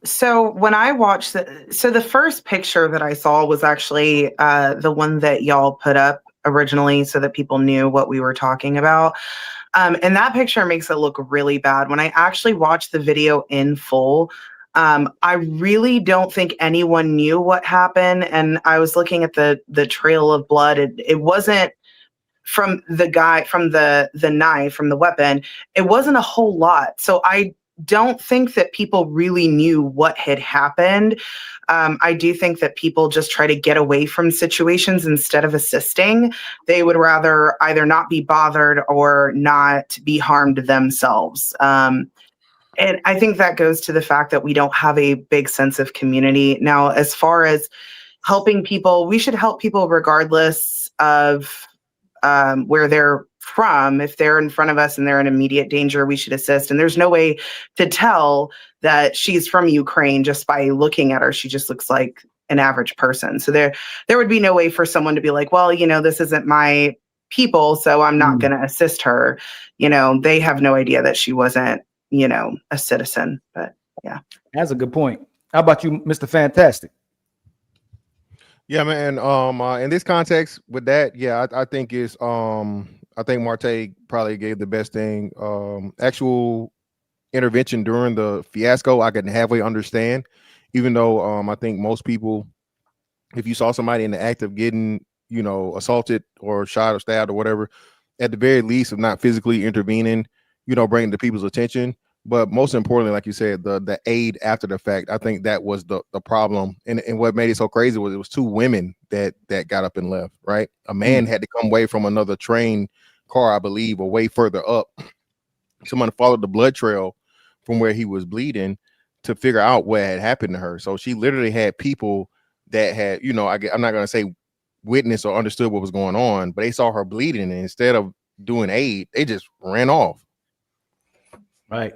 So when I watched the first picture that I saw was actually the one that y'all put up originally so that people knew what we were talking about. And that picture makes it look really bad. When I actually watched the video in full, I really don't think anyone knew what happened. And I was looking at the trail of blood. It wasn't from the guy, from the knife, from the weapon. It wasn't a whole lot. So I don't think that people really knew what had happened. I do think that people just try to get away from situations instead of assisting. They would rather either not be bothered or not be harmed themselves. And I think that goes to the fact that we don't have a big sense of community. Now, as far as helping people, we should help people regardless of where they're from. If they're in front of us and they're in immediate danger, we should assist. And there's no way to tell that she's from Ukraine just by looking at her. She just looks like an average person. So there would be no way for someone to be like, well, this isn't my people, so I'm not going to assist her. They have no idea that she wasn't, a citizen. But yeah. That's a good point. How about you, Mr. Fantastic? Yeah, man. In this context with that, yeah, I think it's I think Marte probably gave the best thing. Actual intervention during the fiasco, I can halfway understand, even though I think most people, if you saw somebody in the act of getting, assaulted or shot or stabbed or whatever, at the very least, of not physically intervening, bringing to people's attention. But most importantly, like you said, the aid after the fact, I think that was the problem. And what made it so crazy was it was two women that got up and left, right? A man had to come away from another train car, I believe, or way further up. Someone followed the blood trail from where he was bleeding to figure out what had happened to her. So she literally had people that had, I'm not going to say witnessed or understood what was going on, but they saw her bleeding, and instead of doing aid, they just ran off. Right.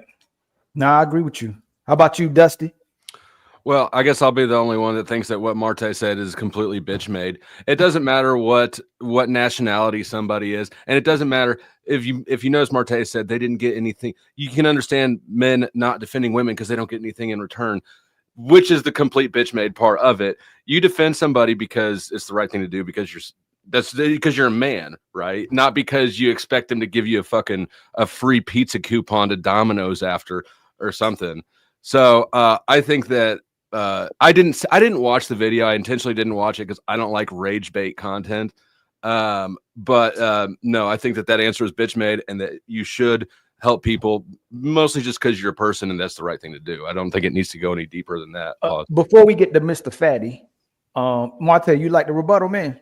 No, I agree with you. How about you, Dusty? Well, I guess I'll be the only one that thinks that what Marte said is completely bitch made. It doesn't matter what nationality somebody is, and it doesn't matter if you notice Marte said they didn't get anything. You can understand men not defending women because they don't get anything in return, which is the complete bitch made part of it. You defend somebody because it's the right thing to do because you're a man, right? Not because you expect them to give you a free pizza coupon to Domino's after or something. So I think that I didn't watch the video. I intentionally didn't watch it because I don't like rage bait content. But no, I think that answer is bitch made, and that you should help people mostly just because you're a person and that's the right thing to do. I don't think it needs to go any deeper than that. Before we get to Mr. Fatty, Marte, you like the rebuttal, man?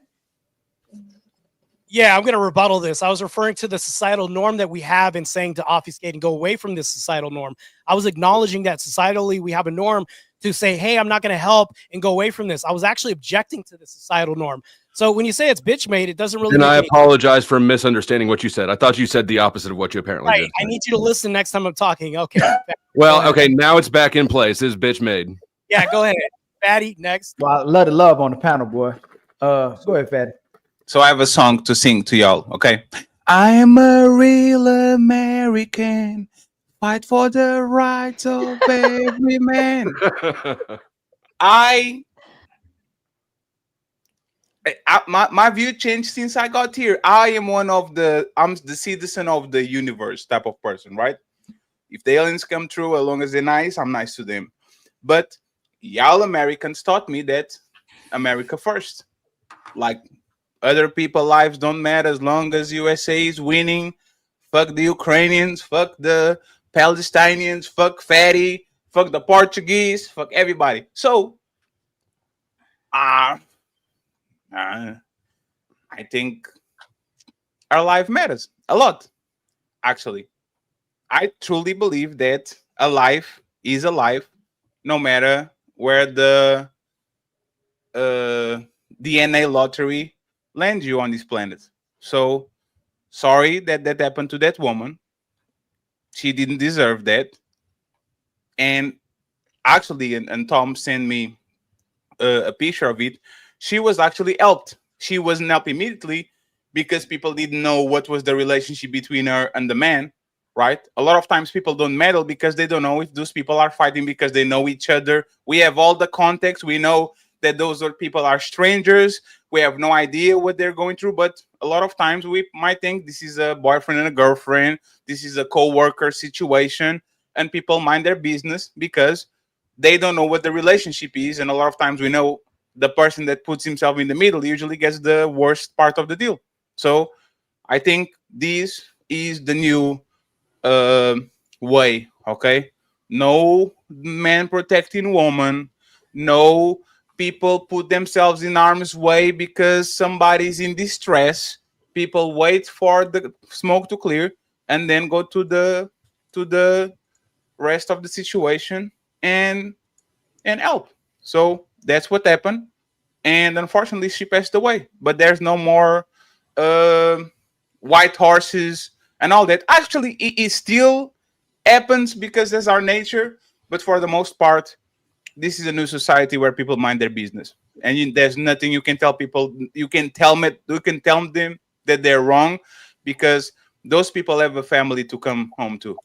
Yeah, I'm going to rebuttal this. I was referring to the societal norm that we have in saying to obfuscate and go away from this societal norm. I was acknowledging that societally we have a norm to say, hey, I'm not going to help and go away from this. I was actually objecting to the societal norm. So when you say it's bitch made, it doesn't really. And I apologize for misunderstanding what you said. I thought you said the opposite of what you apparently did. I need you to listen next time I'm talking. Okay. Well, okay, now it's back in place. This is bitch made. Yeah, go ahead. Fatty, next. Well, a lot of love on the panel, boy. Go ahead, Fatty. So I have a song to sing to y'all, okay? I'm a real American, fight for the rights of every man. My view changed since I got here. I'm the citizen of the universe type of person, right? If the aliens come through, as long as they're nice, I'm nice to them. But y'all Americans taught me that America first. Like, other people's lives don't matter as long as USA is winning. Fuck the Ukrainians, fuck the Palestinians, fuck Fatty, fuck the Portuguese, fuck everybody. So, I think our life matters a lot, actually. I truly believe that a life is a life, no matter where the DNA lottery land you on this planet. So sorry that happened to that woman. She didn't deserve that. And actually, and Tom sent me a picture of it. She was actually helped. She wasn't helped immediately because people didn't know what was the relationship between her and the man, right? A lot of times people don't meddle because they don't know if those people are fighting because they know each other. We have all the context. We know that those people are strangers. We have no idea what they're going through, but a lot of times we might think this is a boyfriend and a girlfriend, this is a co-worker situation, and people mind their business because they don't know what the relationship is. And a lot of times we know the person that puts himself in the middle usually gets the worst part of the deal. So I think this is the new way. Okay, no man protecting woman, no people put themselves in harm's way because somebody's in distress. People wait for the smoke to clear and then go to the rest of the situation and help. So that's what happened, and unfortunately she passed away. But there's no more uh, white horses and all that. Actually, it still happens because that's our nature, but for the most part this is a new society where people mind their business, and there's nothing you can tell people. You can tell them that they're wrong because those people have a family to come home to.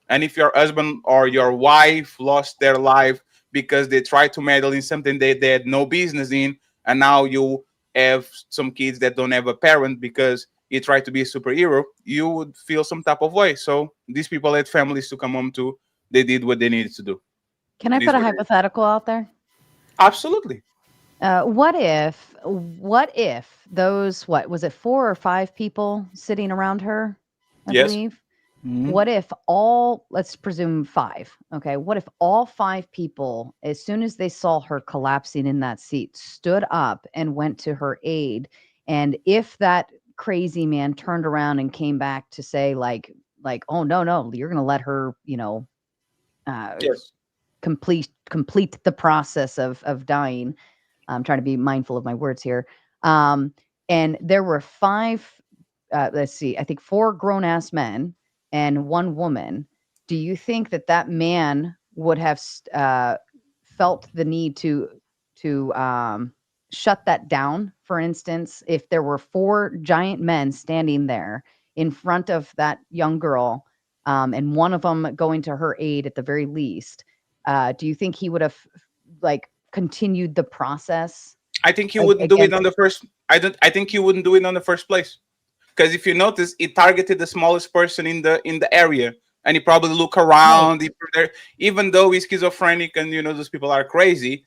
And if your husband or your wife lost their life because they tried to meddle in something they had no business in, and now you have some kids that don't have a parent because he tried to be a superhero, you would feel some type of way. So these people had families to come home to. They did what they needed to do. Can I It is put a what it is. hypothetical out there? Absolutely. What if those, what was it, 4 or 5 people sitting around her, I Yes. believe? Mhm. What if all, let's presume 5, okay? What if all 5 people, as soon as they saw her collapsing in that seat, stood up and went to her aid? And if that crazy man turned around and came back to say like, oh, no, you're going to let her, Yes. complete the process of dying. I'm trying to be mindful of my words here. And there were 5, let's see, I think 4 grown-ass men and 1 woman. Do you think that man would have felt the need to shut that down? For instance, if there were 4 giant men standing there in front of that young girl, and one of them going to her aid at the very least, do you think he would have continued the process? I think he wouldn't do it Against- on the first. I think he wouldn't do it on the first place, because if you notice, it targeted the smallest person in the area, and he probably look around. Even though he's schizophrenic and those people are crazy,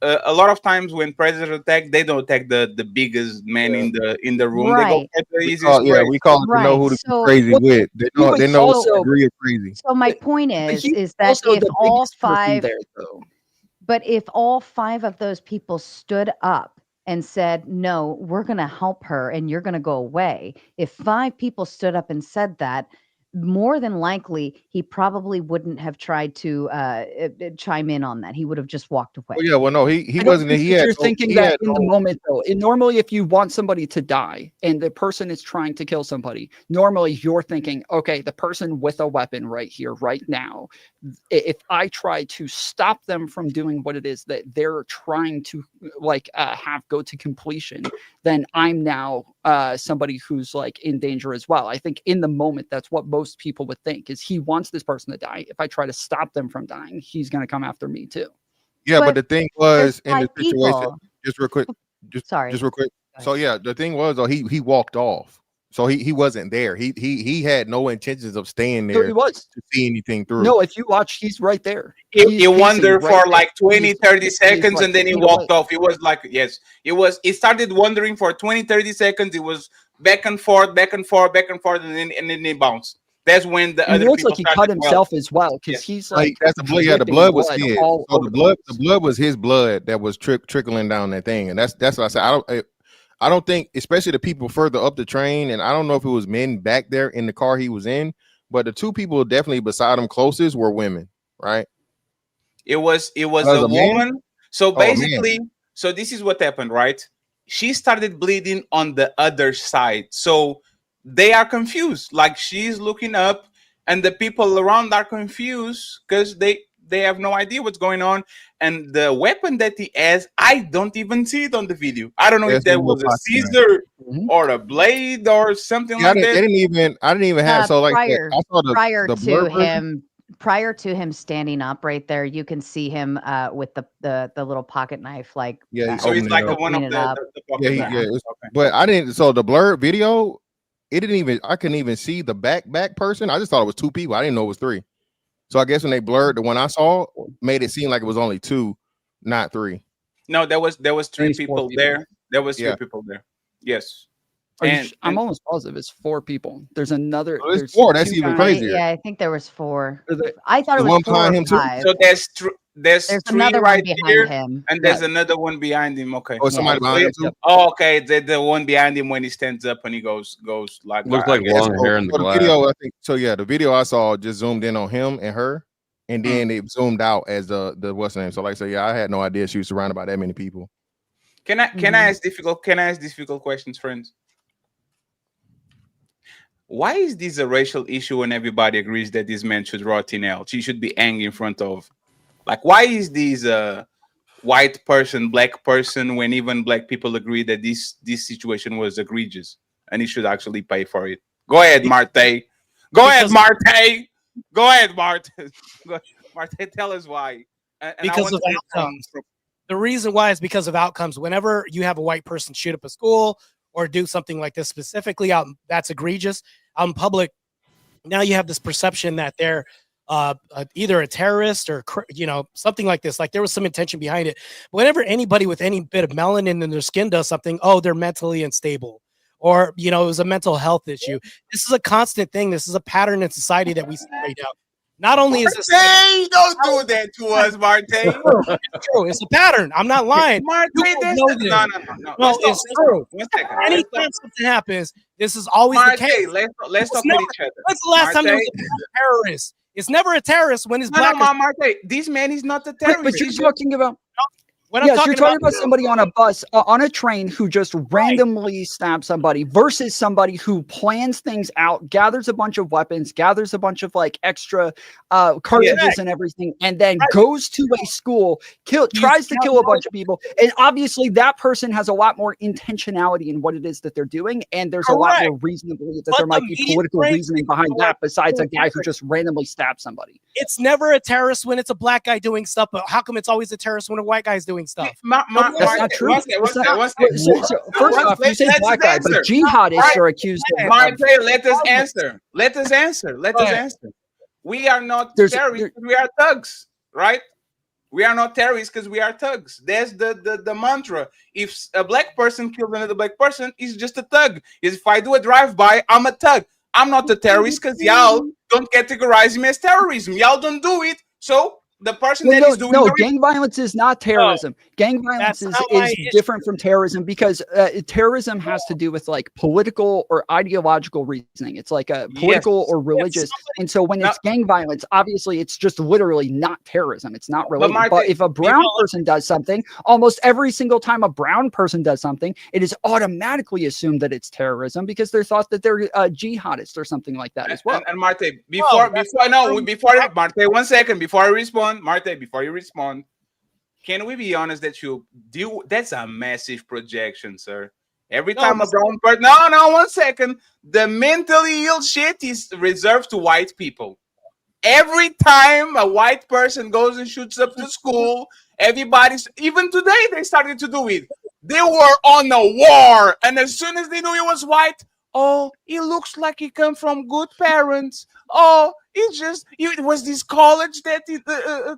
a lot of times when predators attack, they don't attack the biggest man in the room. They go Right. at the easiest Yeah, prey. we call it to know who to be So- crazy with. They know was the also- degree of crazy. So my point But is he that also if the all biggest person 5, there, though. but if all 5 of those people stood up and said, no, we're going to help her and you're going to go away. If 5 people stood up and said that, more than likely, he probably wouldn't have tried to chime in on that. He would have just walked away. Well, yeah, well, no, he I don't wasn't. think He that had you're no- thinking he that had in the no- moment, though. And normally, if you want somebody to die and the person is trying to kill somebody, normally you're thinking, okay, the person with a weapon right here, right now, if I try to stop them from doing what it is that they're trying to have go to completion, then I'm now somebody who's in danger as well. I think in the moment, that's what most people would think, is he wants this person to die. If I try to stop them from dying, he's going to come after me too. Yeah, But but the thing was there's in the 5 situation. people. Just real quick. Sorry. Just real quick. Go So yeah, the thing was though, he walked off. So he wasn't there. He had no intentions of staying So there he was. to see anything through. No, if you watch, he's right there. He He's wandered pacing right for there. like 20, He's- 30 he's, seconds, like, and then he feet walked away. off. It was like, yes, he started wandering for 20, 30 seconds. It was back and forth, back and forth, back and forth, and then he bounced. That's when the And it other looks people like he started cut to help. himself as well, because Yes. he's Like that's the blood. Yeah, the dripping blood was his. all So over the blood place. was his blood that was trickling down that thing, and that's what I said. I don't think, especially the people further up the train, and I don't know if it was men back there in the car he was in, but the 2 people definitely beside him closest were women, right? It was As a a man? woman. So Oh, a man. basically, so this is what happened, right? She started bleeding on the other side. So they are confused. Like she's looking up, and the people around are confused because they they have no idea what's going on. And the weapon that he has, I don't even see it on the video. I don't know if that was a Caesar or a blade or something like that. I didn't even have so like prior I saw prior to him standing up right there, you can see him with the little pocket knife, like So it's like the one of the pocket knife. But I didn't. So the blurred video, it didn't even. I couldn't even see the back person. I just thought it was 2 people. I didn't know it was 3. So I guess when they blurred the one I saw, made it seem like it was only 2, not 3. No, there was 3 people there. There was 3 people there. Yes. I'm almost positive it's 4 people. There's another. Oh, there's 4. That's even crazier. Yeah, I think there was 4. I thought it was 4 or 5. So there's 3 another right one here, behind him. and there's another one behind him. Okay. Oh, somebody behind him too? Oh, okay. The one behind him when he stands up and he goes like looks like long hair in the glass. Video, I think so. Yeah, the video I saw just zoomed in on him and her, and then it zoomed out as the what's the name. So like I said, yeah, I had no idea she was surrounded by that many people. Can I ask difficult questions, friends? Why is this a racial issue when everybody agrees that this man should rot in hell? She should be hanged in front of. Like, why is this white person, black person, when even black people agree that this situation was egregious and he should actually pay for it? Go ahead, Marte. Go ahead, Marte. Marte, tell us why. Because of outcomes. The reason why is because of outcomes. Whenever you have a white person shoot up a school or do something like this specifically out, that's egregious out in public. Now you have this perception that they're either a terrorist or something like this. Like there was some intention behind it. But whenever anybody with any bit of melanin in their skin does something, oh, they're mentally unstable, or it was a mental health issue. This is a constant thing. This is a pattern in society that we see right now. Not only is this, don't do that to us, Marte. It's true. It's a pattern. I'm not lying. Marte, no, it's true. Anytime something happens, this is always the case. Let's talk with each other. When's the last time there was a terrorist? It's never a terrorist when it's black. Marte, this man is not a terrorist. But you're talking about. Yes, you're talking about somebody on a bus, on a train who just randomly stabs somebody versus somebody who plans things out, gathers a bunch of weapons, gathers a bunch of like extra cartridges and everything, and then goes to a school, tries to kill a bunch of people. And obviously that person has a lot more intentionality in what it is that they're doing. And there's a lot more reason to believe that there might be political reasoning behind that besides a guy who just randomly stabs somebody. It's never a terrorist when it's a black guy doing stuff, but how come it's always a terrorist when a white guy is doing stuff? That's not true. First off, you say black guy, but jihadists are accused of. Let us answer. We are not terrorists. We are thugs, right? We are not terrorists because we are thugs. That's the mantra. If a black person kills another black person, he's just a thug. If I do a drive-by, I'm a thug. I'm not a terrorist because y'all don't categorize me as terrorism. Y'all don't do it. So the person is doing gang violence is not terrorism. Gang violence is different from terrorism because terrorism has to do with like political or ideological reasoning. It's like a political or religious. And so when it's gang violence, obviously it's just literally not terrorism. It's not related. But if a brown person does something, almost every single time a brown person does something, it is automatically assumed that it's terrorism because they're thought that they're jihadists or something like that as well. And Marte, Marte, 1 second before I respond. Marte, before you respond, can we be honest that that's a massive projection, sir? Every time a brown person, no, 1 second. The mentally ill shit is reserved to white people. Every time a white person goes and shoots up the school, even today they started to do it. They were on a war, and as soon as they knew he was white, oh, he looks like he come from good parents. Oh, it was this college that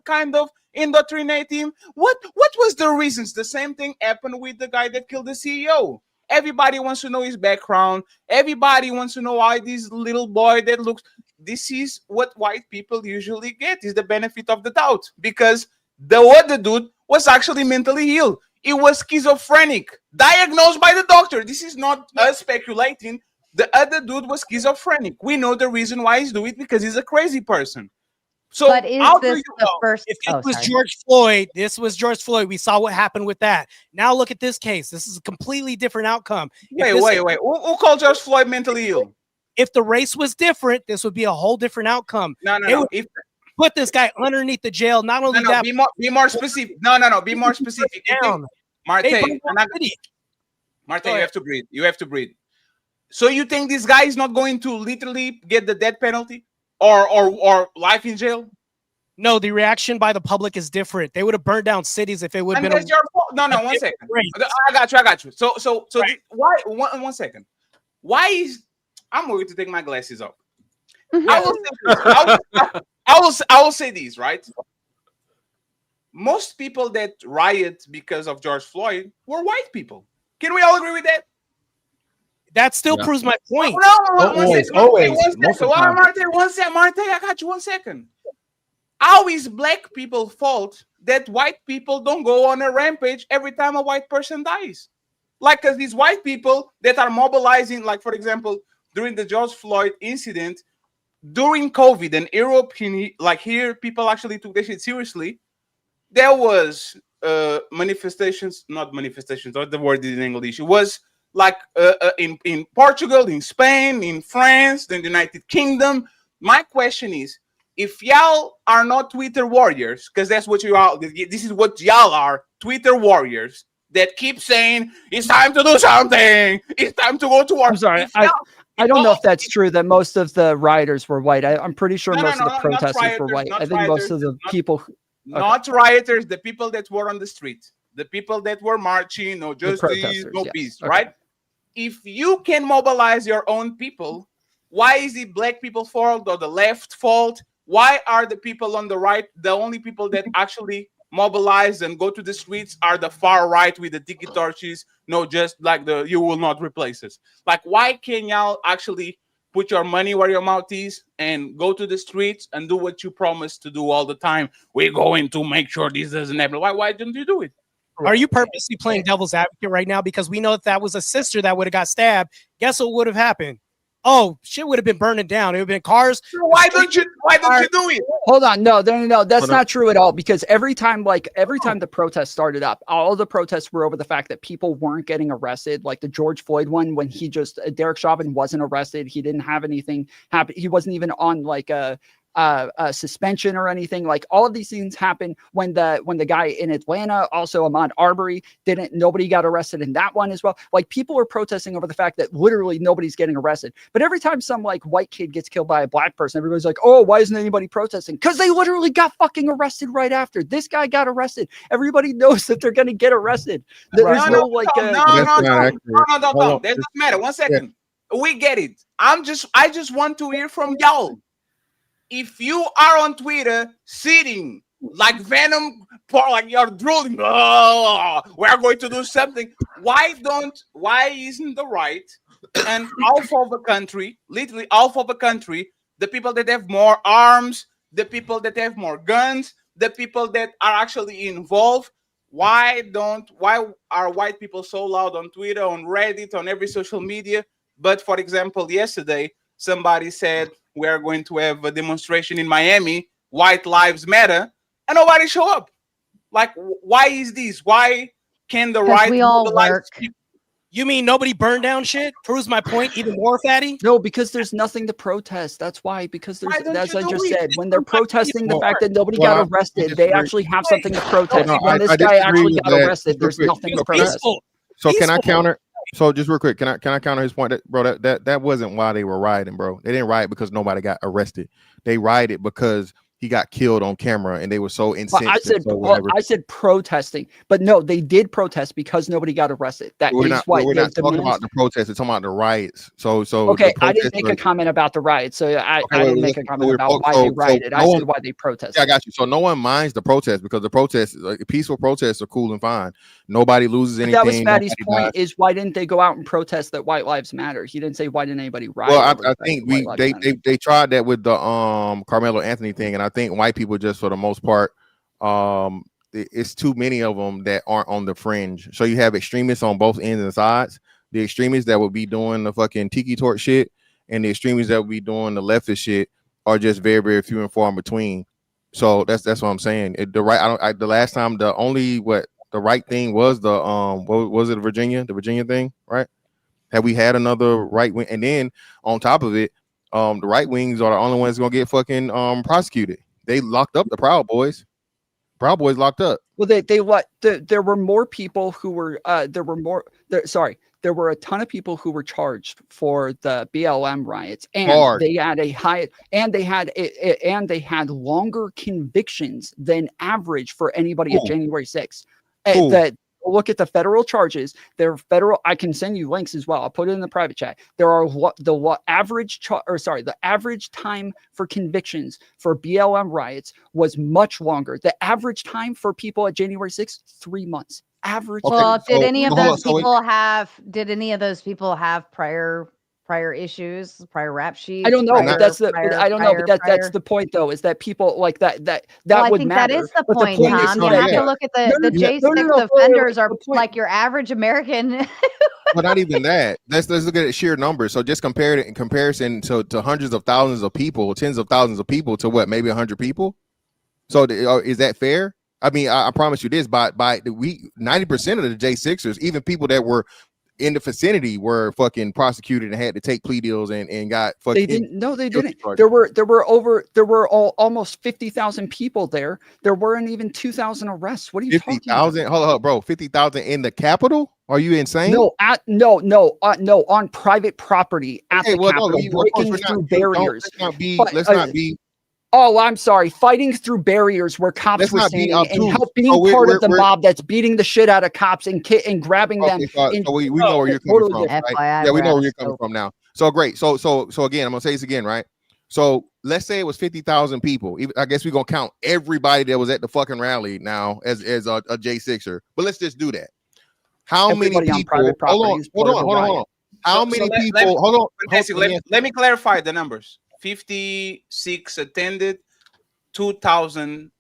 kind of indoctrinate him. What was the reasons? The same thing happened with the guy that killed the CEO. Everybody wants to know his background. Everybody wants to know why this little boy that looks. This is what white people usually get, is the benefit of the doubt, because the other dude was actually mentally ill. He was schizophrenic, diagnosed by the doctor. This is not us speculating. The other dude was schizophrenic. We know the reason why he's doing it, because he's a crazy person. So, but is this the first? If it was George Floyd, this was George Floyd. We saw what happened with that. Now look at this case. This is a completely different outcome. Wait. Who called George Floyd mentally ill? If the race was different, this would be a whole different outcome. No. put this guy underneath the jail. Not only No, that, be more specific. No, be more specific. down. Marte, They burned down the city. Marte, Go you ahead. have to breathe. You have to breathe. So you think this guy is not going to literally get the death penalty or life in jail? No, the reaction by the public is different. They would have burned down cities if it would have And been. that's your fault. No, one second. I got you. So Right. why? One second. Why is I'm going to take my glasses off? Mhm. I will say this. I will say this, right? Most people that riot because of George Floyd were white people. Can we all agree with that? That still proves my point. No, Always, most of the time. Marte, I got you 1 second. How is black people's fault that white people don't go on a rampage every time a white person dies? Like, because these white people that are mobilizing, like, for example, during the George Floyd incident, during COVID and Europe, like here, people actually took this shit seriously. There was manifestations, not manifestations, what the word is in English? It was like in Portugal, in Spain, in France, in the United Kingdom. My question is, if y'all are not Twitter warriors, because that's what you are, this is what y'all are, Twitter warriors that keep saying it's time to do something, it's time to go to war. I'm sorry, I don't know if that's true that most of the rioters were white. I'm pretty sure most of the protesters were white. I think most of the people, not rioters, the people that were on the street, the people that were marching, no justice, no peace, right? If you can mobilize your own people, why is it black people's fault or the left fault? Why are the people on the right the only people that actually mobilize and go to the streets are the far right with the tiki torches? No, just like the you will not replace us. Like, why can y'all actually put your money where your mouth is and go to the streets and do what you promised to do all the time? We're going to make sure this doesn't happen. Why didn't you do it? Are you purposely playing devil's advocate right now? Because we know if that was a sister that would have got stabbed, guess what would have happened? Oh, shit would have been burning down. It would have been cars. Why don't you do it? Hold on, no, that's not true at all. Because every time the protest started up, all the protests were over the fact that people weren't getting arrested. Like the George Floyd one, when Derek Chauvin wasn't arrested, he didn't have anything happen. He wasn't even on like a suspension or anything. Like all of these things happen when the guy in Atlanta, also Ahmaud Arbery, nobody got arrested in that one as well. Like people were protesting over the fact that literally nobody's getting arrested. But every time some like white kid gets killed by a black person, everybody's like, oh, why isn't anybody protesting? Because they literally got fucking arrested right after. This guy got arrested. Everybody knows that they're gonna get arrested. There's no. That doesn't matter. 1 second. We get it. I just want to hear from y'all. If you are on Twitter sitting like Venom, like you're drooling, oh, we're going to do something. Why isn't the right and half of the country, literally half of the country, the people that have more arms, the people that have more guns, the people that are actually involved, why are white people so loud on Twitter, on Reddit, on every social media? But for example, yesterday, somebody said, we are going to have a demonstration in Miami, White Lives Matter, and nobody show up. Like, why is this? Why can the right we all work. You mean nobody burned down shit? Proves my point even more, fatty? No, because there's nothing to protest. That's why. Because as I just said, when they're protesting the fact that nobody got arrested, they actually have something to protest. When this guy actually got arrested, there's nothing to protest. So can I counter? So just real quick, can I counter his point? That wasn't why they were rioting, bro. They didn't riot because nobody got arrested. They rioted because he got killed on camera, and they were so incensed. I said protesting, but no, they did protest because nobody got arrested. We're not talking about the protests. We're talking about the riots. So okay, I didn't make a comment about the riots. So I didn't make a comment about why they rioted. I said why they protested. Yeah, I got you. So no one minds the protests because the protests, like, peaceful protests, are cool and fine. Nobody loses anything. That was Maddie's point. Is why didn't they go out and protest that white lives matter? He didn't say why didn't anybody riot. Well, I think they tried that with the Carmelo Anthony thing, and I think white people just for the most part, it's too many of them that aren't on the fringe. So you have extremists on both ends and sides. The extremists that will be doing the fucking tiki torch shit, and the extremists that will be doing the leftist shit are just very, very few and far in between. So that's what I'm saying. The last time the right thing was the what was it, the Virginia thing, right? Have we had another right wing? And then on top of it, the right wings are the only ones gonna get fucking prosecuted. they locked up the Proud Boys. Proud Boys locked up. Well, there were more people who were there were a ton of people who were charged for the BLM riots, and they had longer convictions than average for anybody at January 6th. That look at the federal charges. They're federal. I can send you links as well. I'll put it in the private chat. There are the average time for convictions for BLM riots was much longer. The average time for people at January 6th, 3 months. Average. Well, Okay, did so- any of hold on, those so wait. people have? Did any of those people have prior issues, prior rap sheets? I don't know, prior- but that's the. prior- I don't know, but that's prior- the point, though, is that people like that Well, I would think matter. that is the But point, is Tom. You no, have yeah. to look at No, the no, J6 no, no, offenders are the point- like your average American. But not even that. Let's look at sheer numbers. So just compare it in comparison to hundreds of thousands of people, tens of thousands of people, to what, maybe 100 people. So is that fair? I mean, I promise you this: by 90% of the J6ers, even people that were in the vicinity, were fucking prosecuted and had to take plea deals and got fucking. They didn't. No, they guilty didn't. charges. There were almost 50,000 people there. There weren't even 2,000 arrests. What are you talking about? 50,000. Hold up, bro. 50,000 in the Capitol? Are you insane? No, on private property at the Capitol, breaking through barriers. Let's not be. Oh, I'm sorry. Fighting through barriers where cops Let's were not be standing and obtuse. being So part of the we're- mob that's beating the shit out of cops and grabbing them. Okay, so we know where you're coming totally from. different. Right? FYI, Yeah, we know we're where you're out of coming scope. from now. So great. So again, I'm gonna say this again, right? So let's say it was 50,000 people. I guess we're gonna count everybody that was at the fucking rally now as a J6er. But let's just do that. How Everybody many on people? private property is Hold part of a on. riot. How So many let- people? let me- Hold on. Fantastic. Let me clarify the numbers. 56 attended, 2,000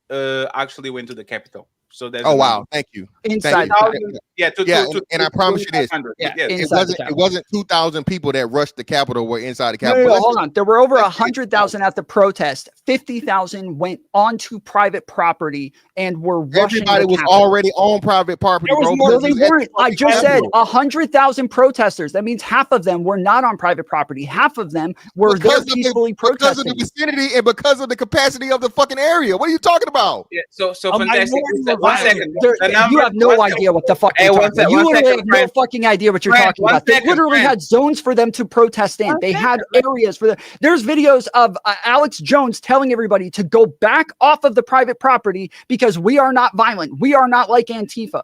actually went to the Capitol. So that's Oh the wow, number. thank you. Inside. Thank you. 2,000, yeah, And I promise you this. 2,500. Yeah, Yes. inside. It wasn't 2,000 people that rushed the Capitol were inside the No, Capitol. Let's hold on. There were over let's 100,000 at the protest. 50,000 went onto private property and were rushing Everybody the was Capitol. already on private property, There was bro. more No, because they it was at weren't. the I fucking just said Capitol. 100,000 protesters. That means half of them were not on private property. Half of them were there because of peacefully because of protesting. the vicinity and because of the capacity of the fucking area. What are you talking about? Yeah, so A fantastic. minority of One violence. second. There- The you number- have no one idea second. what the fuck Hey, you're one talking about. sec- You one literally second, have no friend. fucking idea what you're Friend, talking one about. They second, literally friend. had zones for them to protest in. They had areas for them. There's videos of Alex Jones telling everybody to go back off of the private property because we are not violent. We are not like Antifa.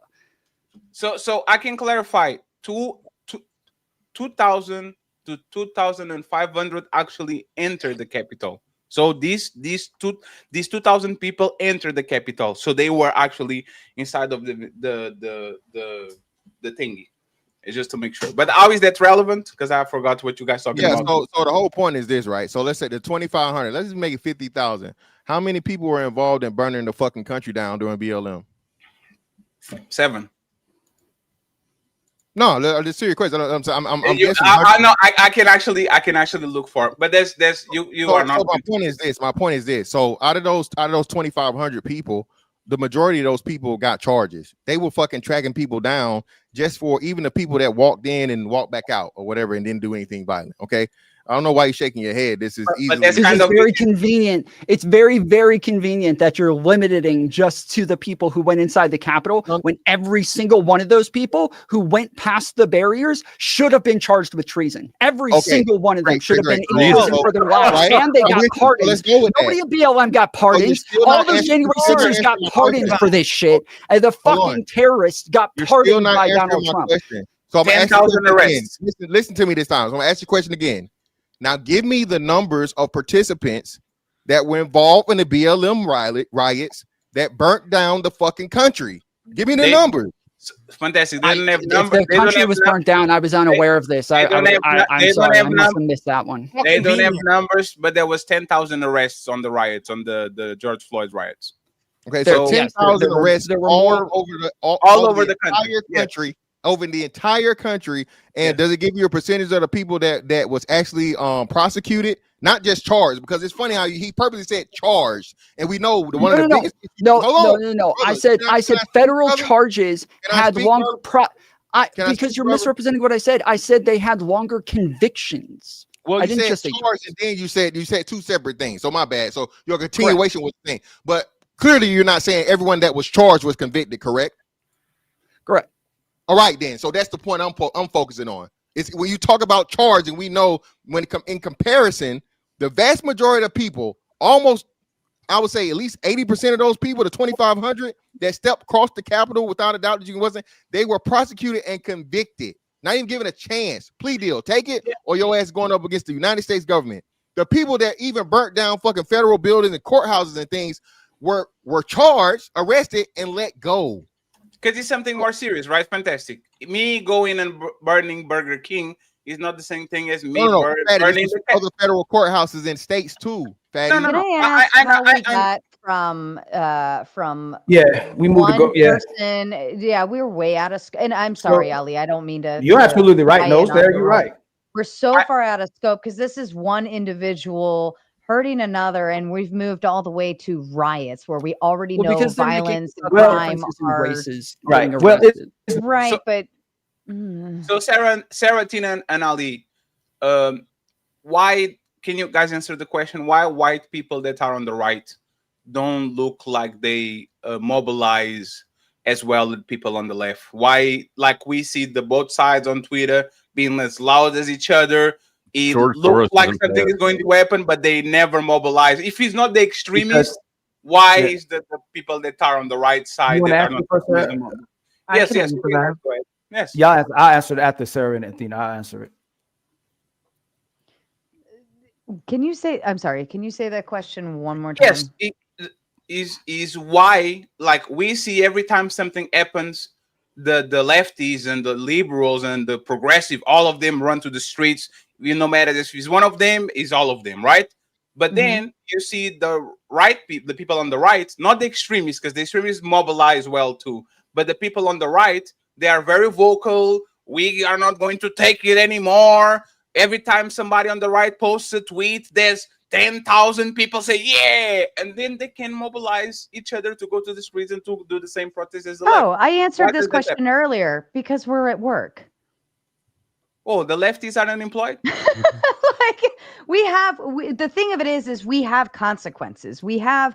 So I can clarify. 2,000 to 2,500 actually entered the Capitol. So these 2,000 people entered the Capitol. So they were actually inside of the thingy. It's just to make sure. But how is that relevant? Because I forgot what you guys talking Yeah, about. so the whole point is this, right? So let's say the 2,500. Let's just make it 50,000. How many people were involved in burning the fucking country down during BLM? 7. No, this serious question. I'm guessing. I know. I can actually look for it. But there's you So are not. my point is this. So out of those 2,500 people, the majority of those people got charges. They were fucking tracking people down just for even the people that walked in and walked back out or whatever and didn't do anything violent. Okay. I don't know why you're shaking your head. This is But easily. that's This kind is of- very convenient. It's very, very convenient that you're limiting just to the people who went inside the Capitol when every single one of those people who went past the barriers should have been charged with treason. Every single one of them should have been in prison for their lives. Right. And they got pardons. Let's go with Nobody that. at BLM got pardons. still All not those answering- January you're still not 6ers got answering my pardons question. for this shit. And the Hold fucking on. terrorists got You're still pardoned not by answering Donald my Trump. question. So I'm gonna ask you 10,000 the question again. arrests. Listen to me this time. So I'm gonna ask you a question again. Now give me the numbers of participants that were involved in the BLM riots that burnt down the fucking country. Give me the numbers. Fantastic. They don't have If numbers. the country was burnt down, I was unaware of this. I'm don't sorry. I have must have missed that one. They don't have numbers, but there was 10,000 arrests on the riots, on the George Floyd riots. Okay, There- so yes, 10,000 there were- arrests there were all more- over the over the country. entire Yes. country. Over the entire country, and Yes. does it give you a percentage of the people that was actually prosecuted, not just charged? Because it's funny how he purposely said charged, and we know the one of the biggest. No. Hold on. I Brother, said can I speak, federal brother? charges Can I had speak, longer brother? Can I because speak, you're brother? misrepresenting what I said. I said they had longer convictions. Well, I you didn't said just say charge, and then you said two separate things. So my bad. So your continuation was the thing, but clearly you're not saying everyone that was charged was convicted, correct? Correct. All right, then. So that's the point I'm focusing on. It's when you talk about charge, and we know when in comparison, the vast majority of people, almost, I would say at least 80% of those people, the 2,500 that stepped across the Capitol without a doubt that you wasn't, they were prosecuted and convicted, not even given a chance. Plea deal, take it, or your ass going up against the United States government. The people that even burnt down fucking federal buildings and courthouses and things were charged, arrested, and let go. Because it's something more serious, right? Fantastic. Me going and burning Burger King is not the same thing as me burning the other federal courthouses in states too. Fatty. Can I ask how we got from yeah, we moved to go. Yeah, person? Yeah, we were way out of. And I'm sorry, Ali. I don't mean to. You're absolutely right. No, there you're right. We're so far out of scope because this is one individual hurting another, and we've moved all the way to riots where we already know violence and crime are races. Right. Well, right, so, but so Sarah, Tina, and Ali, why can you guys answer the question? Why white people that are on the right don't look like they mobilize as well as people on the left? Why, like we see the both sides on Twitter being as loud as each other? It looks like something is going to happen, but they never mobilize. If it's not the extremists, why is the people that are on the right side that are not? Yes. Yes. Yeah, I'll answer it after Sarah and Athena. I'll answer it. Can you say? I'm sorry. Can you say that question one more time? Yes. Is why, like, we see every time something happens, the lefties and the liberals and the progressive, all of them run to the streets. No matter if it's one of them, is all of them, right? But then you see the right people, the people on the right, not the extremists, because the extremists mobilize well too. But the people on the right, they are very vocal. We are not going to take it anymore. Every time somebody on the right posts a tweet, there's 10,000 people say, yeah, and then they can mobilize each other to go to the streets and to do the same protest as the left. I answered this question earlier because we're at work. Oh, the lefties are unemployed? The thing of it is we have consequences. We have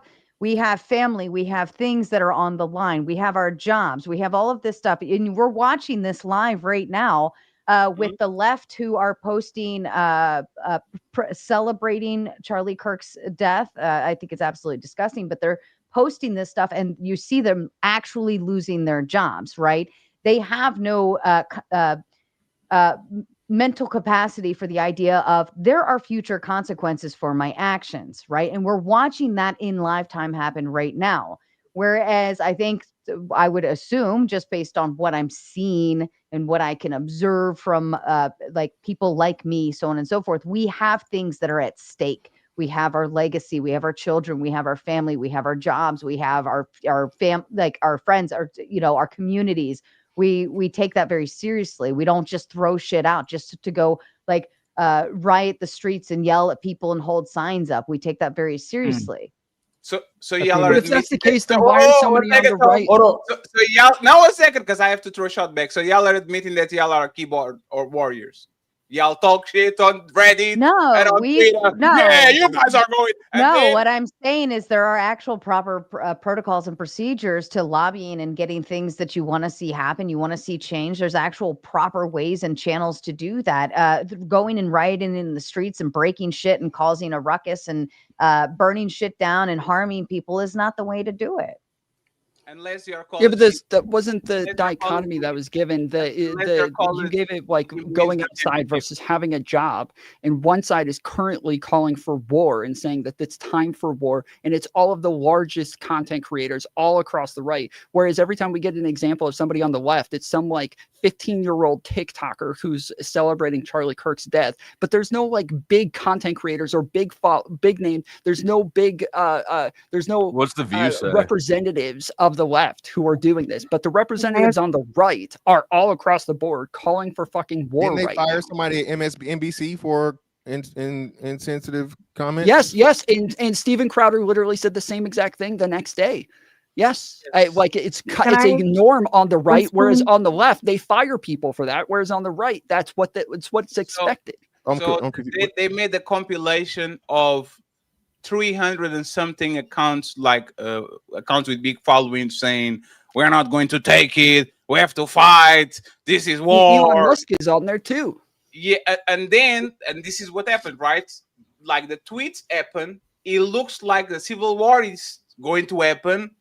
family, we have things that are on the line. We have our jobs, we have all of this stuff. And we're watching this live right now with the left who are posting, celebrating Charlie Kirk's death. I think it's absolutely disgusting, but they're posting this stuff and you see them actually losing their jobs, right? They have no mental capacity for the idea of there are future consequences for my actions, right? And we're watching that in live time happen right now. Whereas I would assume, just based on what I'm seeing and what I can observe from like people like me, so on and so forth, we have things that are at stake. We have our legacy, we have our children, we have our family, we have our jobs, we have our friends, our communities. We take that very seriously. We don't just throw shit out just to go like riot the streets and yell at people and hold signs up. We take that very seriously. So y'all are. If that's the case, then why are somebody on the right? So y'all, now a second, because I have to throw a shot back. So y'all are admitting that y'all are keyboard or warriors. Y'all talk shit on Reddit. No, yeah, you guys are going. No, what I'm saying is there are actual proper protocols and procedures to lobbying and getting things that you want to see happen. You want to see change. There's actual proper ways and channels to do that. Going and rioting in the streets and breaking shit and causing a ruckus and burning shit down and harming people is not the way to do it. Unless you're but that wasn't the dichotomy that was given. You gave it like going outside versus having a job, and one side is currently calling for war and saying that it's time for war, and it's all of the largest content creators all across the right. Whereas every time we get an example of somebody on the left, it's some like 15-year-old TikToker who's celebrating Charlie Kirk's death, but there's no like big content creators or big name. There's no big what's the view say? Representatives of the left who are doing this, but the representatives on the right are all across the board calling for fucking war. Didn't they fire somebody at NBC for insensitive comments? Yes, and Steven Crowder literally said the same exact thing the next day. Yes, it's a norm on the right, whereas on the left they fire people for that. Whereas on the right, that's what's expected. So I'm confused. they made a compilation of 300 and something accounts, like accounts with big followings, saying we're not going to take it. We have to fight. This is Elon war. Musk is on there too. Yeah, and this is what happened, right? Like the tweets happen. It looks like the civil war is going to happen,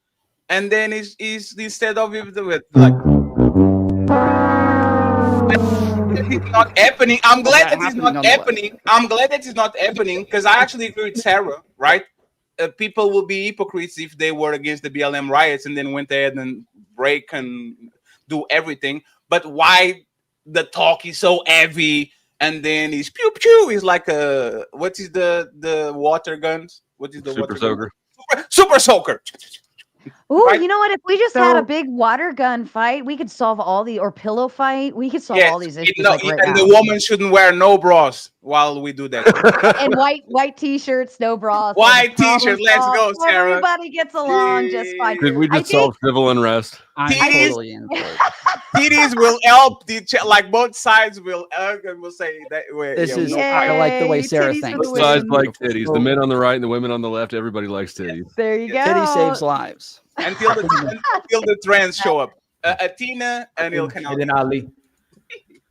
and then is instead of it, like it's not happening. I'm Well, glad that that it's happened not nonetheless. happening. I'm glad that it's not happening because I actually agree with Sarah, right? People will be hypocrites if they were against the BLM riots and then went ahead and break and do everything. But why the talk is so heavy and then it's pew pew is like a what is the water guns? What is the Super water soaker. gun? Super soaker. Ooh, Right. you know what? If we just had a So- big water gun fight, we could solve all the or pillow fight. We could solve Yes, all these issues no, like right and now. the woman shouldn't wear no bras while we do that. And white t-shirts, no bras. and White problem t-shirt, let's solved. go, Sarah. Everybody gets along just fine. Did we I just solve civil unrest? I'm Titties. totally in for it. Titties will help like both sides will hug and will say that way. This is no I like the way Yay, Sarah titties for thinks. the Both sides win. like titties. The men on the right and the women on the left. Everybody likes titties. There you go. Titty saves lives. until the trends show up. Athena and And Ilkan. then Ali.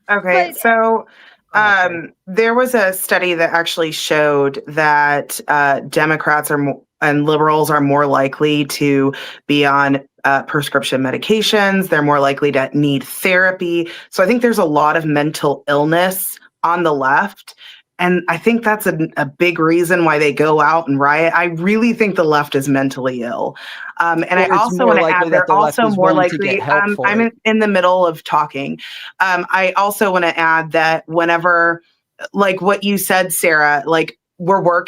Okay, But- so Okay. there was a study that actually showed that Democrats and liberals are more likely to be on prescription medications. They're more likely to need therapy. So I think there's a lot of mental illness on the left. And I think that's a big reason why they go out and riot. I really think the left is mentally ill. And Or I it's also more want to likely add, that they're the left also is more willing to likely, get help for I'm it. in the middle of talking. I also want to add that whenever, like what you said, Sarah, like we're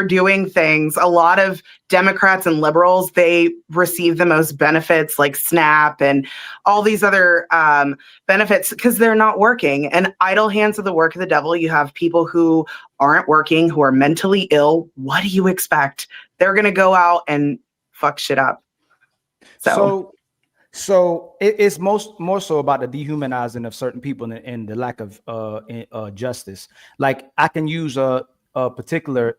doing things. A lot of Democrats and liberals, they receive the most benefits like SNAP and all these other benefits because they're not working. And idle hands are the work of the devil. You have people who aren't working, who are mentally ill. What do you expect? They're going to go out and fuck shit up. So it's more so about the dehumanizing of certain people and the lack of justice. Like I can use a particular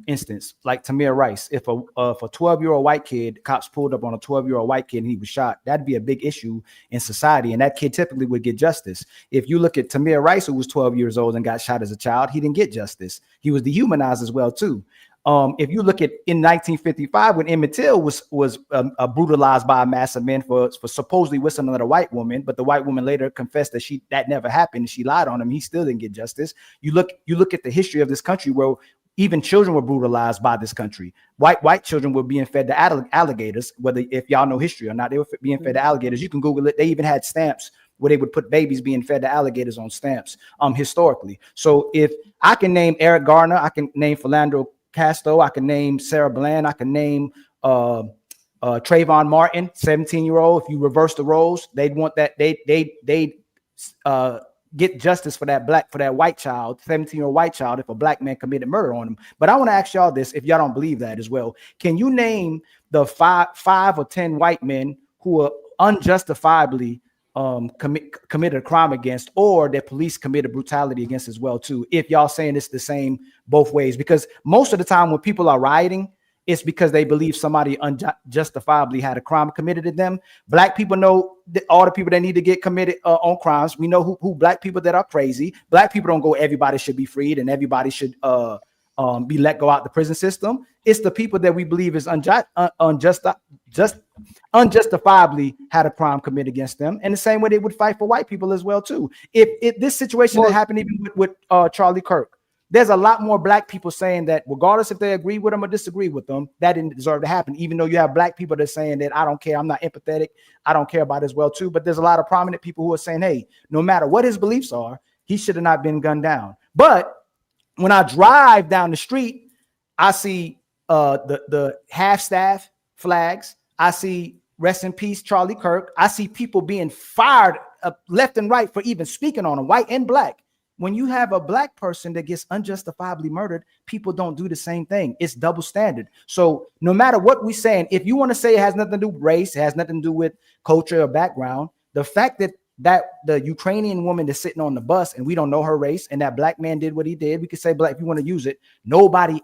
instance, like Tamir Rice. If a 12-year-old white kid, cops pulled up on a 12-year-old white kid and he was shot, that'd be a big issue in society, and that kid typically would get justice. If you look at Tamir Rice, who was 12 years old and got shot as a child, he didn't get justice. He was dehumanized as well too. If you look at in 1955 when Emmett Till was brutalized by a mass of men for supposedly whistling at a white woman, but the white woman later confessed that that never happened. She lied on him. He still didn't get justice. You look at the history of this country where even children were brutalized by this country. White children were being fed to alligators. Whether if y'all know history or not, they were being fed to alligators. You can Google it. They even had stamps where they would put babies being fed to alligators on stamps historically. So if I can name Eric Garner, I can name Philandro Castro, I can name Sarah Bland, I can name Trayvon Martin, 17-year-old. If you reverse the roles, they'd want that they'd get justice for that white child, 17-year-old white child, if a black man committed murder on him. But I want to ask y'all this, if y'all don't believe that as well. Can you name the five or 10 white men who are unjustifiably committed a crime against, or that police committed brutality against as well too, if y'all saying it's the same both ways? Because most of the time when people are rioting, it's because they believe somebody unjustifiably had a crime committed to them. Black people know all the people that need to get committed on crimes. We know who black people that are crazy. Black people don't go, everybody should be freed and everybody should be let go out the prison system. It's the people that we believe is unjustifiably had a crime committed against them. And the same way they would fight for white people as well too. If this situation that happened even with Charlie Kirk, there's a lot more black people saying that regardless if they agree with them or disagree with them, that didn't deserve to happen. Even though you have black people that are saying that I don't care, I'm not empathetic, I don't care about it as well too. But there's a lot of prominent people who are saying, hey, no matter what his beliefs are, he should have not been gunned down. But when I drive down the street, I see the half-staff flags. I see rest in peace, Charlie Kirk. I see people being fired left and right for even speaking on them, white and black. When you have a black person that gets unjustifiably murdered, people don't do the same thing. It's double standard. So no matter what we're saying, if you want to say it has nothing to do with race, it has nothing to do with culture or background, the fact that that the Ukrainian woman that's sitting on the bus and we don't know her race, and that black man did what he did, we could say, black, if you want to use it, nobody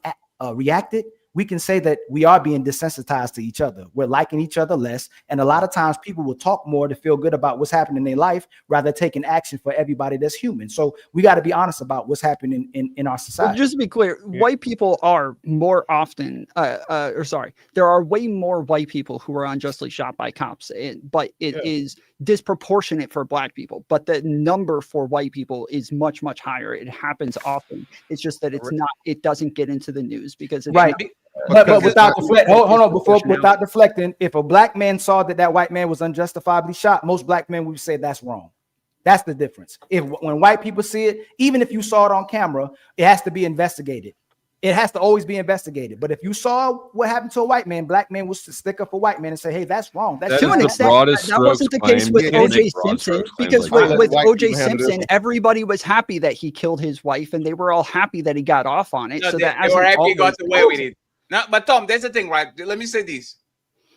reacted. We can say that we are being desensitized to each other. We're liking each other less. And a lot of times people will talk more to feel good about what's happening in their life rather than taking action for everybody that's human. So we got to be honest about what's happening in our society. Well, just to be clear, white people are more often, there are way more white people who are unjustly shot by cops, but it is disproportionate for black people. But the number for white people is much, much higher. It happens often. It's just that it doesn't get into the news because it's right. But without without deflecting, if a black man saw that white man was unjustifiably shot, most black men would say that's wrong. That's the difference. When white people see it, even if you saw it on camera, it has to be investigated. It has to always be investigated. But if you saw what happened to a white man, black men will stick up for white men and say, hey, that's wrong. That's to an extent, that wasn't the case with O.J. Simpson, because with O.J. Simpson, everybody was happy that he killed his wife, and they were all happy that he got off on it. No, they were happy he got away with it. No, but Tom, there's the thing, right? Let me say this.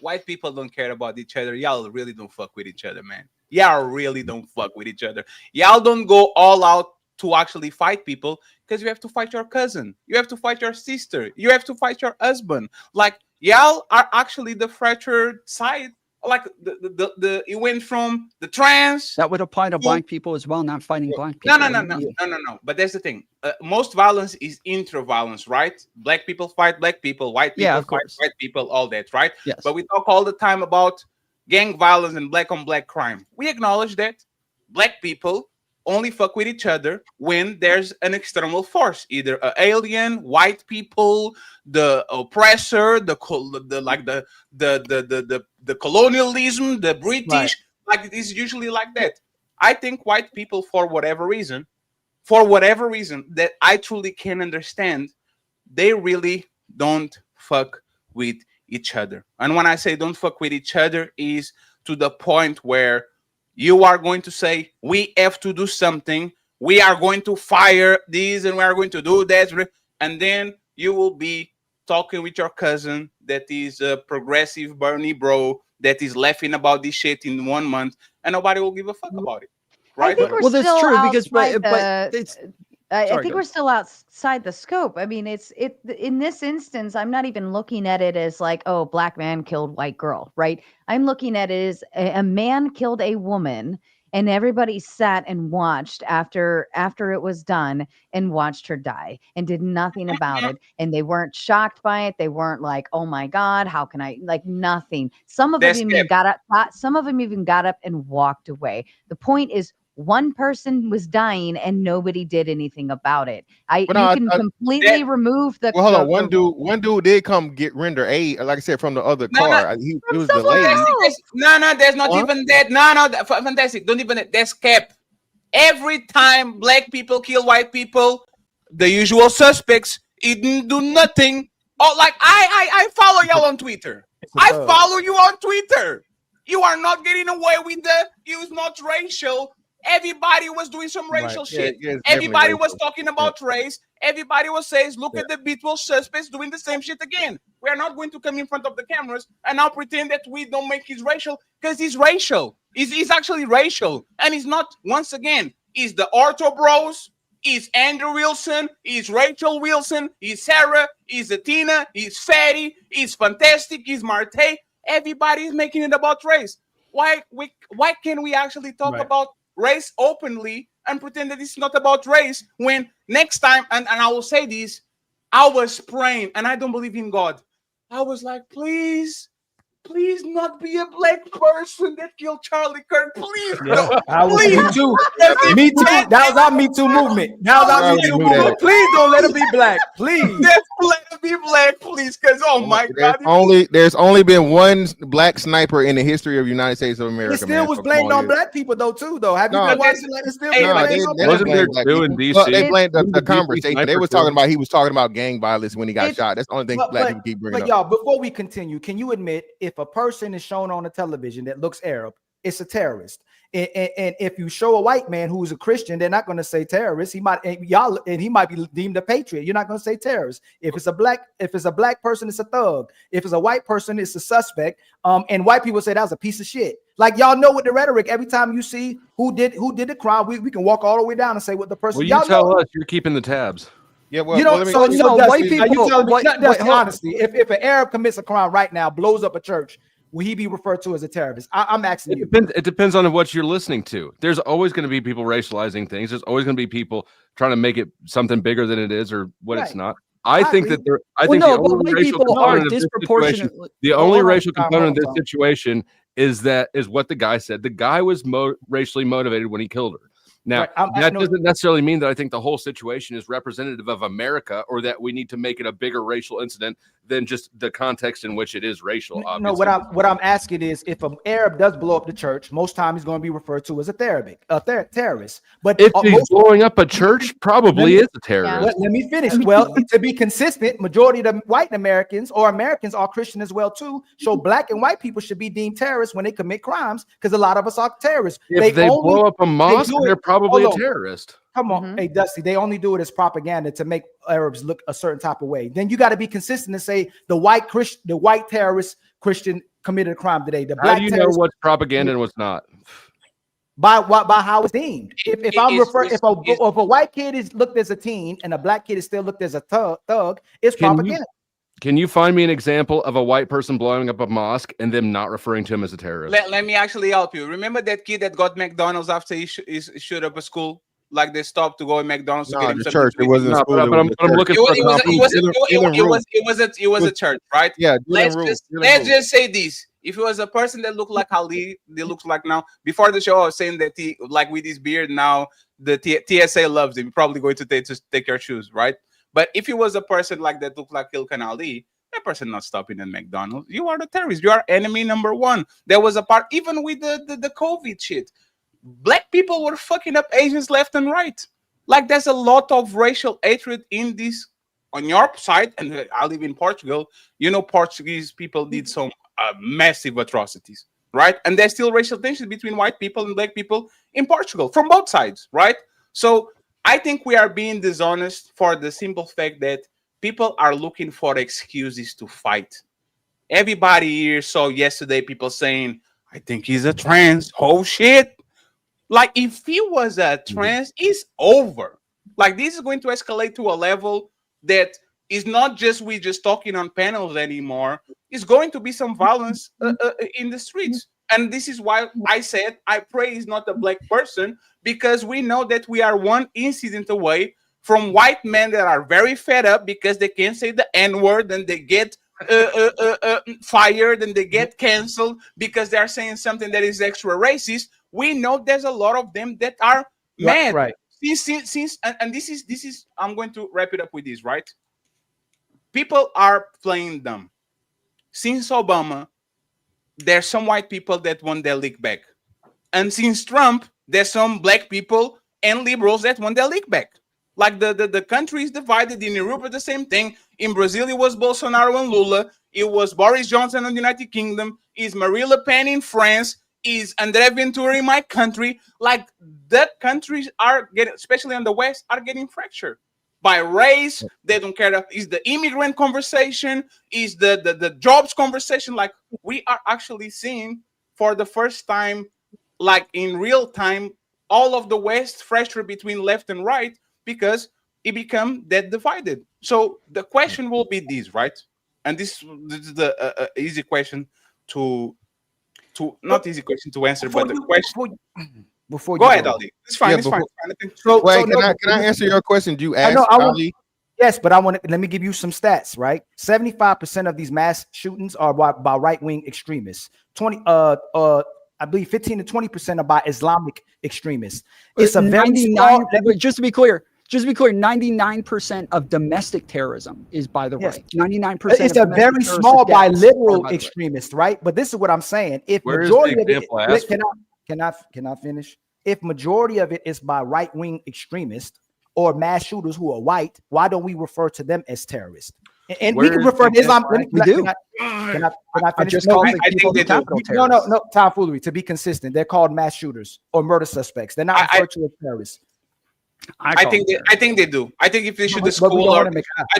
White people don't care about each other. Y'all really don't fuck with each other, man. Y'all really don't fuck with each other. Y'all don't go all out to actually fight people because you have to fight your cousin. You have to fight your sister. You have to fight your husband. Like, y'all are actually the fractured side. Like, it went from the trans. That would apply to black people as well, not fighting black people. No. But that's the thing. Most violence is intra-violence, right? Black people fight black people. White people fight white people, all that, right? Yes. But we talk all the time about gang violence and black-on-black crime. We acknowledge that black people only fuck with each other when there's an external force, either an alien, white people, the oppressor, the colonialism, the British. Right. Like, it's usually like that. I think white people, for whatever reason that I truly can understand, they really don't fuck with each other. And when I say don't fuck with each other, is to the point where you are going to say, we have to do something. We are going to fire these and we are going to do that. And then you will be talking with your cousin that is a progressive Bernie bro that is laughing about this shit in 1 month and nobody will give a fuck about it. Right? Well, that's true because but it's I think we're still outside the scope. I mean, in this instance, I'm not even looking at it as like, oh, black man killed white girl, right? I'm looking at it as a man killed a woman, and everybody sat and watched after it was done and watched her die and did nothing about it. And they weren't shocked by it. They weren't like, oh my God, how can I, like, nothing. Some of them even got up and walked away. The point is, one person was dying and nobody did anything about it. You can completely remove the. Well, hold on. One dude did come get render aid, like I said, from the other car. He was delayed. No, there's not even that. No, fantastic. Don't even. That's cap. Every time black people kill white people, the usual suspects, it didn't do nothing. Oh, like I follow y'all on Twitter. I follow you on Twitter. You are not getting away with the use not racial. Everybody was doing some racial shit. Yeah, everybody was talking about race. Everybody was saying, look at the Beatles suspects doing the same shit again. We are not going to come in front of the cameras and now pretend that we don't make it racial because he's racial. He's actually racial. And he's not, once again, he's the Ortho Bros, he's Andrew Wilson, he's Rachel Wilson, he's Sarah, he's Athena, he's Fatty, he's Fantastic, he's Marte. Everybody is making it about race. Why can't we actually talk about race openly and pretend that it's not about race when next time, and I will say this, I was praying and I don't believe in God. I was like, please not be a black person that killed Charlie Kirk. Please. No. Me too. Me too. That was our Me Too movement. Please don't let him be black. Please. Let him be black, please. Because, oh my God. There's only been one black sniper in the history of the United States of America. It still was blamed on black people, though, too, though. Have you been watching that? It's still wasn't there two in DC? They blamed the conversation. They was talking about, he was talking about gang violence when he got shot. That's the only thing black people keep bringing up. But y'all, before we continue, can you admit if a person is shown on a television that looks Arab, it's a terrorist? And if you show a white man who's a Christian, they're not going to say terrorist. He might be deemed a patriot. You're not going to say terrorist. If it's a black person, it's a thug. If it's a white person, it's a suspect. And white people say that was a piece of shit. Like y'all know with the rhetoric, every time you see who did the crime, we can walk all the way down and say what the person. Well, y'all you tell know. us you're keeping the tabs. Yeah, well, You know, let me- so no, Dusty, white are you people- telling me, wait, Dusty, hold- honestly, if an Arab commits a crime right now, blows up a church, will he be referred to as a terrorist? I'm asking you. It depends on what you're listening to. There's always going to be people racializing things. There's always going to be people trying to make it something bigger than it is or what it's Right. not. I think agree. that there. I Well, think no, the but only white racial people are component of this situation, disproportionately. the Hold only on, racial Tom, component of hold on, this situation is what the guy said. The guy was racially motivated when he killed her. Now, Right, that doesn't necessarily mean that I think the whole situation is representative of America or that we need to make it a bigger racial incident than just the context in which it is racial. No, Obviously. what I'm asking is, if an Arab does blow up the church, most time he's going to be referred to as a terrorist. But If he's most, blowing up a church, probably is a terrorist. let me finish. Well, to be consistent, majority of the white Americans or Americans are Christian as well too. So black and white people should be deemed terrorists when they commit crimes, because a lot of us are terrorists. If they blow up a mosque, do it- they're probably a hold on. terrorist. Come on, hey Dusty, they only do it as propaganda to make Arabs look a certain type of way. Then you got to be consistent and say the white terrorist Christian committed a crime today. The How black do you know terrorist what's propaganda and what's not? by how it's deemed. If I'm referring, if a white kid is looked as a teen and a black kid is still looked as a thug, it's propaganda. Can you find me an example of a white person blowing up a mosque and them not referring to him as a terrorist? Let me actually help you. Remember that kid that got McDonald's after he shot up a school? Like they stopped to go in McDonald's to get him the something church. to It eat? wasn't a school. but I'm looking for It was a church, right? Yeah, Let's just say this. If it was a person that looked like Ali, they look like now. Before the show, I was saying that he, like with his beard now, the TSA loves him. Probably going to take your shoes, right? But if it was a person like that looked like Ilkan Ali, that person not stopping at McDonald's. You are the terrorist. You are enemy number one. There was a part, even with the COVID shit. Black people were fucking up Asians left and right. Like there's a lot of racial hatred in this on your side. And I live in Portugal. You know, Portuguese people did some massive atrocities, right? And there's still racial tension between white people and black people in Portugal from both sides, right? So I think we are being dishonest for the simple fact that people are looking for excuses to fight. Everybody here saw yesterday people saying, I think he's a trans. Oh shit. Like if he was a trans, it's over. Like this is going to escalate to a level that is not just we just talking on panels anymore. It's going to be some violence in the streets. And this is why I said I pray he's not a black person, because we know that we are one incident away from white men that are very fed up because they can't say the N-word and they get fired and they get canceled because they're saying something that is extra racist. We know there's a lot of them that are mad. Right. Since and this is I'm going to wrap it up with this, right? People are playing dumb. Since Obama, there's some white people that want their league back. And since Trump, there's some black people and liberals that want their league back. Like the country is divided. In Europe, the same thing. In Brazil, it was Bolsonaro and Lula. It was Boris Johnson in the United Kingdom. Is Marine Le Pen in France. Is André Ventura in my country. Like the countries are getting, especially on the West, are getting fractured by race. They don't care. Is the immigrant conversation? Is the jobs conversation? Like we are actually seeing for the first time, like in real time, all of the West fractured between left and right because it become that divided. So the question will be this, right? And this is the easy question to not easy question to answer, but the question. Before Go ahead, Ali. It's fine. Yeah, It's fine. So can I answer your question? You asked Ali. Yes, but let me give you some stats, right? 75% of these mass shootings are by right-wing extremists. I believe 15 to 20% are by Islamic extremists. It's a very small. Just to be clear, 99% of domestic terrorism is by the right. 99%. It's a very small by liberal extremists, right? But this is what I'm saying. If majority of it, can I finish? If majority of it is by right-wing extremists or mass shooters who are white, why don't we refer to them as terrorists? And we can refer to Islam. We do. Can I finish? I think they do. No, tomfoolery. To be consistent, they're called mass shooters or murder suspects. They're not referred to as terrorists. I think they do. I think if they shoot the school, I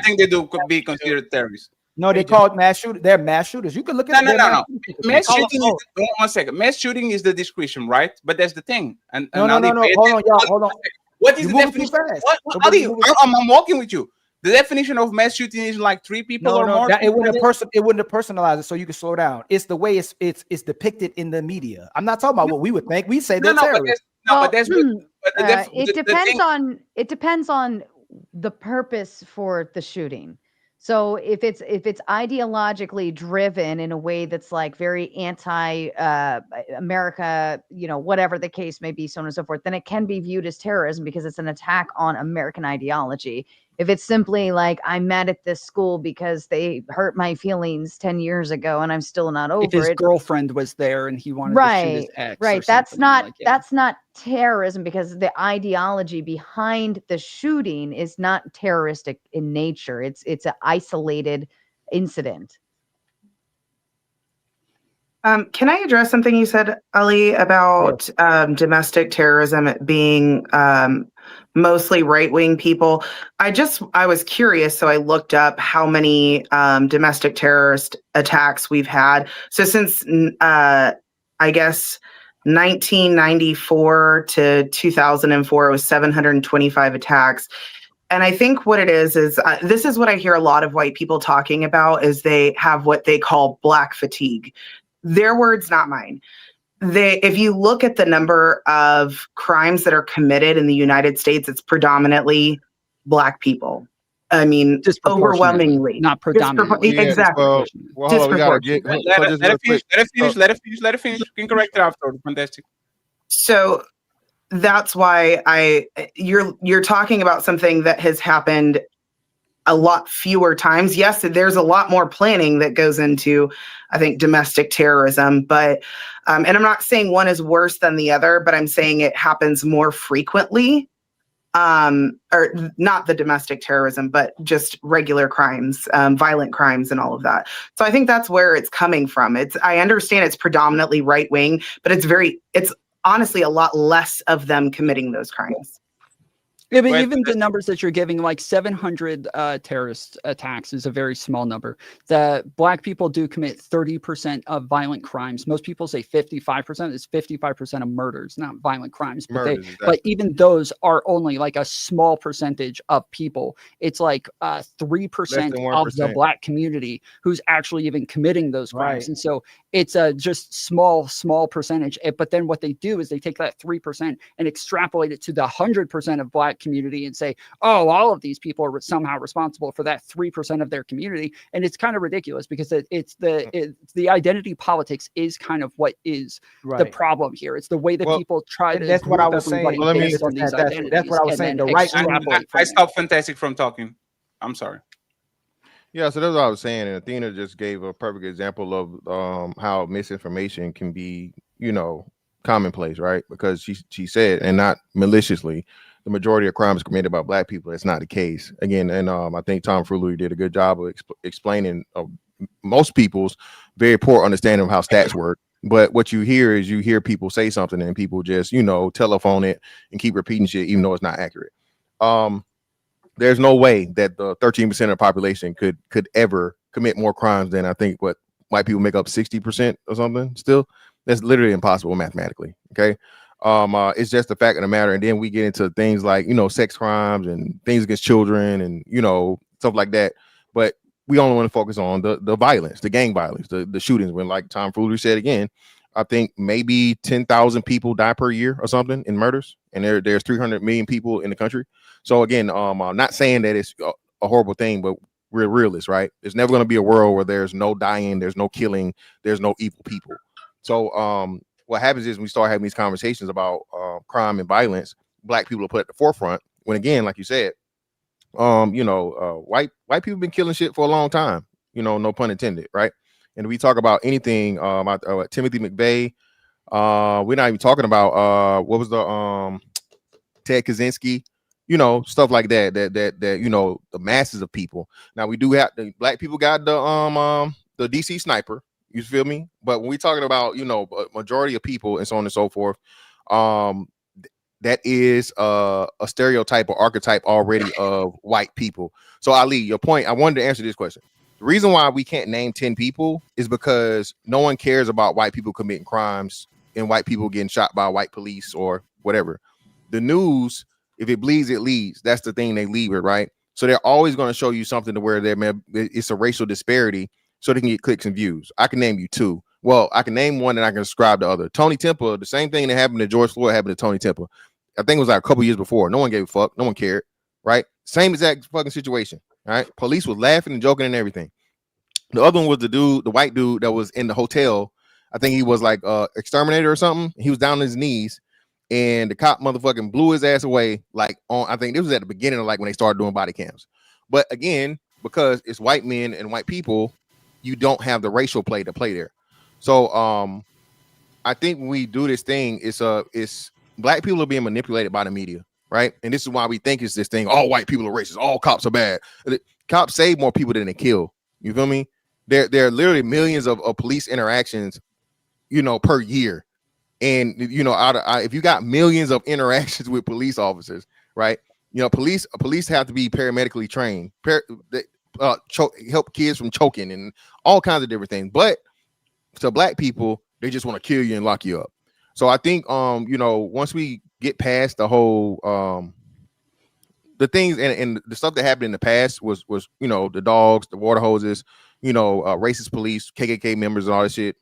think they do could be considered terrorists. No, they Agent. call it mass shooters. They're mass shooters. You can look at No. Mass Call it shooting. both. One second. Mass shooting is the description, right? But that's the thing. And No. Ali, pay Hold on, attention. y'all. Hold on. What is You're the moving too definition? fast. What, Ali, I'm walking with you. The definition of mass shooting is like 3 people or more. It wouldn't have personalized it, so you can slow down. It's the way it's depicted in the media. I'm not talking about what we would think. We say they're terrorists. It depends on the purpose for the shooting. So if it's ideologically driven in a way that's like very anti America, whatever the case may be, so on and so forth, then it can be viewed as terrorism because it's an attack on American ideology. If it's simply like, I'm mad at this school because they hurt my feelings 10 years ago and I'm still not over it. If his girlfriend was there and he wanted to shoot his ex. Right. That's not terrorism because the ideology behind the shooting is not terroristic in nature. It's an isolated incident. Can I address something you said, Ali, about domestic terrorism being mostly right-wing people? I was curious, so I looked up how many domestic terrorist attacks we've had. So since, I guess, 1994 to 2004, it was 725 attacks. And I think what it is this is what I hear a lot of white people talking about, is they have what they call black fatigue. Their words, not mine. If you look at the number of crimes that are committed in the United States, it's predominantly Black people. I mean, overwhelmingly. Not predominantly. Exactly. Well, we gotta get. Let her finish. You can correct it after. Fantastic. So that's why you're talking about something that has happened a lot fewer times. Yes, there's a lot more planning that goes into, I think, domestic terrorism, but and I'm not saying one is worse than the other, but I'm saying it happens more frequently. Or not the domestic terrorism, but just regular crimes, violent crimes and all of that. So I think that's where it's coming from. I understand it's predominantly right wing, but it's honestly a lot less of them committing those crimes. Yeah, but even the numbers that you're giving, like 700 terrorist attacks is a very small number. That Black people do commit 30% of violent crimes. Most people say 55%. It's 55% of murders, not violent crimes. But even those are only like a small percentage of people. It's like 3% of the Black community who's actually even committing those crimes. Right. And so it's just small percentage. But then what they do is they take that 3% and extrapolate it to the 100% of Black community and say, oh, all of these people are somehow responsible for that 3% of their community. And it's kind of ridiculous because it's the identity politics is kind of what is the problem here. It's the way that people try to. That's what I was saying. That's what I was saying. The right. I stopped Fantastic from talking. I'm sorry. Yeah, so that's what I was saying. And Athena just gave a perfect example of how misinformation can be, commonplace, right? Because she said, and not maliciously, the majority of crimes committed by Black people. That's not the case. Again, and I think Tom Frulery did a good job of explaining most people's very poor understanding of how stats work. But what you hear people say something and people just, telephone it and keep repeating shit, even though it's not accurate. There's no way that the 13% of the population could ever commit more crimes than I think what white people make up 60% or something. Still, that's literally impossible mathematically. Okay. It's just the fact of the matter. And then we get into things like, sex crimes and things against children and, stuff like that. But we only want to focus on the violence, the gang violence, the shootings. When, like Tom Frulery said again, I think maybe 10,000 people die per year or something in murders. And there's 300 million people in the country. So again, I'm not saying that it's a horrible thing, but we're realists, right? There's never going to be a world where there's no dying, there's no killing, there's no evil people. So what happens is we start having these conversations about crime and violence. Black people are put at the forefront. When again, like you said, white people been killing shit for a long time. No pun intended, right? And we talk about anything, Timothy McVeigh. We're not even talking about what was the Ted Kaczynski, stuff like that. That the masses of people. Now we do have the Black people got the DC sniper. You feel me? But when we're talking about, a majority of people and so on and so forth, that is a stereotype or archetype already of white people. So Ali, your point, I wanted to answer this question. The reason why we can't name 10 people is because no one cares about white people committing crimes and white people getting shot by white police or whatever. The news, if it bleeds, it leads. That's the thing they lead with, right? So they're always going to show you something to where it's a racial disparity so they can get clicks and views. I can name you two. Well, I can name one and I can describe the other. Tony Temple, the same thing that happened to George Floyd happened to Tony Temple. I think it was like a couple years before. No one gave a fuck. No one cared, right? Same exact fucking situation, right? Police was laughing and joking and everything. The other one was the white dude that was in the hotel. I think he was like exterminator or something. He was down on his knees and the cop motherfucking blew his ass away. Like I think this was at the beginning of like when they started doing body cams. But again, because it's white men and white people, you don't have the racial play to play there. So I think when we do this thing, it's black people are being manipulated by the media, right? And this is why we think it's this thing. All white people are racist. All cops are bad. Cops save more people than they kill. You feel me? There are literally millions of police interactions, per year. And, if you got millions of interactions with police officers, right? Police have to be paramedically trained, help kids from choking and all kinds of different things. But to black people, they just want to kill you and lock you up. So I think, once we get past the whole, the things and the stuff that happened in the past was the dogs, the water hoses, racist police, KKK members and all that shit.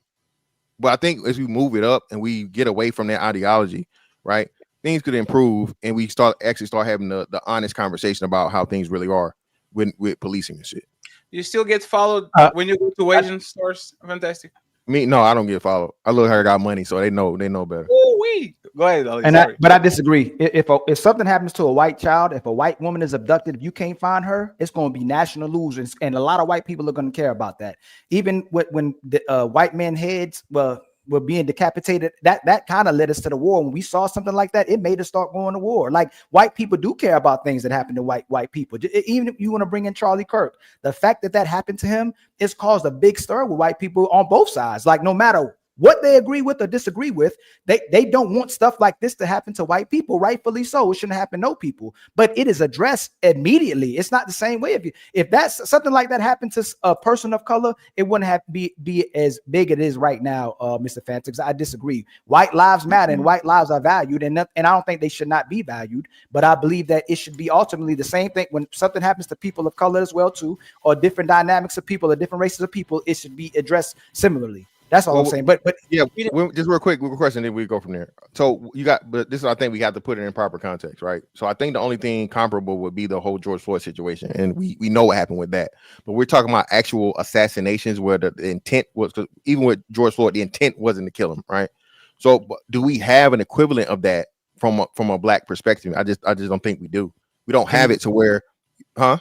But I think as we move it up and we get away from that ideology, right, things could improve and we start having the honest conversation about how things really are with policing and shit. You still get followed when you go to Asian stores? Fantastic. Me, no, I don't get followed. I look like I got money, so they know better. Oh, wait. Go ahead, Ali. But I disagree. If something happens to a white child, if a white woman is abducted, if you can't find her, it's going to be national news, and a lot of white people are going to care about that. Even when the white men heads were being decapitated, that kind of led us to the war. When we saw something like that, it made us start going to war. Like, white people do care about things that happen to white people. Even if you want to bring in Charlie Kirk, the fact that happened to him, it's caused a big stir with white people on both sides. Like, no matter what they agree with or disagree with, they don't want stuff like this to happen to white people. Rightfully so. It shouldn't happen to no people, but it is addressed immediately. It's not the same way. If that's something like that happened to a person of color, it wouldn't have to be as big as it is right now, Mr. Fantix. I disagree. White lives matter and white lives are valued, and I don't think they should not be valued, but I believe that it should be ultimately the same thing when something happens to people of color as well too, or different dynamics of people or different races of people. It should be addressed similarly. That's all I'm saying. But yeah, just real quick question, then we go from there. So but this is, I think we have to put it in proper context, right? So I think the only thing comparable would be the whole George Floyd situation, and we know what happened with that. But we're talking about actual assassinations where the intent was, because even with George Floyd, the intent wasn't to kill him, right? So do we have an equivalent of that from a black perspective? I just don't think we do. We don't have it to where, huh?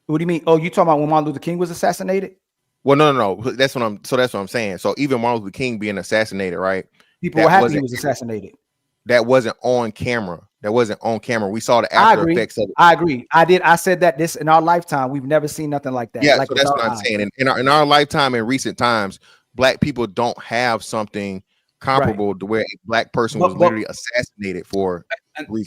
What do you mean? Oh, you talking about when Martin Luther King was assassinated? Well, no. That's what I'm saying. So even Martin Luther King being assassinated, right? People were happy he was assassinated. That wasn't on camera. We saw the after effects of it. I agree. I said that this in our lifetime, we've never seen nothing like that. Yeah, like so that's what I'm saying. In our lifetime, in recent times, black people don't have something comparable to where a black person was literally assassinated for.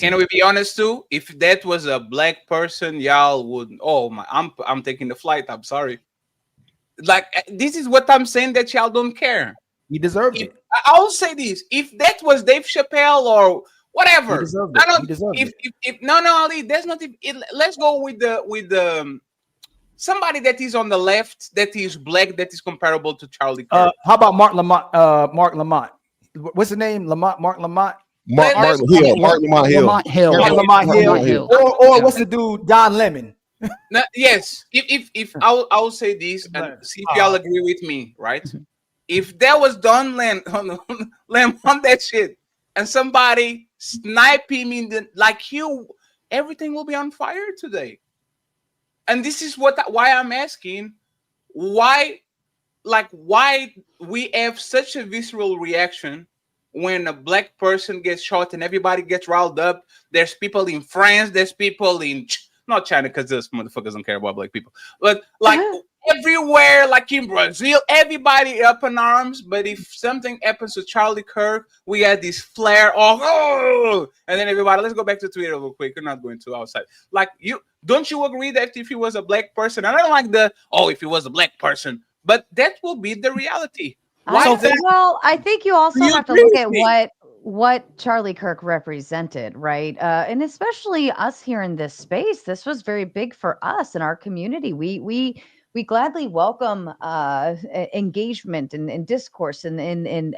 Can we be honest too? If that was a black person, y'all would. Oh my! I'm taking the flight. I'm sorry. Like, this is what I'm saying, that y'all don't care. He deserved it. I'll say this: if that was Dave Chappelle or whatever, he deserved it. If Ali, there's not. Let's go with the somebody that is on the left, that is black, that is comparable to Charlie Kirk. How about Mark Lamont? Mark Lamont. What's the name? Mark Lamont. Mark Lamont Hill. Or what's the dude? Don Lemon. Now, yes, if I'll say this and see if y'all agree with me, right? If there was Don Lemon on that shit and somebody snipe him in everything will be on fire today. And this is why I'm asking, why we have such a visceral reaction when a black person gets shot and everybody gets riled up. There's people in France, there's people in not China, because those motherfuckers don't care about black people, but everywhere, like in Brazil, everybody up in arms. But if something happens to Charlie Kirk, we had this flare of and then everybody, let's go back to Twitter real quick. We're not going to outside. Don't you agree that if he was a black person, and I don't like the if he was a black person, but that will be the reality. Well, I think you also You have to agree look with at me? what Charlie Kirk represented, right? And especially us here in this space, this was very big for us in our community. We gladly welcome engagement and discourse and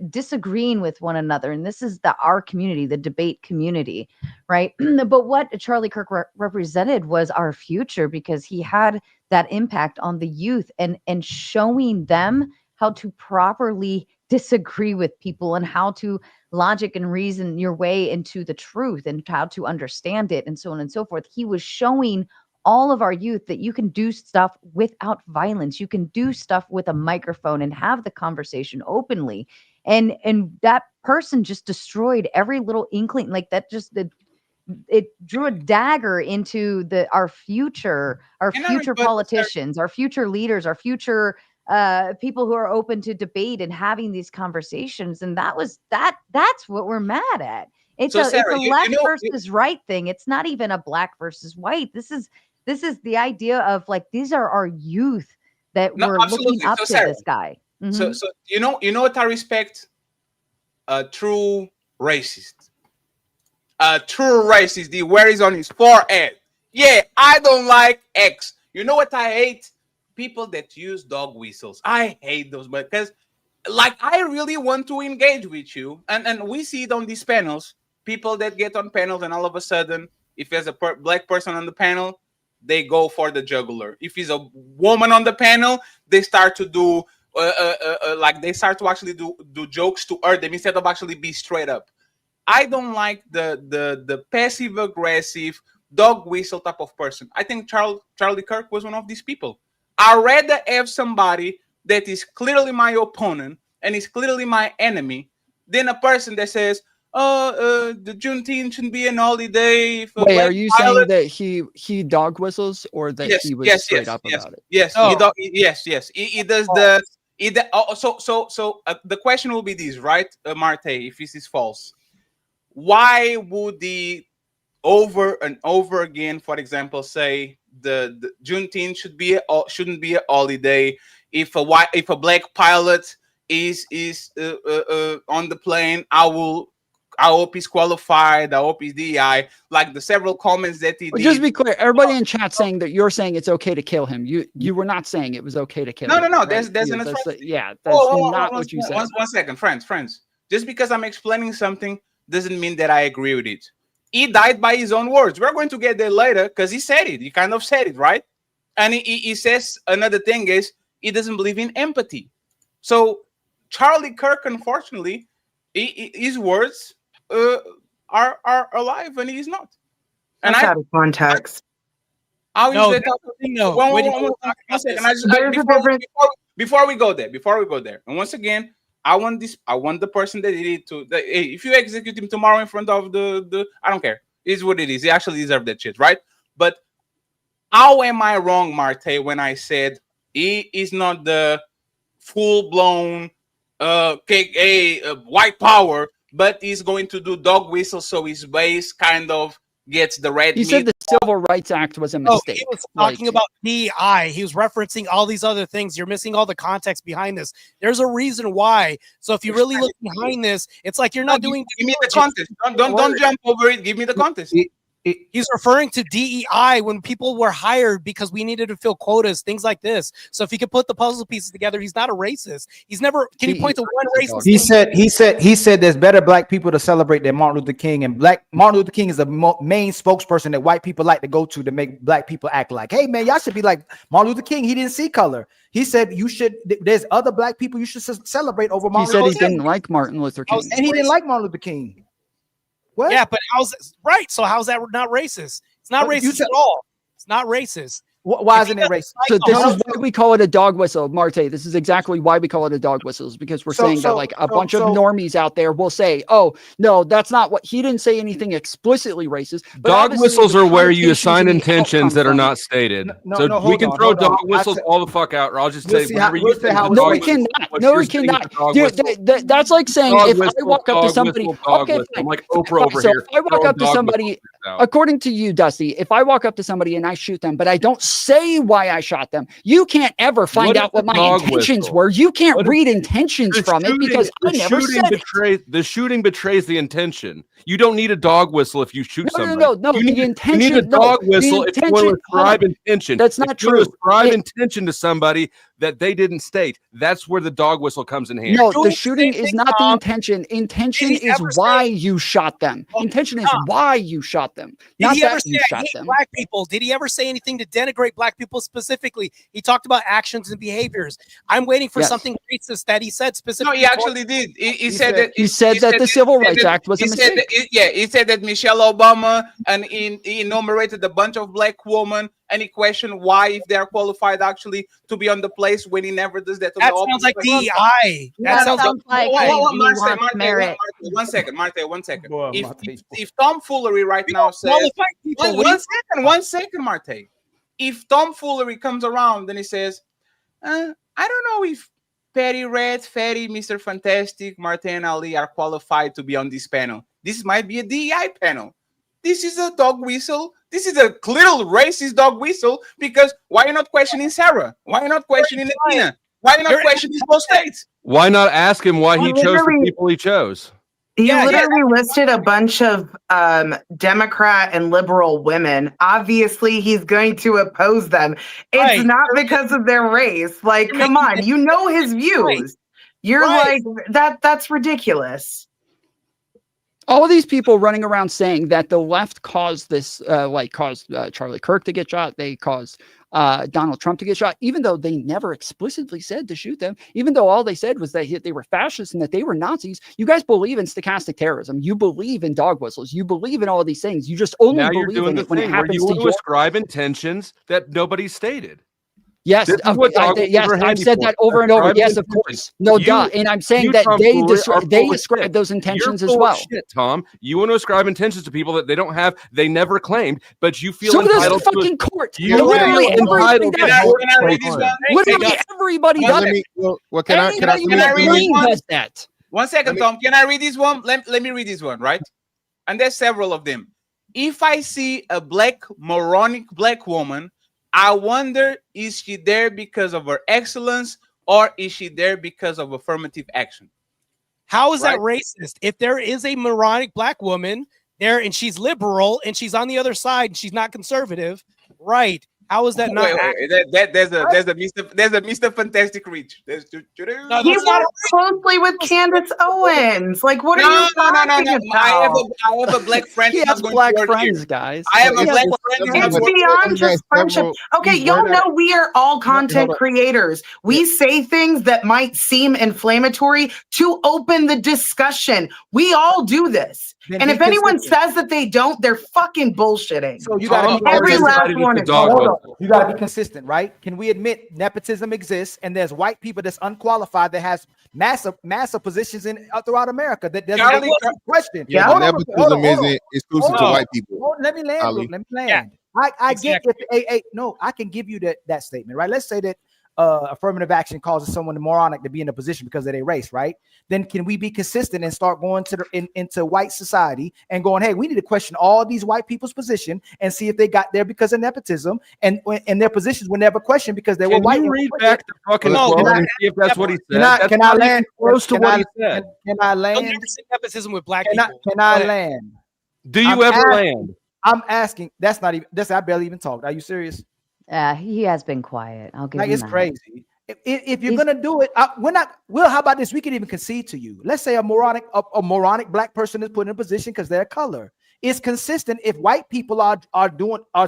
disagreeing with one another. And this is our community, the debate community, right? But what Charlie Kirk represented was our future, because he had that impact on the youth and showing them how to properly disagree with people and how to logic and reason your way into the truth and how to understand it and so on and so forth. He was showing all of our youth that you can do stuff without violence. You can do stuff with a microphone and have the conversation openly. And that person just destroyed every little inkling, like that. Just it drew a dagger into our future politicians, our future leaders, our future people who are open to debate and having these conversations. And that's what we're mad at. It's a left versus right thing. It's not even a black versus white. This is the idea of like, these are our youth that were looking up to this guy. So you know what I respect? A true racist. A true racist. The wear is on his forehead. Yeah, I don't like X. You know what I hate? People that use dog whistles. I hate those, because like, I really want to engage with you, and we see it on these panels. People that get on panels, and all of a sudden, if there's a black person on the panel, they go for the jugular. If he's a woman on the panel, they start to do like, they start to actually do jokes to hurt them instead of actually be straight up. I don't like the passive aggressive dog whistle type of person. I think Charlie Kirk was one of these people. I'd rather have somebody that is clearly my opponent and is clearly my enemy than a person that says, the Juneteenth shouldn't be an holiday. Wait, are you saying that he dog whistles, or that he was straight up about it? Yes, yes. He does So the question will be this, right, Marte? If this is false, why would the over and over again, for example, say the Juneteenth shouldn't be a holiday? If a black pilot is on the plane, I hope he's qualified. I hope he's DEI. Like the several comments that he did. Just to be clear, everybody in chat saying that you're saying it's okay to kill him. You were not saying it was okay to kill him. No. Right? There's an that's not what you said. One second, friends. Just because I'm explaining something doesn't mean that I agree with it. He died by his own words. We're going to get there later because he said it. He kind of said it, right? And he says another thing is he doesn't believe in empathy. So Charlie Kirk, unfortunately, his words are alive and he's not. And That's out of context. Before we go there, and once again, I want the person that did it to. If you execute him tomorrow in front of the I don't care. It's what it is. He actually deserved that shit, right? But how am I wrong, Marte, when I said he is not the full-blown white power, but he's going to do dog whistle, so his base kind of gets the red. He said the Civil Rights Act was a mistake. He was talking about DEI. He was referencing all these other things. You're missing all the context behind this. There's a reason why. So if you really look behind this, it's like you're not doing. Give me the context. Don't jump over it. Give me the context. He's referring to DEI when people were hired because we needed to fill quotas, things like this. So if he could put the puzzle pieces together, he's not a racist. He's never. Can you point to one racist? He said there's better black people to celebrate than Martin Luther King, and Martin Luther King is the main spokesperson that white people like to go to make black people act like, hey man, y'all should be like Martin Luther King. He didn't see color. He said you should. There's other black people you should celebrate over Martin. He said he didn't like Martin Luther King, and he didn't like Martin Luther King. What? Yeah, but how's right? So how's that not racist? It's not racist at all. It's not racist. Why isn't it racist? So this is why we call it a dog whistle, Marte. This is exactly why we call it a dog whistle, is because we're saying that like a bunch of normies out there will say, "Oh no, that's not what." He didn't say anything explicitly racist. Dog whistles are where you assign intentions that are not stated. So we can throw dog whistles all the fuck out, or I'll just say whatever you think. No, we cannot. No, we cannot. That's like saying if I walk up to somebody, okay, I'm like Oprah over so here. if I walk up to somebody, according to you, Dusty, if I walk up to somebody and I shoot them, but I don't say why I shot them, you can't ever find out what my intentions were. You can't read intentions from it because I never said it. The shooting betrays the intention. You don't need a dog whistle if you shoot somebody. No. You need a dog whistle if you want to ascribe intention. That's not true. You ascribe intention to somebody that they didn't state. That's where the dog whistle comes in handy. No, the shooting is not the intention. Intention is why you shot them. Intention is why you shot them. Not that you shot them. Black people. Did he ever say anything to denigrate black people specifically? He talked about actions and behaviors. I'm waiting for something racist that he said specifically. No, he actually did. He said that. He said that the Civil Rights Act was a mistake. He said that Michelle Obama and he enumerated a bunch of black women, and he questioned why, if they are qualified actually to be on the place, when he never does that. That sounds like DEI. That sounds like merit. One second, Marte. If tomfoolery right now says, one second, Marte. If tomfoolery comes around and he says, I don't know if Patty Red, Fatty, Mr. Fantastic, Marte, and Ali are qualified to be on this panel. This might be a DEI panel. This is a dog whistle. This is a little racist dog whistle, because why are you not questioning Sarah? Why are you not questioning Latina? Why are you not questioning both states? Why not ask him why he chose the people he chose? He literally listed a bunch of Democrat and liberal women. Obviously, he's going to oppose them. It's not because of their race. Like, come on, you know his views. You're like, that's ridiculous. All of these people running around saying that the left caused this, caused Charlie Kirk to get shot. They caused Donald Trump to get shot, even though they never explicitly said to shoot them, even though all they said was that they were fascists and that they were Nazis. You guys believe in stochastic terrorism. You believe in dog whistles. You believe in all of these things. You just only believe in it when it happens to you. Ascribe intentions that nobody stated. Yes, I've said that over and over. Yes, of course. No doubt. And I'm saying that they ascribe those intentions as well. Shit, Tom. You want to ascribe intentions to people that they don't have, they never claimed, but you feel entitled to fucking court. Literally everybody does it. Well, can I read that? 1 second, Tom. Can I read this one? Let me read this one, right? And there's several of them. If I see a moronic black woman, I wonder, is she there because of her excellence, or is she there because of affirmative action? How is that racist? If there is a moronic black woman there and she's liberal and she's on the other side and she's not conservative, right? How is that not? There's a Mr. Fantastic reach. He works closely with Candace Owens. Like, what are you talking about? I have a black friend. He has black friends, guys. I have a black friend. It's beyond just friendship. Okay, y'all know we are all content creators. We say things that might seem inflammatory to open the discussion. We all do this. And if anyone says that they don't, they're fucking bullshitting. So you gotta be every last one of you. You gotta be consistent, right? Can we admit nepotism exists and there's white people that's unqualified that has massive positions in throughout America that doesn't question? Yeah, nepotism isn't exclusive to white people. Let me land. Yeah. I get it. No, I can give you that statement, right? Let's say that affirmative action causes someone moronic to be in a position because of their race, right? Then can we be consistent and start going to into white society and going, hey, we need to question all these white people's position and see if they got there because of nepotism, and their positions were never questioned because they were white. Read back the fucking quote and see if that's what he said. Can I land close to what he said? Can I land? I'll never see nepotism with black people. Can I land? Do you ever land? I'm asking. That's not even. I barely even talked. Are you serious? He has been quiet. I'll give you that. It's crazy. If you're gonna do it, we're not. Well, how about this? We can even concede to you. Let's say a moronic black person is put in a position because they're color. It's consistent if white people are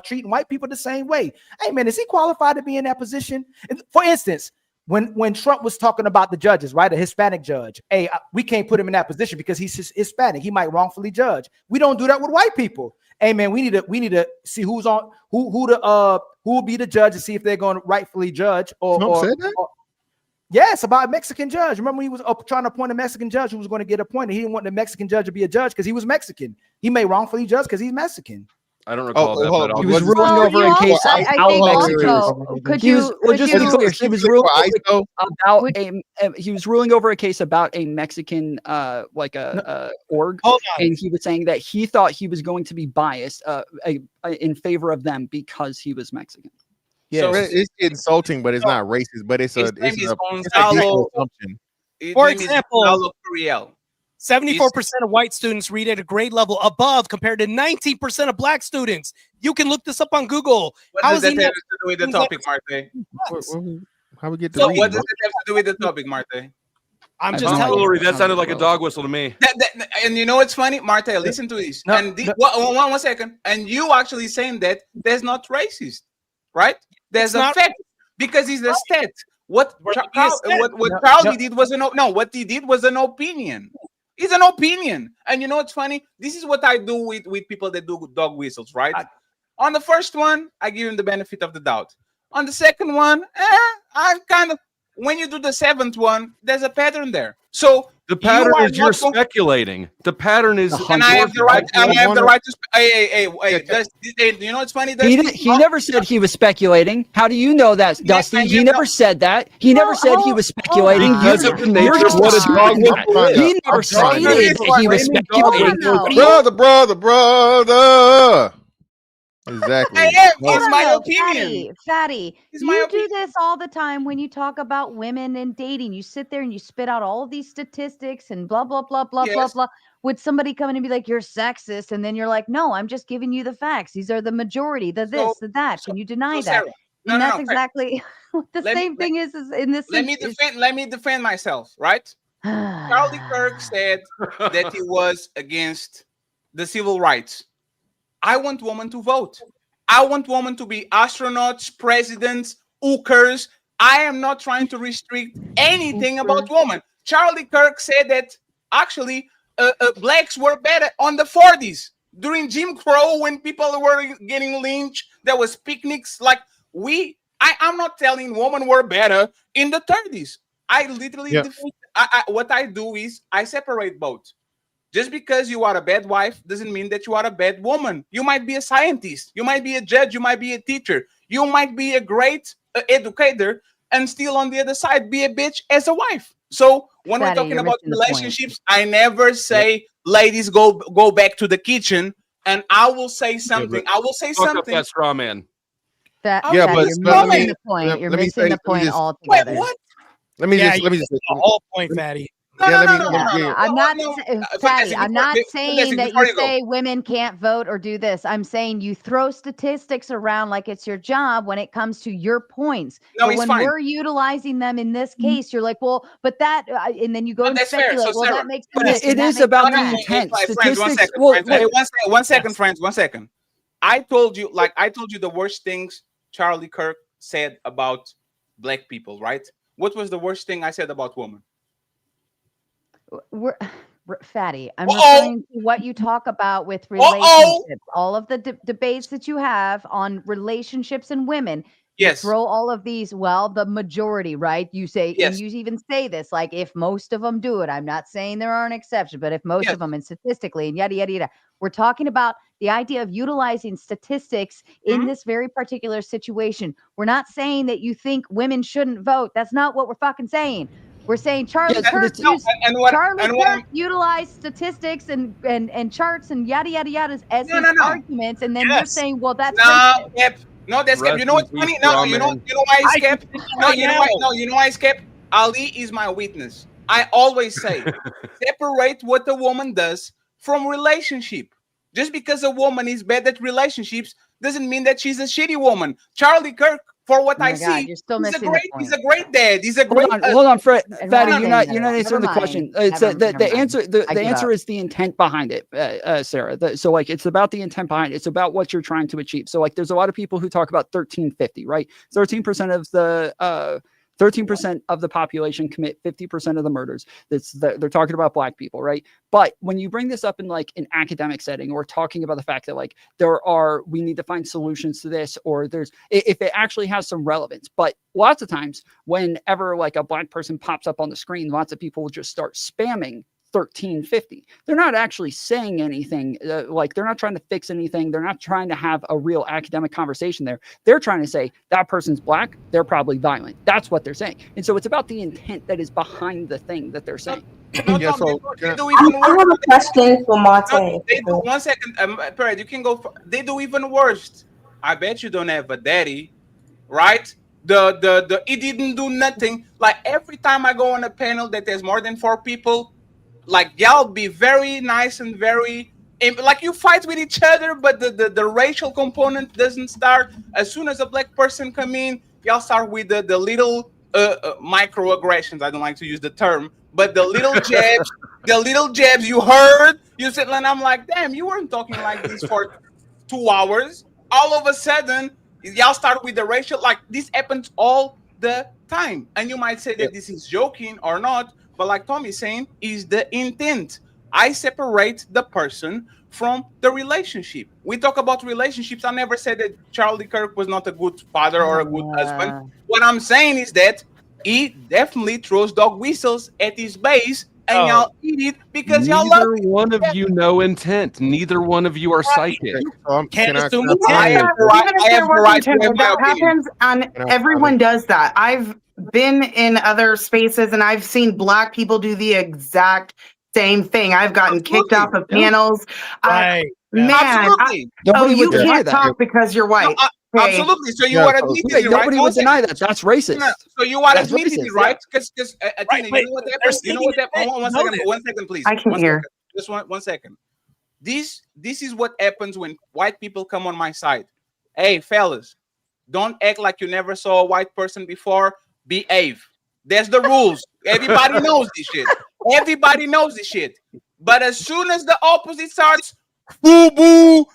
treating white people the same way. Hey man, is he qualified to be in that position? For instance, when Trump was talking about the judges, right, a Hispanic judge, hey, we can't put him in that position because he's Hispanic. He might wrongfully judge. We don't do that with white people. Hey man, we need to see who will be the judge and see if they're going to rightfully judge. Yes, about a Mexican judge. Remember when he was trying to appoint a Mexican judge who was going to get appointed? He didn't want the Mexican judge to be a judge because he was Mexican. He may wrongfully judge because he's Mexican. I don't recall that, hold but on. He was Was it ruling Well, over you a also, case I about think Mexicans. also, could He was, you, well, could just to be you, clear, he was specifically ruling for ICE, though? about Would- he was ruling over a case about a Mexican like a org, Hold on. and he was saying that he thought he was going to be biased in favor of them because he was Mexican. So Yes. It's insulting, but it's not racist. But it's his a name is it's a Gonzalo. decent assumption. His For name is example, Gonzalo Curiel. 74% of white students read at a grade level above compared to 19% of black students. You can look this up on Google. What How does is that he have not? to do with the things like topic, Marte? How we get to So reading, what does bro? it have to do with the topic, Marte? I'm I just have no telling you. idea. Foolery, that sounded like a dog whistle to me. And you know what's funny, Marte? Listen to this. No, And no. one second. And you actually saying that there's not racist, right? There's It's a not- fact because it's the stat. What Right, Char- he is stat. what No, Charlie no. did was what he did was an opinion. It's an opinion. And you know what's funny? This is what I do with people that do dog whistles, right? On the first one, I give him the benefit of the doubt. On the second one, I kind of, when you do the seventh one, there's a pattern there. So The pattern are is you're not going- speculating. The pattern is, and I have the right. And I have the right to. Hey. You know what's funny? He never said he was speculating. How do you know that, Dusty? He never said that. He never said he was speculating. Because of the nature You're of just what a dog assuming that. whistle is. He never I'm trying to- stated that he was speculating. No. Brother. Exactly. I am. Hold It's on, my though, opinion. Fatty. It's my You opinion. do this all the time when you talk about women and dating. You sit there and you spit out all of these statistics and blah, blah, blah, blah, blah, Yes. blah. Would somebody come in and be like, you're sexist? And then you're like, no, I'm just giving you the facts. These are the majority, the this, the that. Can you deny that? Sarah, no, And no, that's no, exactly what the Let me- same thing is in this. Let me defend myself, right? Charlie Kirk said that he was against the civil rights. I want women to vote. I want women to be astronauts, presidents, hookers. I am not trying to restrict anything about women. Charlie Kirk said that actually blacks were better on the 40s during Jim Crow when people were getting lynched. There was picnics. Like I'm not telling women were better in the 30s. I literally what I do is I separate both. Just because you are a bad wife doesn't mean that you are a bad woman. You might be a scientist. You might be a judge. You might be a teacher. You might be a great educator and still on the other side be a bitch as a wife. So when we're talking about relationships, I never say, ladies, go back to the kitchen. And I will say something. I will say Fuck up something. that straw man. That, Yeah, Fatty, but you're let missing me- the point. You're let me missing say- the let me point just- altogether. Wait, what? Let me Yeah, just you let me just missed the whole point, Fatty. No, Yeah, no, let no, me- no, no, yeah. no. I'm not, Vanessa, Fatty, I'm not before- saying Vanessa, that before you go. say women can't vote or do this. I'm saying you throw statistics around like it's your job when it comes to your points. No, but it's when fine. we're utilizing them in this case, you're like, well, but that, and then you go No, and that's fair. speculate. So, well, Sarah, that makes But this, it and that is makes about that. the intent. Friends, Statistics. one second, Well, friends. Hey, one second, friends. 1 second. I told you the worst things Charlie Kirk said about black people, right? What was the worst thing I said about women? Fatty, I'm Uh-oh. referring to what you talk about with Uh-oh. relationships, all of the debates that you have on relationships and women. You Yes. throw all of these, well, the majority, right? You say, Yes. and you even say this, like if most of them do it, I'm not saying there aren't exceptions, but if most Yes. of them, and statistically, and yada, yada, yada, we're talking about the idea of utilizing statistics in Mhm. this very particular situation. We're not saying that you think women shouldn't vote. That's not what we're fucking saying. We're saying Charlie Yes, but Kirk it's- No, used and what Charlie and what Kirk utilized statistics and charts and yada yada yada as No, his no, no. arguments, and then you're Yes. saying, well, that's No, racist. Cap. No, that's Cap. You know Rest what's in funny? peace, No, straw you know man. why it's I Cap? can finish No, right you know now. why? No, you know why it's Cap? Ali is my witness. I always say, separate what a woman does from relationship. Just because a woman is bad at relationships doesn't mean that she's a shitty woman. Charlie Kirk, for what Oh I my God, see, you're still he's a missing the great, point. he's a great dad. He's a great. Hold on, Fred. And Fatty, we're you're not not saying that. answering the Never question. mind. It's Never the mind. answer. I The give answer up. is the intent behind it, Sarah. So like it's about the intent behind it. It's about what you're trying to achieve. So like there's a lot of people who talk about 1350, right? 13% of the 13% of the population commit 50% of the murders. They're talking about black people, right? But when you bring this up in like an academic setting, or talking about the fact that like we need to find solutions to this, or if it actually has some relevance. But lots of times, whenever like a black person pops up on the screen, lots of people will just start spamming 1350. They're not actually saying anything. Like they're not trying to fix anything. They're not trying to have a real academic conversation there. They're trying to say that person's black. They're probably violent. That's what they're saying. And so it's about the intent that is behind the thing that they're saying. No, Yeah, Tom, so- they do I even worse. have a question for No, Marte. they do. 1 second, Perez, you can go. They do even worse. I bet you don't have a daddy, right? He didn't do nothing. Like every time I go on a panel that there's more than 4 people, like y'all be very nice and very like you fight with each other, but the racial component doesn't start. As soon as a black person come in, y'all start with the little microaggressions. I don't like to use the term, but the little jabs, you heard, you said, and I'm like, damn, you weren't talking like this for 2 hours. All of a sudden, y'all start with the racial, like this happens all the time. And you might say that this is joking or not, but like Tommy's saying, is the intent. I separate the person from the relationship. We talk about relationships. I never said that Charlie Kirk was not a good father or a good husband. What I'm saying is that he definitely throws dog whistles at his base, and y'all eat it because y'all love Neither it. one of you know intent. Neither one of you are psychic. Can't Can I- assume can Even I- I if have that- the right- even if I there have the was right to intent, have my that opinion. happens, and Can I- everyone does that. I've been in other spaces and I've seen black people do the exact same thing. I've gotten kicked off of Yeah. panels. Right. Man, Absolutely. Nobody you would deny can't that. talk because you're white. No, Okay. absolutely. So you Yeah, are so- admitting Right, it, right? nobody would deny that. That's racist. No, so you are That's admitting it, racist, right? Because Right, Athena, but you know what they're happened? You know what stating happened? it. One Know second, this. 1 second, please. I can't 1 hear. second. Just 1 second. This is what happens when white people come on my side. Hey, fellas, don't act like you never saw a white person before. Behave. That's the rules. Everybody knows this shit. Everybody knows this shit. But as soon as the opposite starts, boo boo.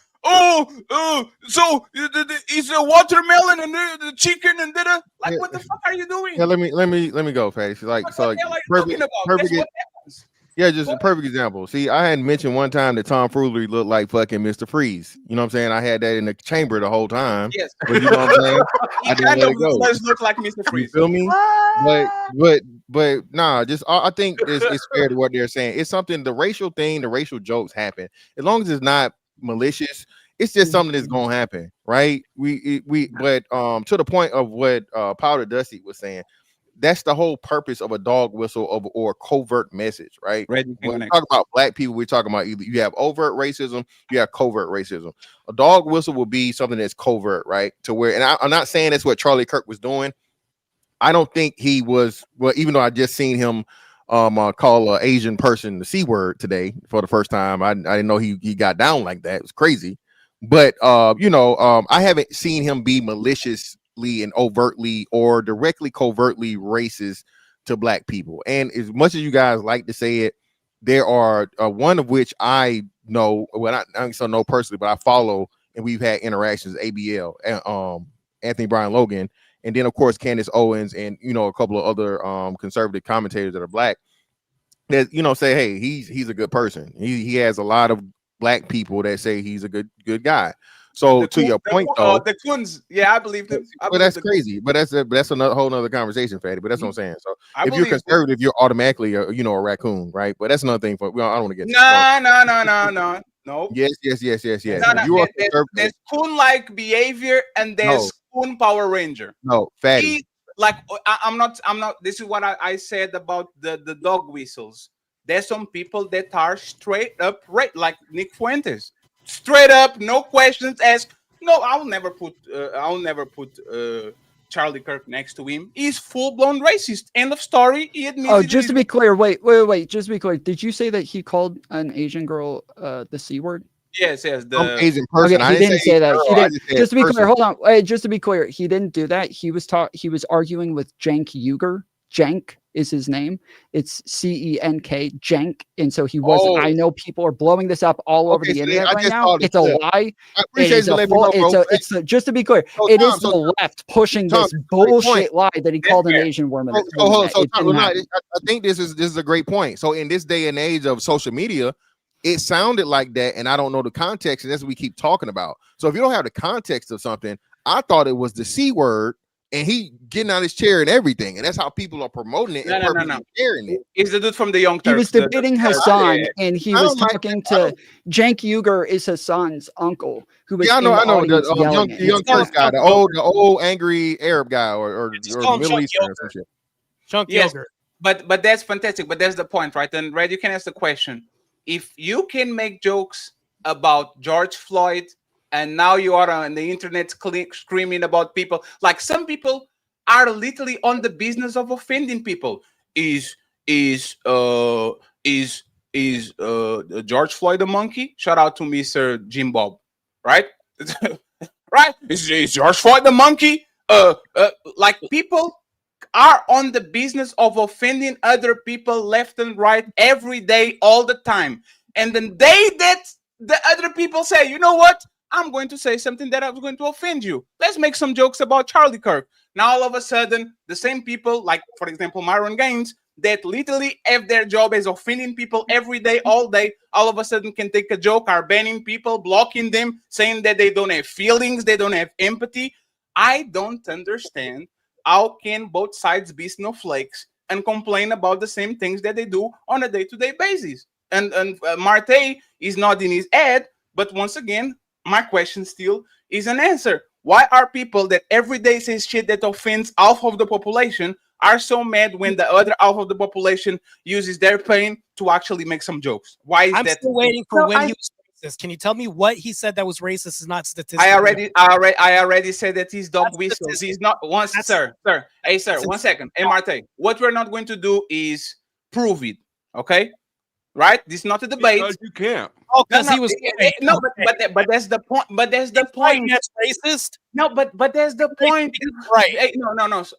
So it's a watermelon and the chicken and like, Yeah. what the fuck are you doing? Yeah, let me go, Face. Like, What so the hell are you perfect, talking about? perfect. That's what happens. Yeah, just a perfect example. See, I had mentioned one time that Tom Foolery looked like fucking Mr. Freeze. You know what I'm saying? I had that in the chamber the whole time. Yes. But you know what I'm saying? He I didn't kind let of it go. does look like Mr. You Freeze. feel me? But nah, just I think it's fair to what they're saying. It's something, the racial thing, the racial jokes happen. As long as it's not malicious, it's just something that's gonna happen, right? But to the point of what Powder Dusty was saying, that's the whole purpose of a dog whistle or covert message, right? Red, you can go When we next. talk about black people, we're talking about either you have overt racism, you have covert racism. A dog whistle will be something that's covert, right? To where, and I'm not saying that's what Charlie Kirk was doing. I don't think he was, well, even though I just seen him call an Asian person the C word today for the first time. I didn't know he got down like that. It was crazy. But I haven't seen him be maliciously and overtly or directly covertly racist to black people. And as much as you guys like to say it, there are one of which I know, well, I don't know personally, but I follow and we've had interactions, ABL, Anthony Brian Logan, and then of course Candace Owens and a couple of other conservative commentators that are black that say, hey, he's a good person. He has a lot of black people that say he's a good guy. So to your point, though, the Kuns, yeah, I believe them. But that's crazy. But that's another whole nother conversation, Fatty. But that's what I'm saying. So if you're conservative, you're automatically a raccoon, right? But that's another thing. I don't want to get no. Yes. There's coon-like behavior and there's coon Power Ranger. No, Fatty. I'm not. This is what I said about the dog whistles. There's some people that are straight up like Nick Fuentes. Straight up, no questions asked. No, I'll never put Charlie Kirk next to him. He's full-blown racist. End of story. He admits. Oh, just to be clear, wait. Just to be clear, did you say that he called an Asian girl the C word? Yes. The Asian person. Okay, he didn't say that. He didn't. Just to be clear, hold on. Wait, just to be clear, he didn't do that. He was arguing with Cenk Uygur. Cenk is his name. It's CENK, Cenk. And so he wasn't. I know people are blowing this up all over the internet right now. It's a lie. I appreciate it's just to be clear, it is the left pushing this bullshit lie that he called an Asian woman. I think this is a great point. So in this day and age of social media, it sounded like that, and I don't know the context, and that's what we keep talking about. So if you don't have the context of something, I thought it was the C word and he getting out his chair and everything, and that's how people are promoting it and purposely sharing it. It's the dude from the Young Turks. He was debating Hassan, and he was like talking to Cenk Uygur is Hassan's uncle, who was I know the young Turks guy, the old angry Arab guy or Middle Eastern or some shit. Chunk Yes, yogurt. but that's fantastic. But that's the point, right? And Red, you can ask the question: if you can make jokes about George Floyd, and now you are on the internet screaming about people, like some people are literally on the business of offending people. Is George Floyd a monkey? Shout out to Mr. Jim Bob, right? Right? Is George Floyd the monkey? Like people are on the business of offending other people left and right every day, all the time. And the day that the other people say, you know what? I'm going to say something that I'm going to offend you. Let's make some jokes about Charlie Kirk. Now, all of a sudden, the same people, like, for example, Myron Gaines, that literally have their job as offending people every day, all day, all of a sudden can take a joke, are banning people, blocking them, saying that they don't have feelings, they don't have empathy. I don't understand how can both sides be snowflakes and complain about the same things that they do on a day-to-day basis. And Marte is nodding his head, but once again, my question still is an answer. Why are people that every day say shit that offends half of the population are so mad when the other half of the population uses their pain to actually make some jokes? Why is I'm that? still waiting for when he was racist. Can you tell me what he said that was racist is not statistical? I already said that he's dog whistles. He's not once, sir. Hey, sir, 1 second. Hey, Marte, what we're not going to do is prove it. Okay? Right? This is not a debate. Because you can't. Oh, because he was but that's the point. But that's the point. That's racist. No, but that's the point. Right. Hey, no,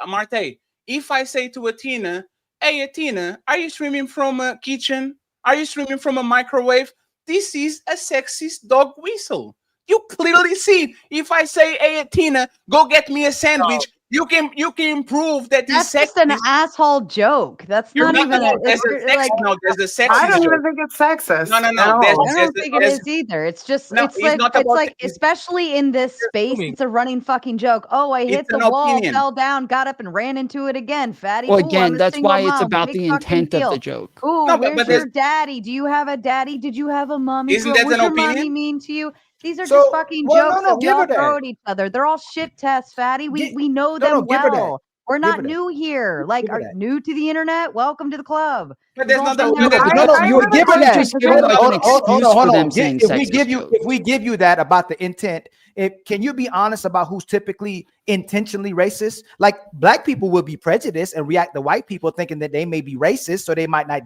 Marte. If I say to Athena, hey, Athena, are you streaming from a kitchen? Are you streaming from a microwave? This is a sexist dog whistle. You clearly see. If I say, hey, Athena, go get me a sandwich, you can prove that That's it's just an asshole joke. That's not even there's a sexist I don't joke. even think it's sexist. No. I don't think it is either. It's just it's like especially in this space, it's a running fucking joke. Oh, I hit the wall, fell down, got up and ran into it again. Fatty. Well, again, that's why it's about the intent of the joke. Ooh, where's your daddy? Do you have a daddy? Did you have a mommy? Isn't that What's an your opinion? mommy mean to you? These are just fucking jokes that we all throw at each other. They're all shit tests, Fatty. We know them well. We're not new here. Like, are new to the internet? Welcome to the club. But there's not you would give her that. Just give like an excuse for them saying if we give you that about the intent, can you be honest about who's typically intentionally racist? Like black people will be prejudiced and react to white people thinking that they may be racist, so they might not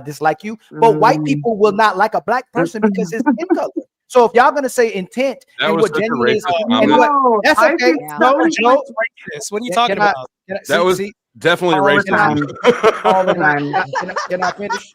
dislike you. But white people will not like a black person because his skin color. So if y'all gonna say intent that and was what such a genuine is, racist and what, that's okay. No, Joe, what are you talking about? That was definitely racist. All the time. Can I finish?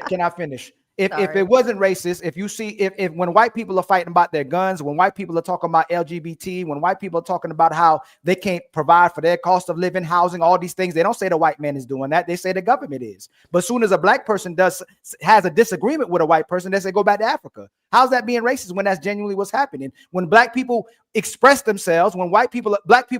Can I finish? If it wasn't racist, if you see if when white people are fighting about their guns, when white people are talking about LGBT, when white people are talking about how they can't provide for their cost of living, housing, all these things, they don't say the white man is doing that. They say the government is. But as soon as a black person has a disagreement with a white person, they say go back to Africa. How's that being racist when that's genuinely what's happening? When black people express themselves, when black people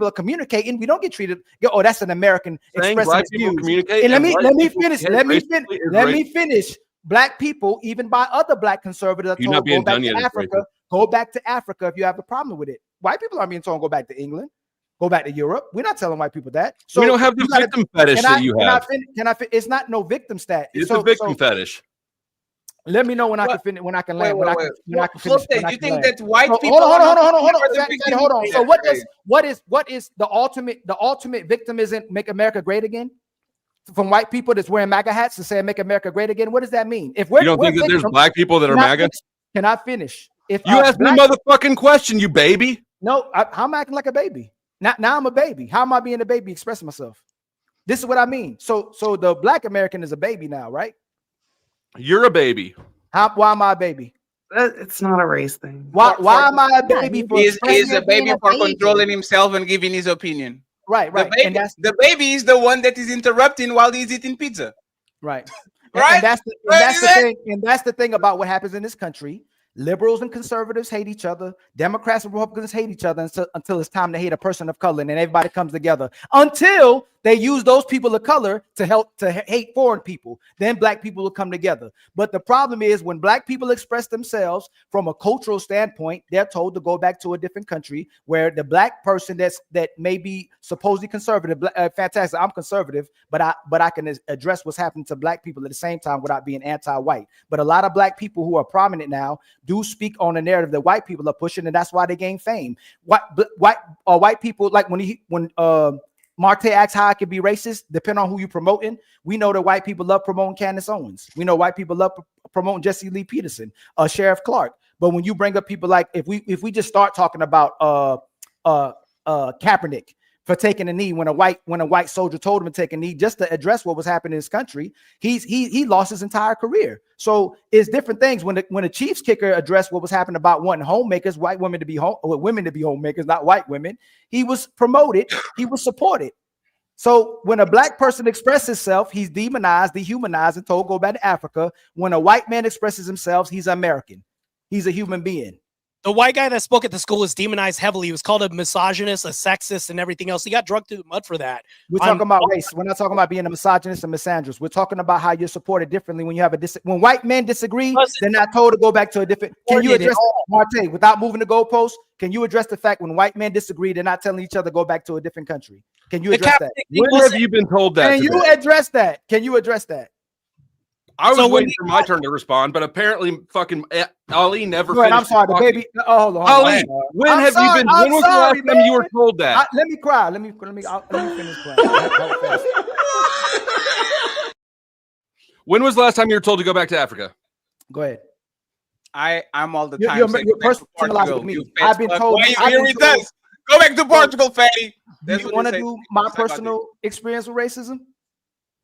are communicating, we don't get treated. Oh, that's an American expressing views. And let me finish. Black people, even by other black conservatives, are told go back to Africa if you have a problem with it. White people aren't being told go back to England, go back to Europe. We're not telling white people that. So we don't have the victim fetish that you have. It's not no victim stat. It's a victim fetish. Let me know when I can finish. When I can land. When I can finish. You think that white people? Hold on. So what is the ultimate victimism? Make America great again? From white people that's wearing MAGA hats to say make America great again. What does that mean? If you don't think that there's black people that are MAGA? Can I finish? If you asked me a motherfucking question, you baby. No, how am I acting like a baby? Now I'm a baby. How am I being a baby expressing myself? This is what I mean. So the black American is a baby now, right? You're a baby. Why am I a baby? It's not a race thing. Why am I a baby? He's a baby for controlling himself and giving his opinion. Right. The baby is the one that is interrupting while he's eating pizza. Right. Right. And that's the thing about what happens in this country. Liberals and conservatives hate each other. Democrats and Republicans hate each other until it's time to hate a person of color, and then everybody comes together until they use those people of color to help to hate foreign people. Then black people will come together. But the problem is when black people express themselves from a cultural standpoint, they're told to go back to a different country where the black person that may be supposedly conservative, fantastic, I'm conservative, but I can address what's happening to black people at the same time without being anti-white. But a lot of black people who are prominent now do speak on the narrative that white people are pushing, and that's why they gain fame. White people, like when Marte asks how I can be racist, depending on who you promoting. We know that white people love promoting Candace Owens. We know white people love promoting Jesse Lee Peterson, Sheriff Clark. But when you bring up people like, if we just start talking about Kaepernick for taking a knee when a white soldier told him to take a knee just to address what was happening in his country, he lost his entire career. So it's different things. When the Chiefs kicker addressed what was happening about wanting homemakers, white women to be women to be homemakers, not white women, he was promoted, he was supported. So when a black person expresses himself, he's demonized, dehumanized, and told go back to Africa. When a white man expresses himself, he's American. He's a human being. The white guy that spoke at the school was demonized heavily. He was called a misogynist, a sexist, and everything else. He got drugged through the mud for that. We're talking about race. We're not talking about being a misogynist and misandrist. We're talking about how you're supported differently when you have when white men disagree, they're not told to go back to a different. Can you address Marte without moving the goalpost? Can you address the fact when white men disagree, they're not telling each other go back to a different country? Can you address that? When have you been told that? Can you address that? Can you address that? I was waiting for my turn to respond, but apparently fucking Ali never finished. I'm sorry, the baby. Oh, hold on. Ali, when have you been? When was the last time you were told that? Let me cry. Let me finish playing. When was the last time you were told to go back to Africa? Go ahead. I'm all the time. You're personalizing me. I've been told. Why are you here with us? Go back to Portugal, fatty. Do you want to do my personal experience with racism?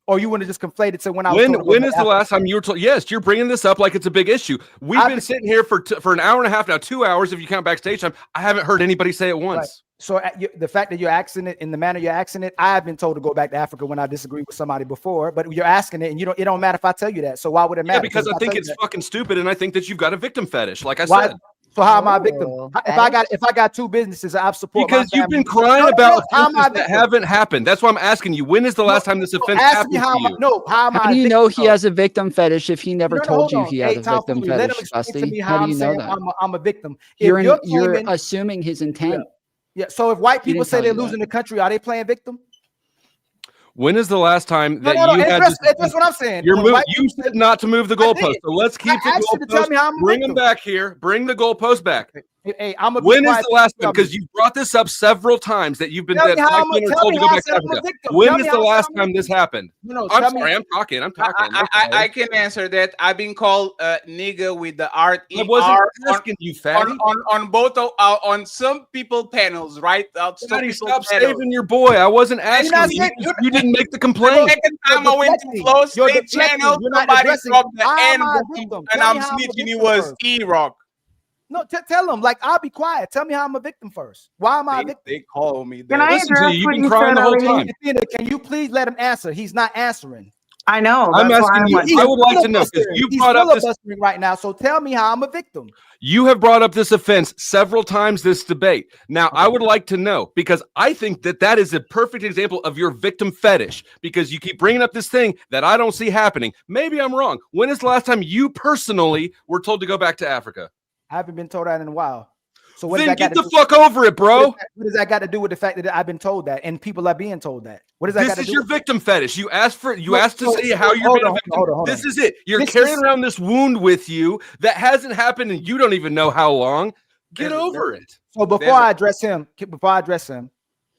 Or you want to just conflate it to when I was told when is the last time you were told? Yes, you're bringing this up like it's a big issue. We've been sitting here for an hour and a half now, 2 hours if you count backstage time. I haven't heard anybody say it once. Right. So the fact that you're asking it in the manner you're asking it, I have been told to go back to Africa when I disagree with somebody before, but you're asking it and it don't matter if I tell you that. So why would it matter? Yeah, because I think it's fucking stupid, and I think that you've got a victim fetish, like I said. So how am I a victim? If I got two businesses, I support because you've been crying about offenses that haven't happened. That's why I'm asking you. When is the last time this offense happened to you? How do you know he has a victim fetish if he never told you he has a victim fetish, Dusty? How do you know that? I'm a victim. You're assuming his intent. Yeah. So if white people say they're losing the country, are they playing victim? When is the last time that you had that's what I'm saying. You said not to move the goalpost, so let's keep the goalpost. Bring them back here. Bring the goalpost back. Hey, when is the last time? Because you brought this up several times that you've been told to go back to Africa. When is the last time this happened? I'm sorry, I'm talking. I can answer that. I've been called nigga with the art. I wasn't asking you, fatty. On both on some people panels, right? Fatty, stop saving your boy. I wasn't asking you. You didn't make the complaint. The second time I went to Flow State channel, somebody dropped the N, and I'm snitching. It was E-Rock. No, tell them, like, I'll be quiet. Tell me how I'm a victim first. Why am I a victim? They call me. Can I address you've been crying the whole time. Can you please let him answer? He's not answering. I know. I'm asking you. I would like to know because you brought up this right now. So tell me how I'm a victim. You have brought up this offense several times this debate. Now, I would like to know because I think that is a perfect example of your victim fetish because you keep bringing up this thing that I don't see happening. Maybe I'm wrong. When is the last time you personally were told to go back to Africa? I haven't been told that in a while. So what then get the fuck over it, bro. What does that got to do with the fact that I've been told that and people are being told that? What does that got to do? This is your victim fetish. You asked to say how you're being a victim. This is it. You're carrying around this wound with you that hasn't happened and you don't even know how long. Get over it. So before I address him,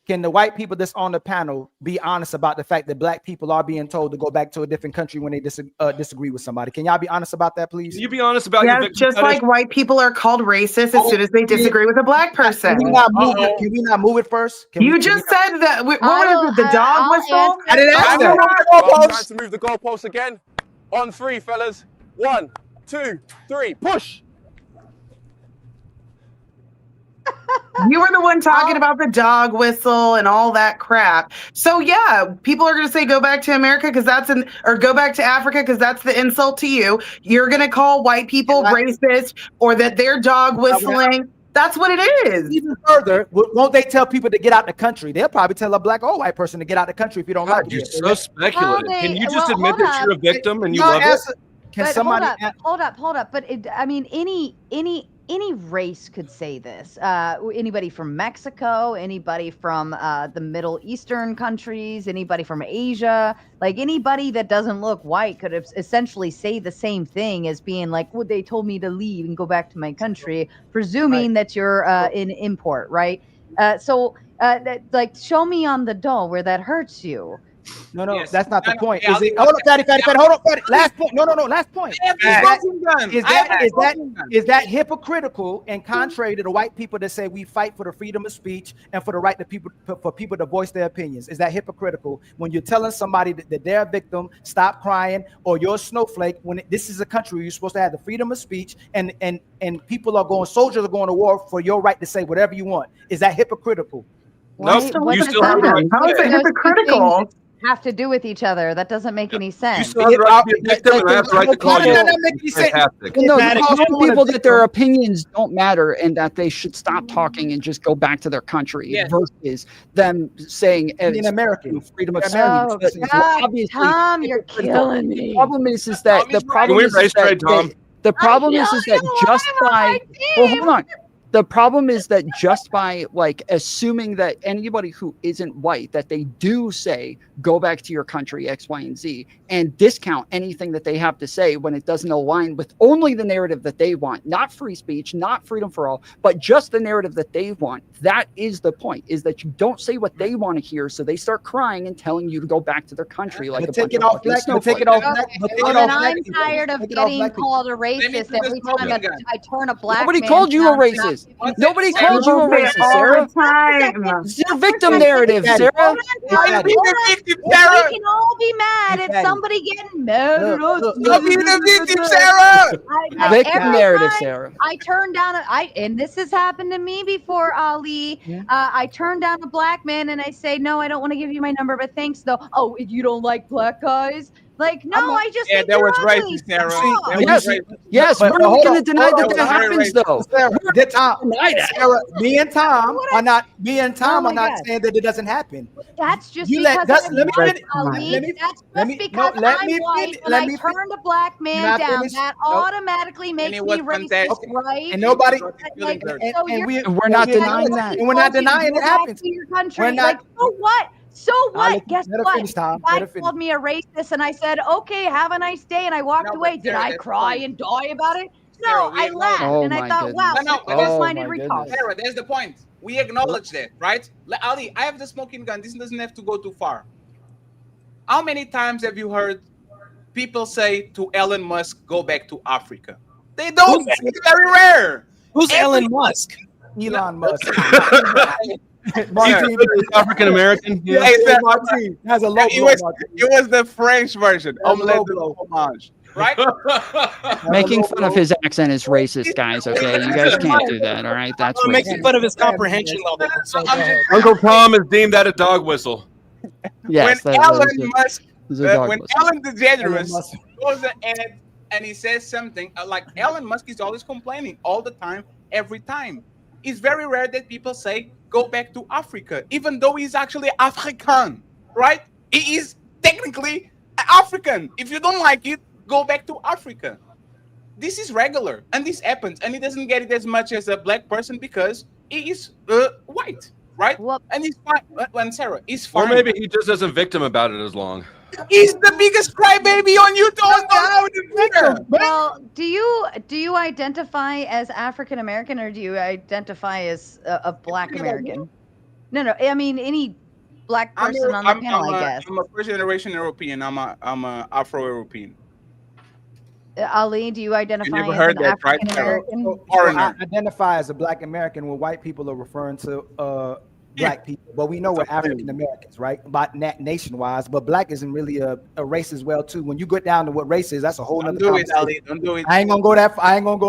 can the white people that's on the panel be honest about the fact that black people are being told to go back to a different country when they disagree with somebody? Can y'all be honest about that, please? Can you be honest about your victim just fetish? like white people are called racist as soon as they disagree with a black person. Can we not move it first? You just said that. What was it? The dog whistle? I didn't ask that. Time to move the goalpost again. On three, fellas. 1, 2, 3. Push. You were the one talking about the dog whistle and all that crap. So yeah, people are going to say go back to America because or go back to Africa because that's the insult to you. You're going to call white people racist or that they're dog whistling. That's what it is. Even further, won't they tell people to get out the country? They'll probably tell a black or white person to get out the country if you don't like it. You're so speculative. Can you just admit that you're a victim and you love it? Can but somebody hold up? But I mean, any race could say this. Anybody from Mexico, anybody from the Middle Eastern countries, anybody from Asia, like anybody that doesn't look white could essentially say the same thing as being like, well, they told me to leave and go back to my country, presuming that you're an import, right? Like, show me on the doll where that hurts you. No, yes. That's not the point. Hold up, Fatty. Hold up, Fatty. Last point. No. Last point. Is that hypocritical and contrary to the white people that say we fight for the freedom of speech and for the right for people to voice their opinions? Is that hypocritical when you're telling somebody that they're a victim, stop crying, or you're a snowflake? When this is a country where you're supposed to have the freedom of speech and soldiers are going to war for your right to say whatever you want. Is that hypocritical? Nope. You still have the right. How is it hypocritical? Have to do with each other. That doesn't make any sense. You still have the right to be a victim and I have the right to call you fantastic. No, people that their opinions don't matter and that they should stop talking and just go back to their country versus them saying in American freedom of speech. Obviously, Tom, you're killing me. The problem is that the problem is that just by hold on. The problem is that just by like assuming that anybody who isn't white, that they do say, go back to your country, X, Y, and Z, and discount anything that they have to say when it doesn't align with only the narrative that they want, not free speech, not freedom for all, but just the narrative that they want. That is the point, is that you don't say what they want to hear. So they start crying and telling you to go back to their country. Like I'm tired of getting called a racist every time I turn a black man. Nobody called you a racist. Nobody called you a racist, Sarah. It's your victim narrative, Sarah. We can all be mad at somebody getting mad. Don't be the victim, Sarah. Victim narrative, Sarah. I turned down and this has happened to me before, Ali. I turned down a black man and I say, no, I don't want to give you my number, but thanks though. Oh, you don't like black guys? Like, no, I just think that was racist, Sarah. Yes, we're not going to deny that happens, though. Sarah, me and Tom are not saying that it doesn't happen. That's just because I'm white, Ali. That's just because I'm white. When I turned a black man down, that automatically makes me racist, right? And nobody, we're not denying that. And we're not denying it happens. Like, so what? So what? Guess what? I called me a racist and I said, okay, have a nice day. And I walked away. Did I cry and die about it? No, I laughed and I thought, wow, close-minded retard. Sarah, there's the point. We acknowledge that, right? Ali, I have the smoking gun. This doesn't have to go too far. How many times have you heard people say to Elon Musk, go back to Africa? They don't. It's very rare. Who's Elon Musk? Elon Musk. African American. Yeah, exactly. Has a low it was the French version. Right? Making fun of his accent is racist, guys. Okay, you guys can't do that. All right, that's making fun of his comprehension level. Uncle Tom has deemed that a dog whistle. Yes, when Elon Musk, when Ellen DeGeneres goes ahead and he says something like Elon Musk is always complaining all the time, every time. It's very rare that people say, go back to Africa, even though he's actually African, right? He is technically African. If you don't like it, go back to Africa. This is regular, and this happens, and he doesn't get it as much as a black person because he is white, right? And he's fine. When Sarah is fine. Or maybe he just isn't victim about it as long. He's the biggest crybaby on YouTube. Well, do you identify as African American or do you identify as a Black American? No. I mean any Black person on the panel, I guess. I'm a first generation European. I'm a Afro-European. Ali, do you identify as an African American? I identify as a Black American when white people are referring to Black people, but we know we're African Americans, right? About nation-wise, but Black isn't really a race as well too. When you get down to what race is, that's a whole nother conversation. Don't do it. I ain't gonna go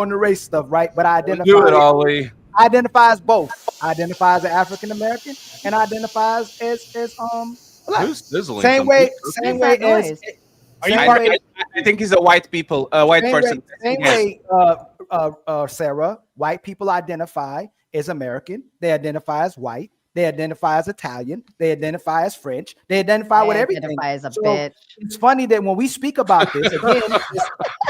into race stuff, right? But I identify. Do it, Ali. identifies both. Identifies as African American and identifies as black. Who's sizzling? Same way What's as that noise? I think he's a white person. Same way, Sarah. White people identify as American. They identify as white. They identify as Italian. They identify as French. They identify with everything. Identify as a So bitch. it's funny that when we speak about this, again,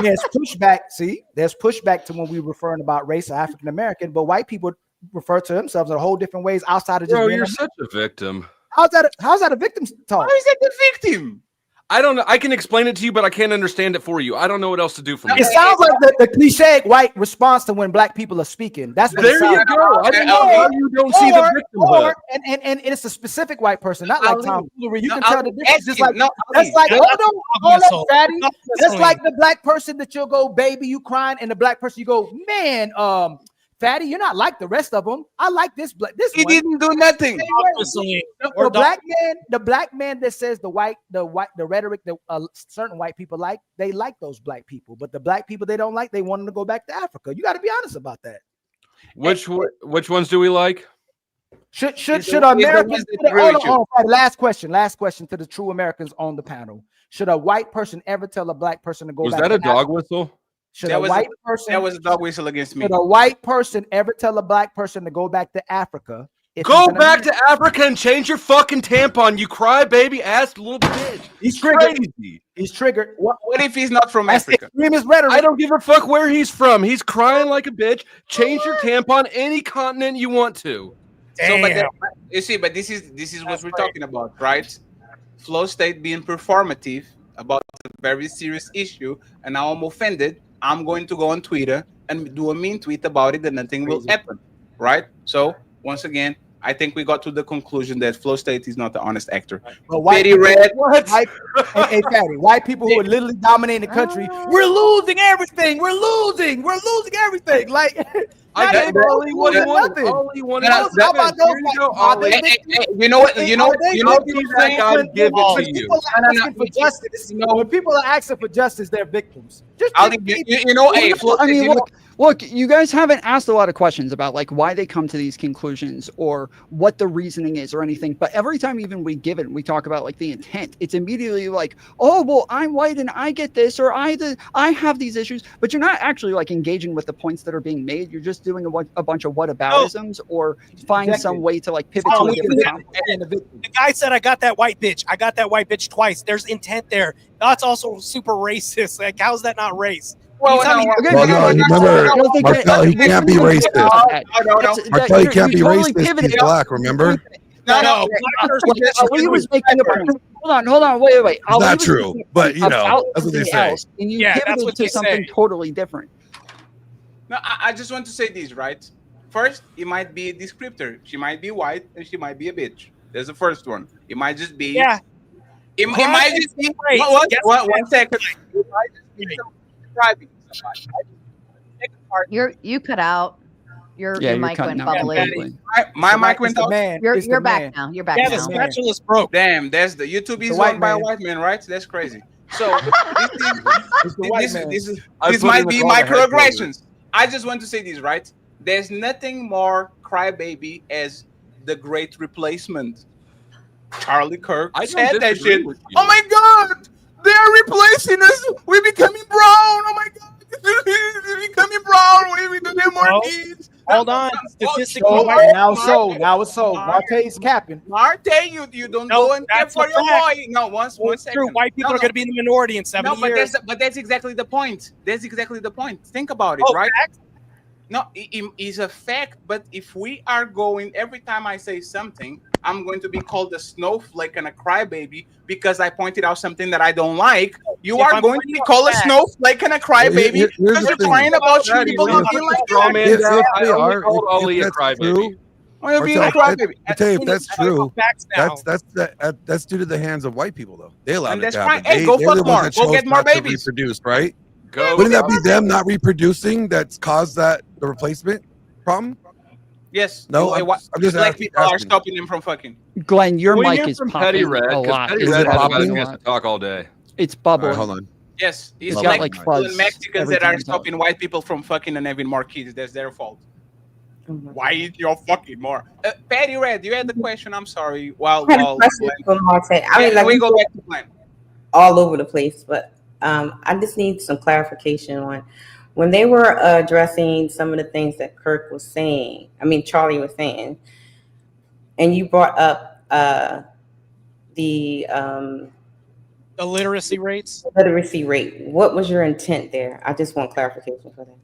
there's pushback. See, there's pushback to when we're referring about race or African American, but white people refer to themselves in a whole different ways outside of just Bro, being you're a- such a victim. How's that a victim talk? How is that the victim? I don't know. I can explain it to you, but I can't understand it for you. I don't know what else to do for It me. sounds like the cliche white response to when black people are speaking. That's what There it sounds you like. go. I don't know how you don't see the victimhood. And it's a specific white person, not like Tom Foolery. You No, can tell the I'll difference. ask Just you, like no, that's like no, hold up, fatty. no, That's like the black person that you'll go, baby, you crying, and the black person you go, man, fatty, you're not like the rest of them. I like this He one. didn't do nothing. Obviously, The black man that says the rhetoric that certain white people like, they like those black people, but the black people they don't like, they want them to go back to Africa. You got to be honest about that. Which ones do we like? Should It's the Americans? ones that agree with you. Hold on, last question to the true Americans on the panel. Should a white person ever tell a black person to go Was back? that to a dog Africa? whistle? Should That a was white person? That was a dog whistle against me. Should a white person ever tell a black person to go back to Africa? if Go he's an back American? to Africa and change your fucking tampon, you cry baby ass little bitch. He's triggered. Crazy. He's triggered. What if he's not from That's Africa? extremist rhetoric. I don't give a fuck where he's from. He's crying like a bitch. Change your tampon any continent you want to. So, but Damn. you see, but this is what we're talking about, right? Flow state being performative about a very serious issue, and now I'm offended. I'm going to go on Twitter and do a mean tweet about it, and nothing will happen, right? So once again, I think we got to the conclusion that Flow State is not the honest actor. But white Petty people, red. hey, Fatty, white people who are literally dominating the country, we're losing everything. We're losing everything. Like, I not gave even Ollie what he losing wanted. nothing. Ollie wanted No, to How about those Here you go, white- are Ollie. they- Hey, you know what? You know Are they what? victims that God when give it to when you. people are asking for justice? When people are asking for justice, they're victims. Just I'll you know, hey, Flow I State, mean, you know, look, you guys haven't asked a lot of questions about like why they come to these conclusions or what the reasoning is or anything. But every time even we give it, we talk about like the intent. It's immediately like, oh, well, I'm white and I get this, or I have these issues. But you're not actually like engaging with the points that are being made. You're just doing a bunch of whataboutisms or find some way to like pivot to a different topic. The guy said, I got that white bitch. I got that white bitch twice. There's intent there. That's also super racist. Like, how's that not race? well, Well, no, remember, Marcel, he can't be racist. Marcel, he can't be racist. He's black, remember? No, Ali was making a point. Hold on, wait. It's Ali not was true, making but you know, about that's what they something say. else, and you Yeah, that's pivoted what to they something say. totally different. No, I just want to say this, right? First, it might be a descriptor. She might be white and she might be a bitch. There's the first one. It might just be. Yeah. It might just be. Right. One second. It might just be describing somebody. Second part, You cut out. Your Yeah, you're mic cutting went out bubbly. completely. my mic went out. You're back now. You're back Yeah, the now. spatula's broke. Damn, that's the YouTube is a white owned by a man. white man, right? That's crazy. So this I put might in the be call ahead for microaggressions. I just want to say this, right? There's nothing more crybaby as the great replacement. Charlie Kirk I don't said that disagree shit. with you. Oh my god, they're replacing us. We're becoming brown. Oh my god, we're becoming brown. We're becoming more No. kids. Hold on. Statistically, So, white now it's so. Marte's capping. Marte, you don't No, go and care that's for a your fact. boy. No, one it's second. true. White people No, are going to be in the minority in 70 but years. that's exactly the point. That's exactly the point. Think about it, Oh, right? fact? No, it is a fact. But if we are going, every time I say something, I'm going to be called a snowflake and a crybaby because I pointed out something that I don't like. You If are I'm going to be pointing out called a facts- snowflake and a crybaby Here's the because you're thing. crying about Daddy, people when not you being put like the straw you. man If down, they I only are, called Ollie a if that's crybaby. true, Well, you're being a Marcel, crybaby. if that's true, Facts now. that's due to the hands of white people, though. They allowed And it that's to happen. fine. Hey, go they're fuck the ones more. that Go chose get more not to babies. reproduce, right? Go. Wouldn't that be them not reproducing that's caused the replacement problem? Yes. No, I'm just black asking. people are stopping them from fucking. Glenn, your We mic hear is from Petty popping Red, a 'cause lot. Petty It's Red Red has has popping? a chance to talk all day. It's All bubbling. right, hold on. Yes, it's got black like people and fuzz Mexicans every that time are you talk. stopping white people from fucking and having more kids. That's their fault. Why eat your fucking more? Patty Red, you had the question. I'm sorry. While I had a question for Marte. I mean, like, we go back to plan. All over the place, but I just need some clarification on when they were addressing some of the things that Kirk was saying. I mean, Charlie was saying, and you brought up the literacy rates. Literacy rate. What was your intent there? I just want clarification for that.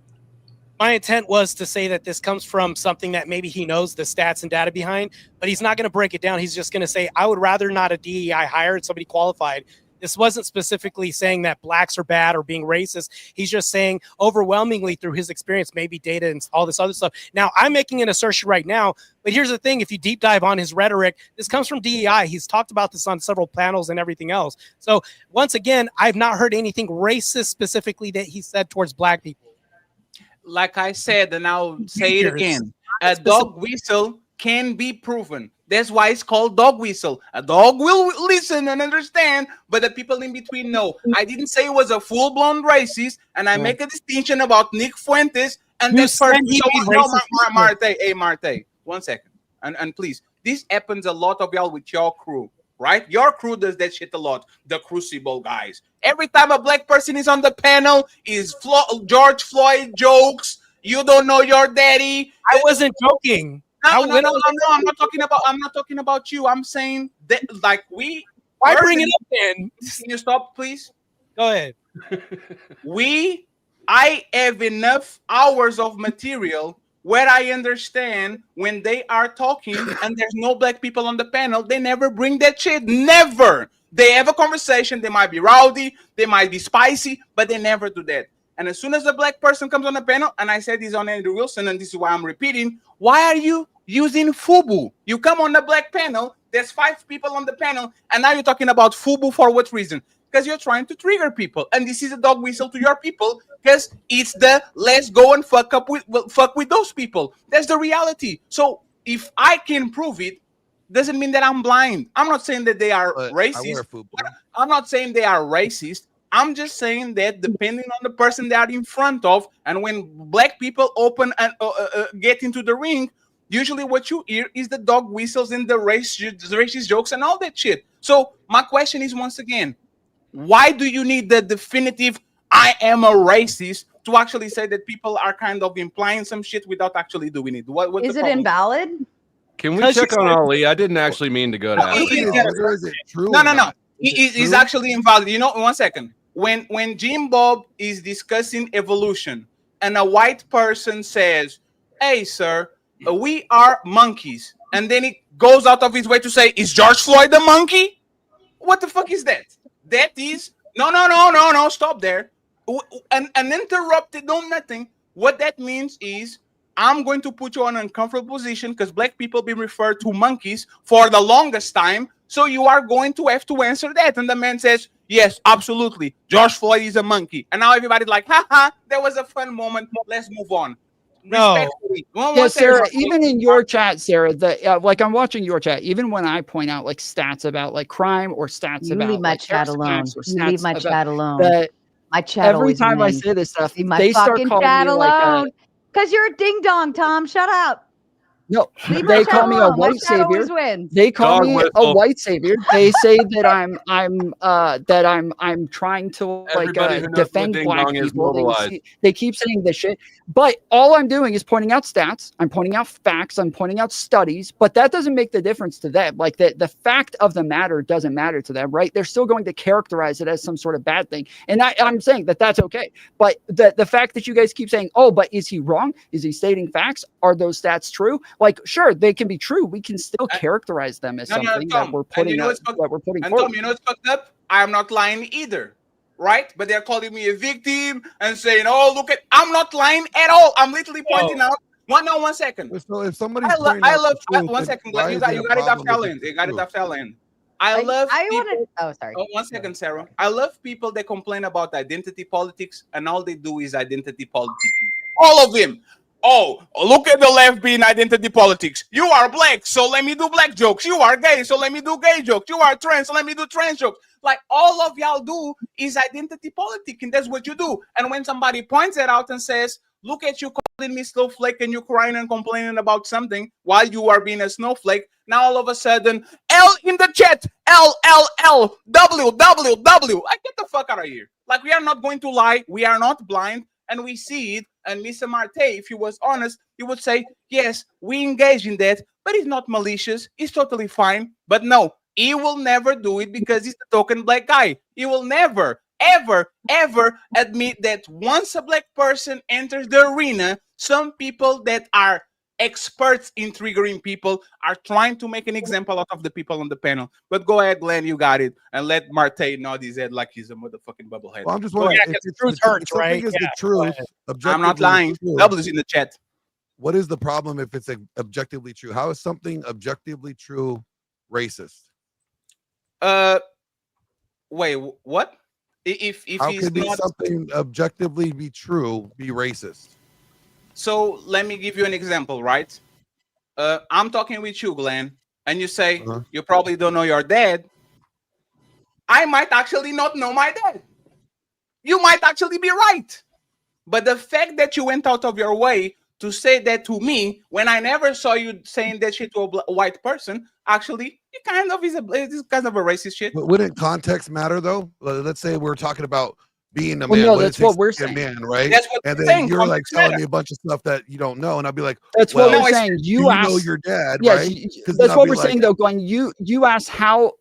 My intent was to say that this comes from something that maybe he knows the stats and data behind, but he's not going to break it down. He's just going to say, I would rather not a DEI hired somebody qualified. This wasn't specifically saying that blacks are bad or being racist. He's just saying overwhelmingly through his experience, maybe data and all this other stuff. Now, I'm making an assertion right now, but here's the thing. If you deep dive on his rhetoric, this comes from DEI. He's talked about this on several panels and everything else. So once again, I've not heard anything racist specifically that he said towards black people. Like I said, and I'll say it again, a dog whistle can be proven. That's why it's called dog whistle. A dog will listen and understand, but the people in between know. I didn't say it was a full-blown racist, and I make a distinction about Nick Fuentes and this person. Marte, hey, Marte, 1 second. And please, this happens a lot of y'all with your crew, right? Your crew does that shit a lot. The Crucible guys. Every time a black person is on the panel, is George Floyd jokes. You don't know your daddy. I wasn't joking. No, I'm not talking about you. I'm saying that, like, we. Why bring it up then? Can you stop, please? Go ahead. I have enough hours of material where I understand when they are talking and there's no black people on the panel, they never bring that shit. Never. They have a conversation. They might be rowdy, they might be spicy, but they never do that. And as soon as a black person comes on the panel, and I said this on Andrew Wilson, and this is why I'm repeating, why are you using FUBU? You come on the black panel, there's 5 people on the panel, and now you're talking about FUBU for what reason? Because you're trying to trigger people. And this is a dog whistle to your people, because it's the let's go and fuck with those people. That's the reality. So if I can prove it, doesn't mean that I'm blind. I'm not saying that they are racist. I'm not saying they are racist. I'm just saying that depending on the person they are in front of, and when black people open and get into the ring, usually what you hear is the dog whistles and the racist jokes and all that shit. So my question is, once again, why do you need the definitive I am a racist to actually say that people are kind of implying some shit without actually doing it? What's is it invalid? Can we check on Ali? I didn't actually mean to go to Ali. No. It's actually invalid. You know, 1 second. When Jim Bob is discussing evolution and a white person says, hey, sir, we are monkeys. And then he goes out of his way to say, is George Floyd a monkey? What the fuck is that? That is, no, stop there. And uninterrupted, no nothing. What that means is, I'm going to put you on an uncomfortable position because black people been referred to monkeys for the longest time. So you are going to have to answer that. And the man says, yes, absolutely. George Floyd is a monkey. And now everybody's like, haha, that was a fun moment. Let's move on. No. Yeah, Sarah, even in your chat, Sarah, like I'm watching your chat, even when I point out like stats about like crime or stats about leave my like, chat alone. You leave my chat alone. My chat every time I say this stuff, they start calling me alone. Because you're a ding dong, Tom. Shut up. No, they call me a white savior. They call me a white savior. They say that I'm trying to like defend black people. They keep saying this shit, but all I'm doing is pointing out stats. I'm pointing out facts. I'm pointing out studies, but that doesn't make the difference to them. Like the fact of the matter doesn't matter to them, right? They're still going to characterize it as some sort of bad thing, and I'm saying that that's okay. But the fact that you guys keep saying, oh, but is he wrong? Is he stating facts? Are those stats true? Like, sure, they can be true. We can still characterize them as something that we're putting forward. Tom, you know what's fucked up? I'm not lying either, right? But they're calling me a victim and saying, "Oh, look at." I'm not lying at all. I'm literally pointing out. 1 second. So if somebody, I love. 1 second. You got it after end. You got it after end. I love. Oh, sorry. 1 second, Sarah. I love people that complain about identity politics, and all they do is identity politics. All of them. Oh, look at the left being identity politics. You are black, so let me do black jokes. You are gay, so let me do gay jokes. You are trans, so let me do trans jokes. Like, all of y'all do is identity politics, and that's what you do. And when somebody points it out and says, look at you me snowflake and you crying and complaining about something while you are being a snowflake. Now all of a sudden, L in the chat, L, W. I get the fuck out of here. Like, we are not going to lie. We are not blind, and we see it. And Mr. Marte, if he was honest, he would say, yes, we engage in that, but it's not malicious. It's totally fine. But no, he will never do it because he's the token black guy. He will never, ever admit that once a black person enters the arena, some people that are experts in triggering people are trying to make an example out of the people on the panel. But go ahead, Glenn, you got it. And let Marte nod his head like he's a motherfucking bubblehead. Well, I'm just wondering, Yeah, 'cause the truth hurts, right? Is Yeah, the truth I'm not lying. true, W's in the chat. what is the problem if it's objectively true? How is something objectively true racist? Wait, what? If How he's could not something objectively be true be racist? So let me give you an example, right? I'm talking with you, Glenn, and you say you probably don't know your dad. I might actually not know my dad. You might actually be right. But the fact that you went out of your way to say that to me when I never saw you saying that shit to a white person, actually, it kind of is kind of a racist shit. But wouldn't context matter though? Let's say we're talking about being a man. Well, no, what that's it takes what we're to be a saying. man, right? That's what And we're then saying. you're like Context telling matter. me a bunch of stuff that you don't know, and I'll be like, That's well, what we're saying. do You you asked, know your dad, yes, right? 'Cause then that's I'll what be we're like, saying though, Glenn. You asked how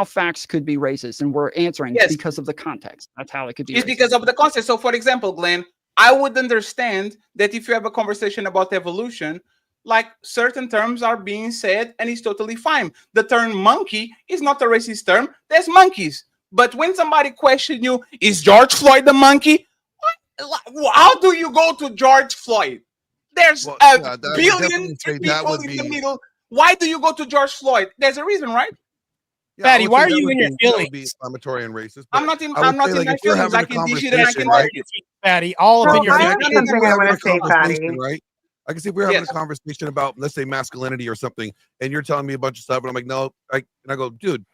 facts could be racist, and we're answering Yes. because of the context. That's how it could be It's racist. because of the concept. So, for example, Glenn, I would understand that if you have a conversation about evolution, like certain terms are being said and it's totally fine. The term monkey is not a racist term. There's monkeys. But when somebody questions you, is George Floyd the monkey? What? How do you go to George Floyd? There's well, a yeah, I would billion definitely say that people would in the be, middle. Why do you go to George Floyd? There's a reason, right? yeah, I Fatty, would why say are that you would in your be, that would be feelings? inflammatory and racist. I'm But not in. I would I'm not say, in like, my if we're feelings. having I a can dish it and I conversation, can right? take it. Fatty, all No, up in your but I I have can feelings. see if something we're I having want a to say, conversation, Patty. right? I can see if we're having Yes. a conversation about, let's say, masculinity or something, and you're telling me a bunch of stuff, and I'm like, no, and I go, dude,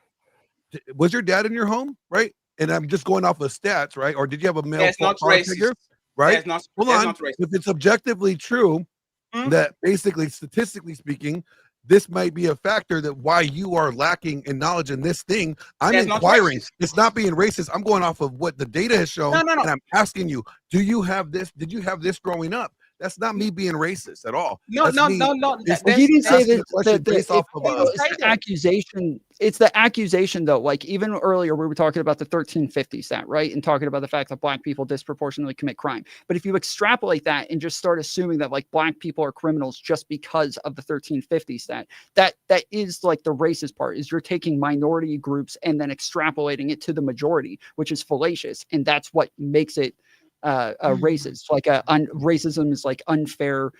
was your dad in your home, right? And I'm just going off of stats, right? Or did you have a male That's not father racist. figure, right? That's not. Hold That's on. not racist. If it's objectively true, that basically, statistically speaking, this might be a factor that why you are lacking in knowledge in this thing. I'm That's not inquiring. racist. It's not being racist. I'm going off of what the data has shown, No. and I'm asking you, do you have this? Did you have this growing up? That's not me being racist at all. No. That's me. It's Well, he didn't say asking that. a question based off of It's the accusation. It's the accusation, though. Like even earlier, we were talking about the 1350 stat, right? And talking about the fact that black people disproportionately commit crime. But if you extrapolate that and just start assuming that like black people are criminals just because of the 1350 stat, that is like the racist part. Is you're taking minority groups and then extrapolating it to the majority, which is fallacious, and that's what makes it racist. Like racism is like unfair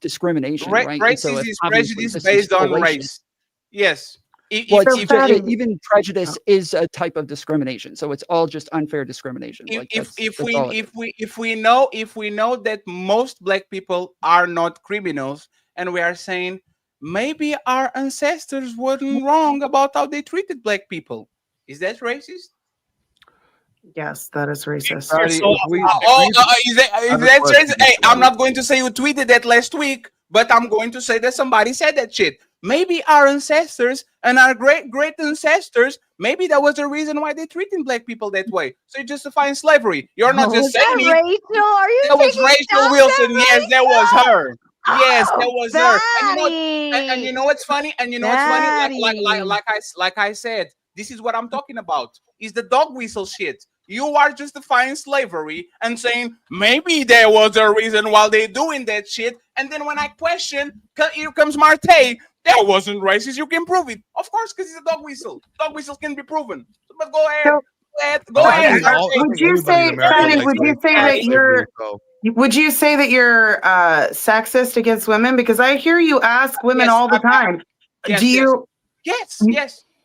discrimination, right? Racism is prejudice based on race. Yes. Even prejudice is a type of discrimination, so it's all just unfair discrimination. If we know that most black people are not criminals, and we are saying maybe our ancestors weren't wrong about how they treated black people, is that racist? Yes, that is racist. Is that racist? Hey, I'm not going to say you tweeted that last week, but I'm going to say that somebody said that shit. Maybe our ancestors and our great ancestors, maybe that was the reason why they treated black people that way. So you're justifying slavery. You're not just saying it. Rachel? Are you that was taking Rachel shots Wilson. at Yes, that was her. Yes, that was her. Fatty. And you know what's funny? And you know what's funny? Like I said, this is what I'm talking about. Is the dog whistle shit. You are justifying slavery and saying maybe there was a reason why they're doing that shit. And then when I question, here comes Marte. That wasn't racist. You can prove it. Of course, because it's a dog whistle. Dog whistles can be proven. But go ahead. Go ahead. Would you say, Patty, would you say that you're sexist against women? Because I hear you ask women all the time. Do you? Yes.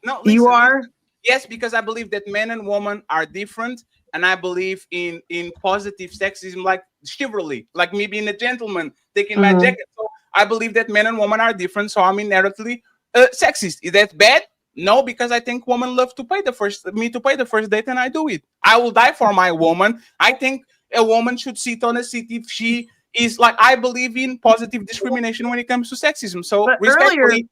No, listen, you are? Yes, because I believe that men and women are different, and I believe in positive sexism, like chivalry, like me being a gentleman, taking my jacket. So I believe that men and women are different, so I'm inherently sexist. Is that bad? No, because I think women love to pay the first date, and I do it. I will die for my woman. I think a woman should sit on a seat if she is like, I believe in positive discrimination when it comes to sexism. So But respectfully,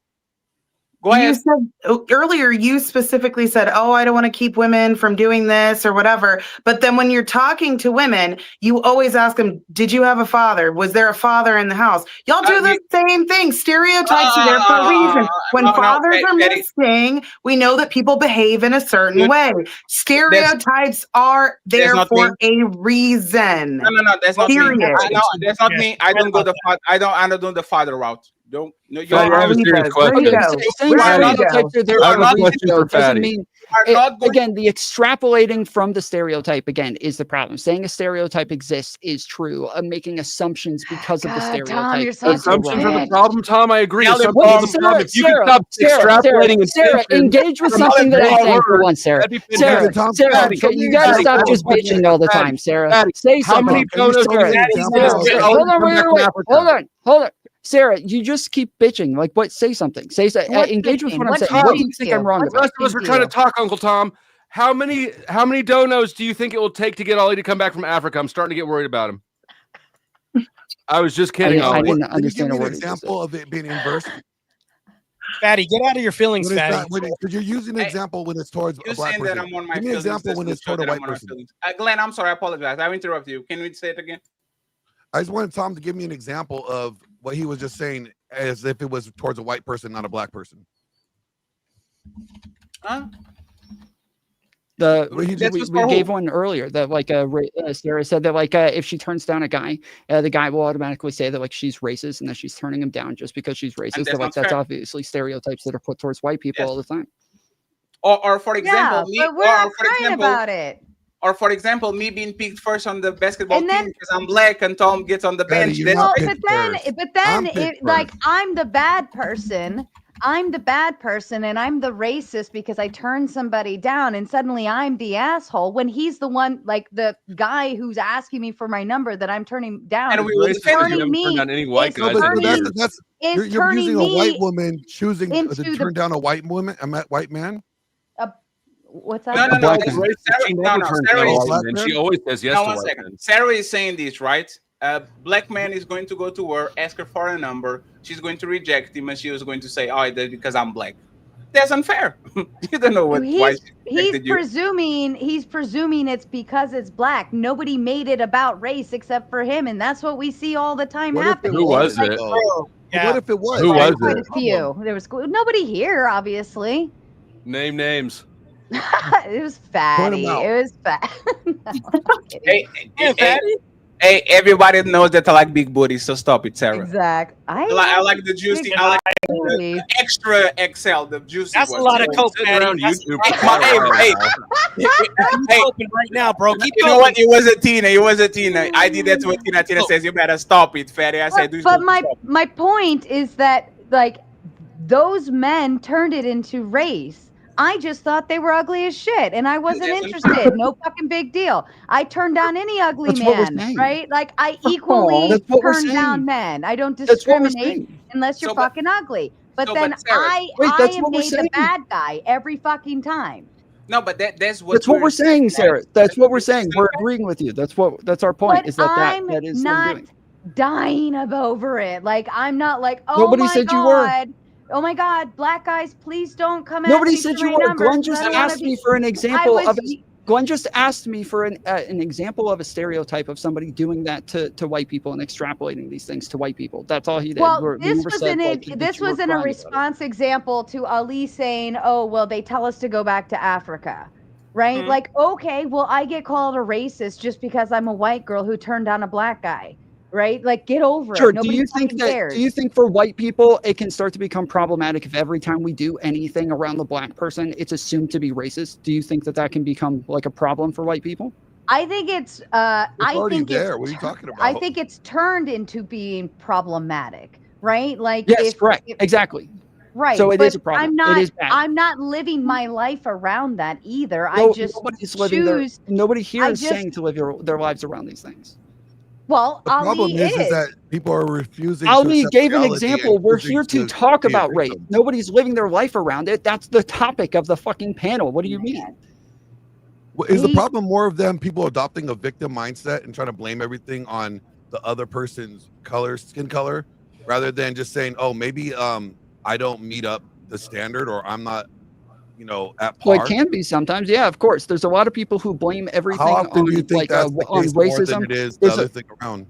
go You ahead. said earlier, you specifically said, "Oh, I don't want to keep women from doing this or whatever." But then when you're talking to women, you always ask them, "Did you have a father? Was there a father in the house?" Y'all do the same thing. Stereotypes are there for a reason. When fathers are missing, we know that people behave in a certain way. Stereotypes are there for a reason. No, that's not Period. me. That's not me. I don't go I don't do the father route. Don't no. You Fatty, I have a serious question. Saying stereotypes are there for a reason, though, doesn't mean again, the extrapolating from the stereotype again is the problem. Saying a stereotype exists is true. Making assumptions because of the stereotype. Tom, you're such Assumptions a are the bitch. problem, Tom. I agree. Wait, If you could stop extrapolating and Sarah, engage with something that I'm saying for once, Sarah. Sarah, you gotta stop just bitching all the time, Sarah. Say something. Hold on. Sarah, you just keep bitching. Like, what? Say something. Engage with what I'm saying. What do you think I'm wrong The about? rest of us are trying to talk, Uncle Tom. How many donos do you think it will take to get Ollie to come back from Africa? I'm starting to get worried about him. I was just kidding. I didn't understand a Give me word. an example of it being inverse. Fatty, get out of your feelings, Fatty. Because you're using an example when it's towards a black person. I'm on my Give me an example when it's toward a white person. Glenn, I'm sorry, I apologize. I interrupted you. Can we say it again? I just wanted Tom to give me an example of what he was just saying as if it was towards a white person, not a black person. Huh? We gave one earlier that like Sarah said that like if she turns down a guy, the guy will automatically say that like she's racist and that she's turning him down just because she's racist. So, like that's obviously stereotypes that are put towards white people all the time. Or for example, but we're not crying about it. Or for example, me being picked first on the basketball team because I'm black and Tom gets on the bench. But then like I'm the bad person. I'm the bad person and I'm the racist because I turned somebody down and suddenly I'm the asshole when he's the one, like the guy who's asking me for my number that I'm turning down. And you're using a white woman choosing to turn down a white man. What's that? She always says yes to white men. Sarah is saying this, right? A black man is going to go to her, ask her for a number. She's going to reject him, and she was going to say, "Oh, that's because I'm black." That's unfair. You don't know what. He's presuming it's because it's black. Nobody made it about race except for him, and that's what we see all the time happen. Who was it? What if it was? Who was quite it? a few. There was nobody here, obviously. Name names. It was Fatty. It was fat. Hey, everybody knows that I like big booties, so stop it, Sarah. Exactly. I like the juicy. I like the extra XL, the juicy. That's ones. a lot of coke, Fatty. Hey, open right now, bro. Keep you know what? It was a Tina. I did that to a Tina. Tina says, "You better stop it, Fatty." I said, but my point is that like those men turned it into race. I just thought they were ugly as shit, and I wasn't interested. No fucking big deal. I turned down any ugly man, right? Like I equally turn down men. I don't discriminate unless you're fucking ugly. But then I am made the bad guy every fucking time. No, but that's what we're saying, Sarah. That's what we're saying. We're agreeing with you. That's our point. But is that I'm is not dying over it. Like I'm not like, oh nobody my said God. You were. Oh my God, black guys, please don't come at me. Nobody said you were. Glenn just asked me for an example of. Glenn just asked me for an example of a stereotype of somebody doing that to white people and extrapolating these things to white people. That's all he did. Well, this was in a response example to Ali saying, "Oh, well, they tell us to go back to Africa." Right? Mm-hmm. Like, okay, well, I get called a racist just because I'm a white girl who turned down a black guy. Right? Like, get over it. Do you think for white people it can start to become problematic if every time we do anything around the black person it's assumed to be racist? Do you think that can become like a problem for white people? I think it's what are you talking about? I think it's turned into being problematic, right? Like yes, correct. Exactly. Right. So it is a problem. I'm not living my life around that either. Nobody here is saying to live their lives around these things. Well, the problem is that people are refusing. Ali gave an example. We're here to talk about race. Nobody's living their life around it. That's the topic of the fucking panel. What do you mean? Is the They- problem more of them people adopting a victim mindset and trying to blame everything on the other person's skin color, rather than just saying, oh, maybe I don't meet up the standard, or I'm not, at Well, par? it can be sometimes. Yeah, of course. There's a lot of people who blame everything How often on do you think like that's the on case more than racism. it is the There's other thing around?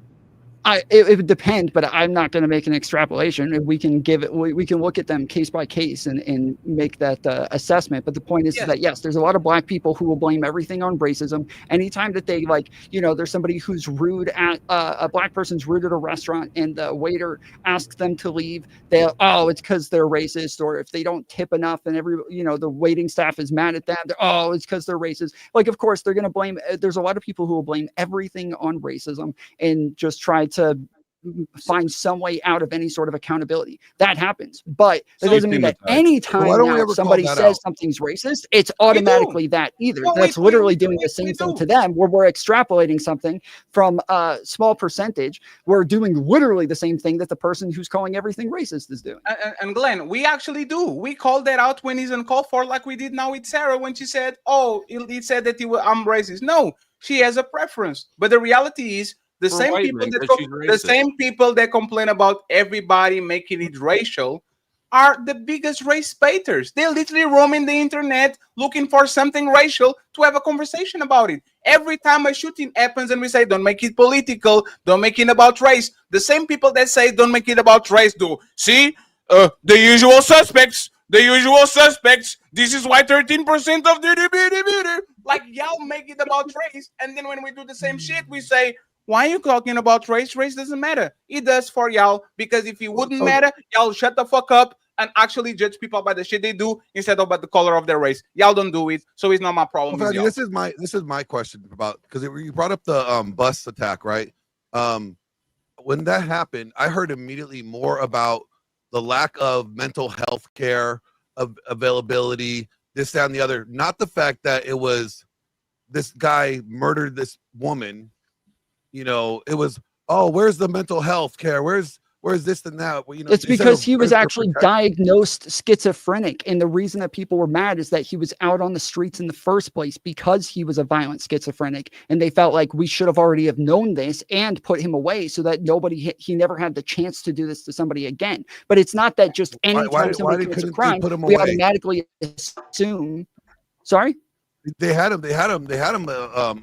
It would depend, but I'm not going to make an extrapolation. We can give it. We can look at them case by case and make that assessment. But the point is that yes, there's a lot of black people who will blame everything on racism. Anytime that they there's somebody who's rude at a black person's rude at a restaurant and the waiter asks them to leave, it's because they're racist. Or if they don't tip enough and the waiting staff is mad at them, it's because they're racist. Like, of course, they're going to blame. There's a lot of people who will blame everything on racism and just try to find some way out of any sort of accountability. That happens, but that doesn't mean that anytime somebody says something's racist, it's automatically that either. That's literally doing the same thing to them, where we're extrapolating something from a small percentage. We're doing literally the same thing that the person who's calling everything racist is doing. And Glenn, we actually do. We call that out when it's uncalled for, like we did now with Sarah when she said, it said that I'm racist. No, she has a preference. But the reality is, the same people that complain about everybody making it racial are the biggest race baiters. They literally roaming the internet looking for something racial to have a conversation about it. Every time a shooting happens and we say, don't make it political, don't make it about race, the same people that say don't make it about race do. See, the usual suspects. This is why 13% of the like y'all make it about race, and then when we do the same shit, we say, why are you talking about race? Race doesn't matter. It does for y'all, because if it wouldn't matter, y'all shut the fuck up and actually judge people by the shit they do instead of by the color of their race. Y'all don't do it, so it's not my problem. Well, this is my question about, because you brought up the bus attack, right? When that happened, I heard immediately more about the lack of mental health care availability, this, that, and the other. Not the fact that it was this guy murdered this woman. It was, where's the mental health care? Where's this and that? It's because he was actually diagnosed schizophrenic. And the reason that people were mad is that he was out on the streets in the first place because he was a violent schizophrenic. And they felt like we should have already have known this and put him away so that he never had the chance to do this to somebody again. But it's not that just anytime somebody commits a crime, we automatically assume. Sorry? They had him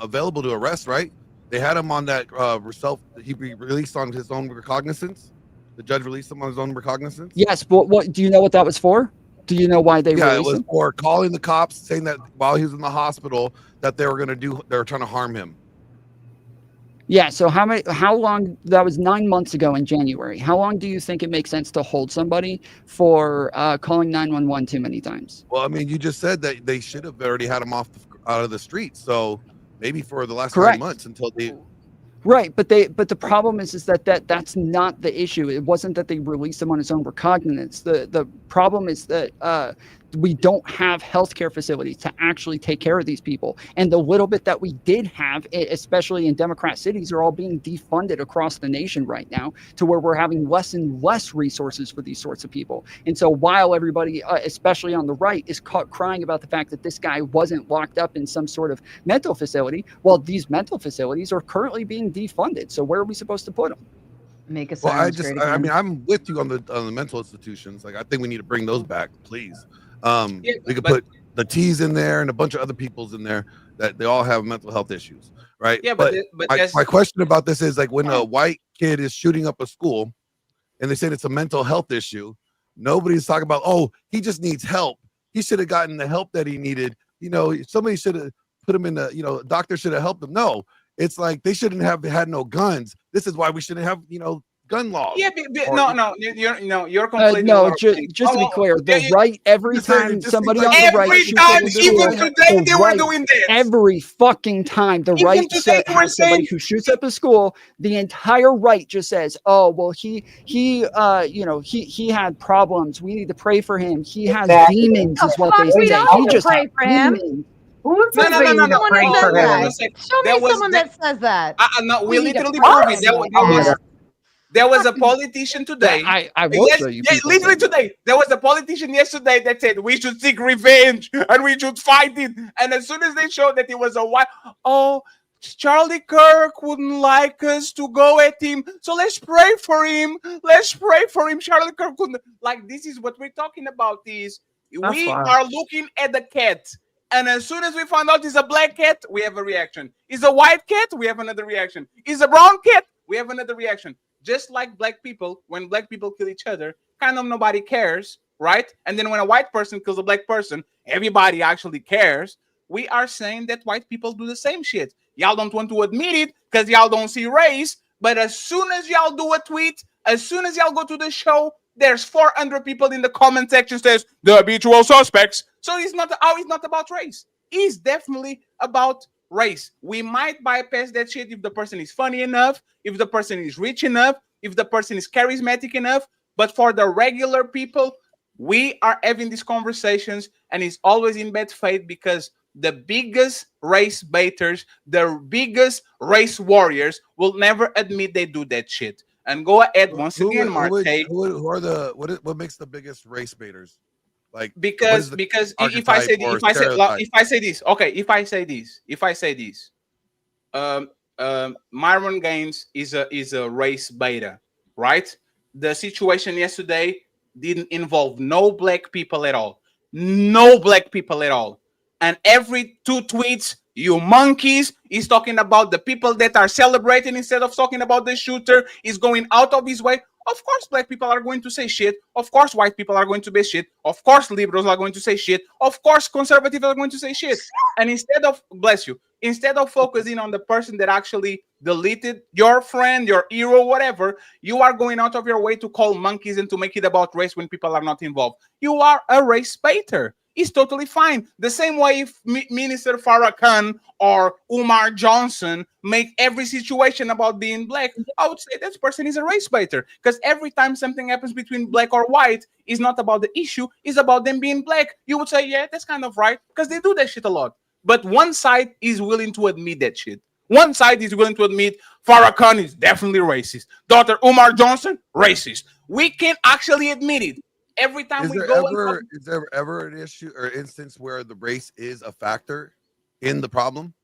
available to arrest, right? They had him on that he released on his own recognizance. The judge released him on his own recognizance. Yes, but what do you know what that was for? Do you know why they released him? It was for calling the cops, saying that while he was in the hospital that they were trying to harm him. Yeah, so how long, that was 9 months ago in January. How long do you think it makes sense to hold somebody for calling 911 too many times? Well, I mean, you just said that they should have already had him out of the streets. So maybe for the last 9 months until they. Right, but the problem is that that's not the issue. It wasn't that they released him on his own recognizance. The problem is that we don't have healthcare facilities to actually take care of these people. And the little bit that we did have, especially in Democrat cities, are all being defunded across the nation right now, to where we're having less and less resources for these sorts of people. And so while everybody, especially on the right, is crying about the fact that this guy wasn't locked up in some sort of mental facility, well, these mental facilities are currently being defunded. So where are we supposed to put them? Make a I mean, I'm with you on the mental institutions. Like, I think we need to bring those back, please. We could put the T's in there and a bunch of other people's in there that they all have mental health issues, right? Yeah, but my question about this is, like, when a white kid is shooting up a school and they said it's a mental health issue, nobody's talking about, he just needs help. He should have gotten the help that he needed. Somebody should have put him in a doctor should have helped him. No, it's like they shouldn't have had no guns. This is why we shouldn't have, gun laws. Yeah, you're completely just to be clear, the right, every time somebody on the right, even today they were doing this. Every fucking time the right has somebody who shoots up a school, the entire right just says, he had problems. We need to pray for him. He has demons, is what they say. He just pray for him. No. Pray for him. Show me someone that says that. No, we literally proved it. There was a politician today. I will show you. Yeah, literally today. There was a politician yesterday that said we should seek revenge and we should fight it. And as soon as they showed that it was a white, oh, Charlie Kirk wouldn't like us to go at him, so let's pray for him. Let's pray for him. Charlie Kirk couldn't. Like, this is what we're talking about. Is we are looking at the cat, and as soon as we find out it's a black cat, we have a reaction. Is a white cat? We have another reaction. Is a brown cat? We have another reaction. Just like black people, when black people kill each other, kind of nobody cares, right? And then when a white person kills a black person, everybody actually cares. We are saying that white people do the same shit. Y'all don't want to admit it because y'all don't see race. But as soon as y'all do a tweet, as soon as y'all go to the show, there's 400 people in the comment section says the habitual suspects. So it's not about race. It's definitely about race. We might bypass that shit if the person is funny enough, if the person is rich enough, if the person is charismatic enough. But for the regular people, we are having these conversations, and it's always in bad faith because the biggest race baiters, the biggest race warriors will never admit they do that shit. And go ahead once again, Marte. What makes the biggest race baiters? Like, because if I say this, Myron Gaines is a race beta, right? The situation yesterday didn't involve no black people at all. And every 2 tweets, you monkeys, he's talking about the people that are celebrating instead of talking about the shooter. He's going out of his way. Of course, black people are going to say shit. Of course, white people are going to say shit. Of course, liberals are going to say shit. Of course, conservatives are going to say shit. And instead of focusing on the person that actually deleted your friend, your hero, whatever, you are going out of your way to call monkeys and to make it about race when people are not involved. You are a race baiter. It's totally fine. The same way if Minister Farrakhan or Umar Johnson make every situation about being black, I would say that person is a race baiter. Because every time something happens between black or white, it's not about the issue, it's about them being black. You would say, yeah, that's kind of right, because they do that shit a lot. But one side is willing to admit that shit. One side is willing to admit Farrakhan is definitely racist. Dr. Umar Johnson, racist. We can actually admit it. Every time is there ever an issue or instance where the race is a factor in the problem?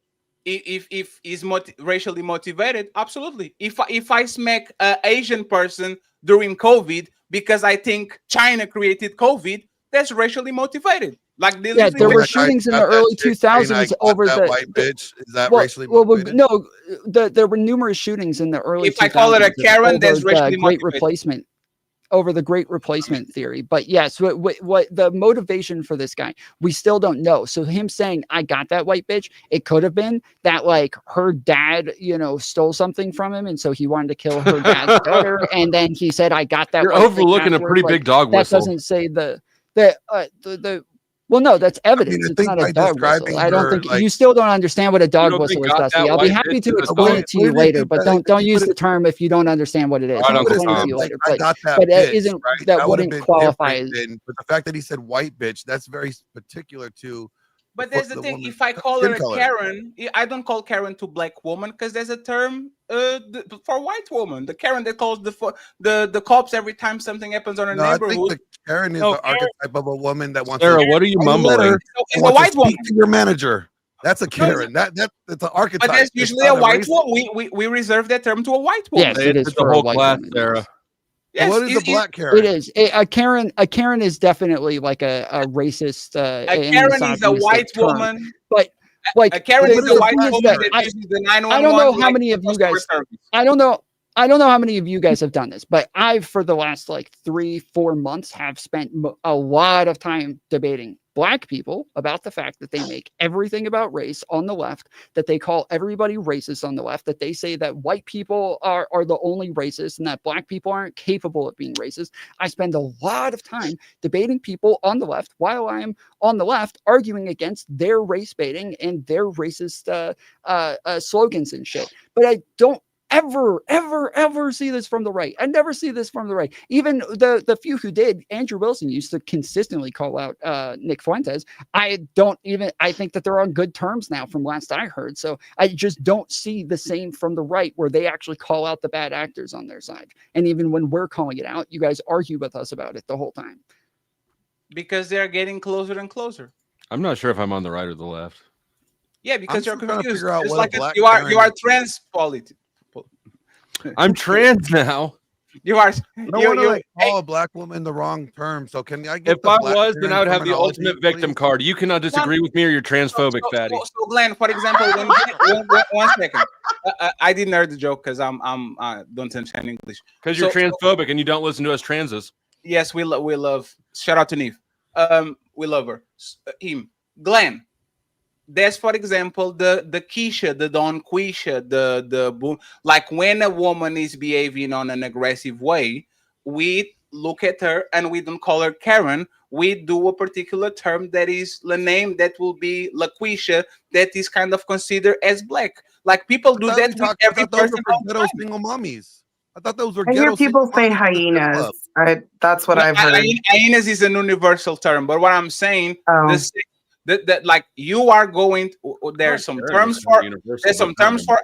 If he's racially motivated, absolutely. If I smack an Asian person during COVID because I think China created COVID, that's racially motivated. Like there were shootings in the early 2000s over the white bitch. Is that racially motivated? No, there were numerous shootings in the early. If I call it a Karen, that's racially motivated. Replacement. Over the great replacement theory. But yes, what the motivation for this guy, we still don't know. So him saying, I got that white bitch, it could have been that like her dad, stole something from him. And so he wanted to kill her dad's daughter. And then he said, I got that. You're overlooking a pretty big dog whistle. That doesn't say well, no, that's evidence. It's not a dog whistle. I don't think you still don't understand what a dog whistle is, Dusty. I'll be happy to explain it to you later, but don't use the term if you don't understand what it is. I'll explain it to you later. But it isn't that wouldn't qualify as. But the fact that he said white bitch, that's very particular to. But there's the thing, if I call her a Karen, I don't call Karen to black woman because there's a term for white woman. The Karen that calls the cops every time something happens on a neighborhood. I think the Karen is the archetype of a woman that wants Sarah, what are you mumbling? It's a white woman. Your manager. That's a Karen. That's an archetype. But that's usually a white woman. We reserve that term to a white woman. Yes, it is for a whole class, Sarah. Yes, what is a black Karen? It is a Karen. A Karen is definitely like a racist. A Karen is a white woman, but like a Karen is a white woman that uses the 911. I don't know how many of you guys. I don't know how many of you guys have done this, but I've for the last like 3-4 months have spent a lot of time debating black people about the fact that they make everything about race on the left, that they call everybody racist on the left, that they say that white people are the only racist and that black people aren't capable of being racist. I spend a lot of time debating people on the left while I'm on the left arguing against their race baiting and their racist slogans and shit. But I don't ever see this from the right. I never see this from the right. Even the few who did, Andrew Wilson used to consistently call out Nick Fuentes. I think that they're on good terms now from last I heard. So I just don't see the same from the right where they actually call out the bad actors on their side. And even when we're calling it out, you guys argue with us about it the whole time. Because they're getting closer and closer. I'm not sure if I'm on the right or the left. Yeah, because you're still trying to confused. figure out It's what a like black you are parent is. trans polity. I'm trans now. You are. I don't want to like call a black woman the wrong term. So can I get If the I black was, then I would parent have the terminology, ultimate victim please? card. You cannot disagree with me or you're transphobic, fatty. So Glenn, for example, one second. I didn't hear the joke because I'm don't understand English. Because you're transphobic and you don't listen to us transes. Yes, we love. Shout out to Neve. We love her. Him, Glenn. That's, for example, the Keisha, the Don Quisha, the boom. Like when a woman is behaving on an aggressive way, we look at her and we don't call her Karen. We do a particular term that is the name that will be LaQuisha, that is kind of considered as black. Like people do that with every person. Ghetto single mommies. I thought those were I hear ghetto people single say mommies in the strip hyenas. club. That's what I've heard. Hyenas is an universal term, but what I'm saying, that like you are going. There's some terms for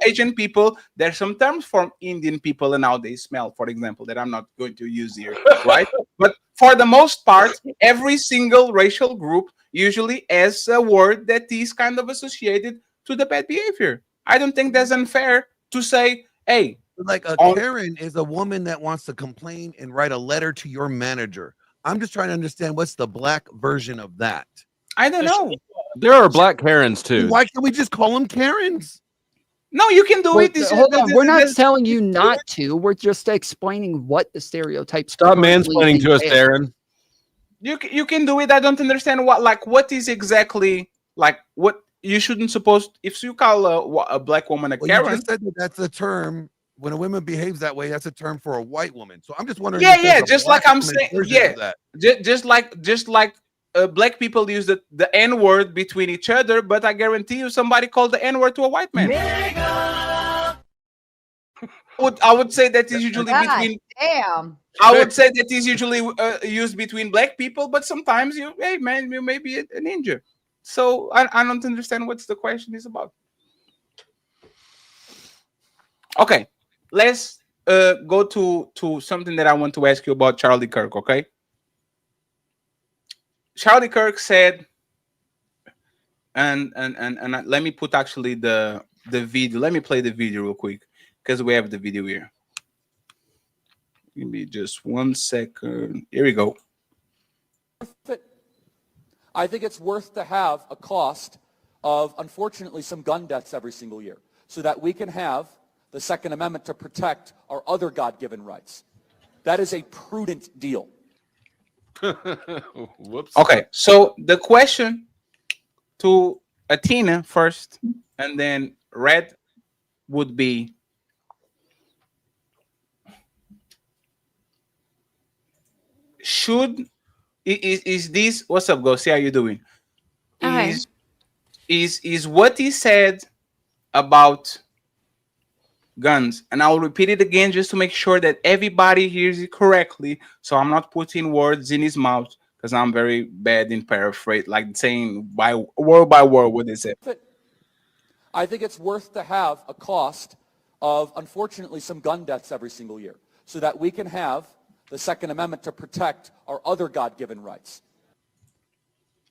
Asian people. There's some terms for Indian people and how they smell, for example, that I'm not going to use here, right? But for the most part, every single racial group usually has a word that is kind of associated to the bad behavior. I don't think that's unfair to say, hey. Like a Karen is a woman that wants to complain and write a letter to your manager. I'm just trying to understand what's the black version of that. I don't know. There are black Karens too. Why can't we just call them Karens? No, you can do it. Hold on. We're not telling you not to. We're just explaining what the stereotypes. Stop mansplaining to us, Darren. You can do it. I don't understand what is exactly like what you shouldn't supposed if you call a black woman a Karen. You just said that's a term. When a woman behaves that way, that's a term for a white woman. So I'm just wondering. Yeah. Just like I'm saying. Yeah. Just like black people use the N word between each other, but I guarantee you, somebody called the N word to a white man. I would say that is usually between. Damn. I would say that is usually used between black people, but sometimes you may be a ninja. So I don't understand what's the question is about. Okay. Let's go to something that I want to ask you about Charlie Kirk, okay? Charlie Kirk said, and let me put actually the video. Let me play the video real quick because we have the video here. Give me just 1 second. Here we go. I think it's worth to have a cost of, unfortunately, some gun deaths every single year so that we can have the Second Amendment to protect our other God-given rights. That is a prudent deal. Whoops. Okay, so the question to Athena first, and then Red would be, is this, what's up, Go? See how you doing? Okay. Is what he said about guns, and I will repeat it again just to make sure that everybody hears it correctly, so I'm not putting words in his mouth because I'm very bad in paraphrase, like saying by word what they said. I think it's worth to have a cost of, unfortunately, some gun deaths every single year so that we can have the Second Amendment to protect our other God-given rights.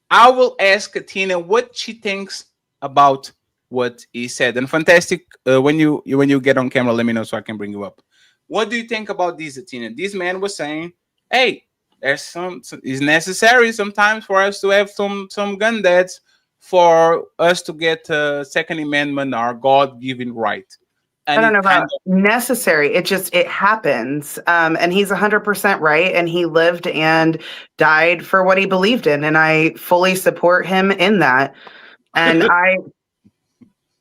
I will ask Katina what she thinks about what he said. And fantastic, when you get on camera, let me know so I can bring you up. What do you think about this, Katina? This man was saying, hey, it's necessary sometimes for us to have some gun deaths for us to get Second Amendment, our God-given right. And I don't know about necessary. It happens. And he's 100% right. And he lived and died for what he believed in. And I fully support him in that. And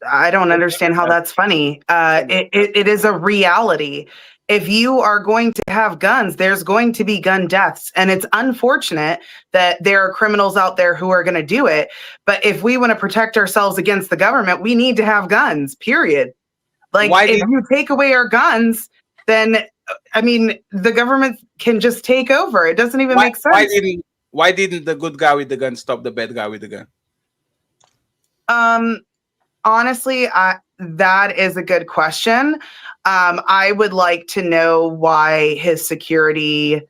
I don't understand how that's funny. It is a reality. If you are going to have guns, there's going to be gun deaths. And it's unfortunate that there are criminals out there who are going to do it. But if we want to protect ourselves against the government, we need to have guns, period. Like, Why if did you take away our guns, then I mean, the government can just take over. It doesn't even make sense. why didn't the good guy with the gun stop the bad guy with the gun? Honestly, that is a good question. I would like to know why his security.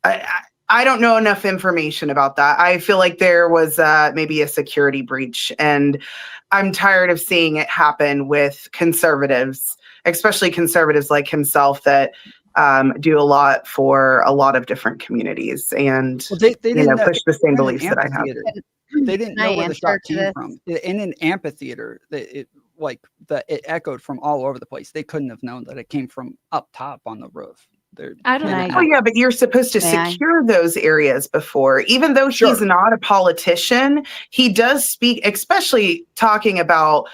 I don't know enough information about that. I feel like there was maybe a security breach, and I'm tired of seeing it happen with conservatives, especially conservatives like himself that do a lot for a lot of different communities and they didn't know, push the same in an beliefs that I have. amphitheater. They didn't know where the shot came from. In an amphitheater, it echoed from all over the place. They couldn't have known that it came from up top on the roof. I don't know. Oh yeah, but you're supposed to secure those areas before. Even though he's not a politician, he does speak, especially talking about,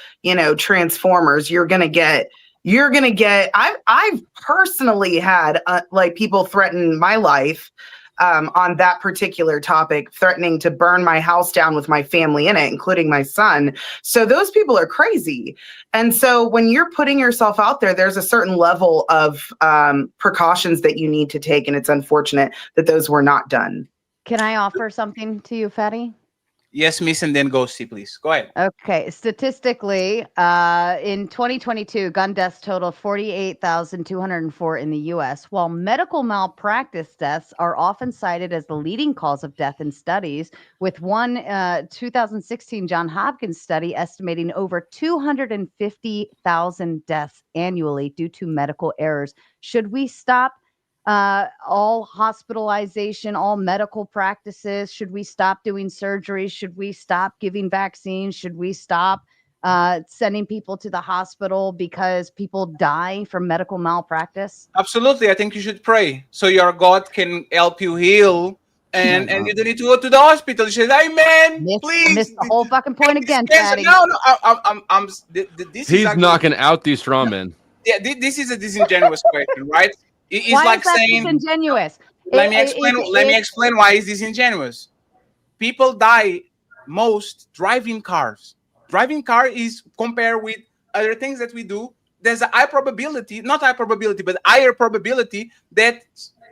Transformers. You're gonna get. I've personally had like people threaten my life on that particular topic, threatening to burn my house down with my family in it, including my son. So those people are crazy. And so when you're putting yourself out there, there's a certain level of precautions that you need to take. And it's unfortunate that those were not done. Can I offer something to you, Fatty? Yes, Miss, and then Ghosty, please. Go ahead. Okay. Statistically, in 2022, gun deaths total 48,204 in the U.S., while medical malpractice deaths are often cited as the leading cause of death in studies, with one 2016 Johns Hopkins study estimating over 250,000 deaths annually due to medical errors. Should we stop all hospitalization, all medical practices? Should we stop doing surgeries? Should we stop giving vaccines? Should we stop sending people to the hospital because people die from medical malpractice? Absolutely. I think you should pray so your God can help you heal. And you don't need to go to the hospital. You say, "Hey, man, please." Missed the whole fucking point again, Patty. No, He's knocking out these straw men. Yeah, this is a disingenuous question, right? It's Why like is that saying, disingenuous? Let me explain why it's disingenuous. People die most driving cars. Driving car is compared with other things that we do. There's a high probability, not high probability, but higher probability that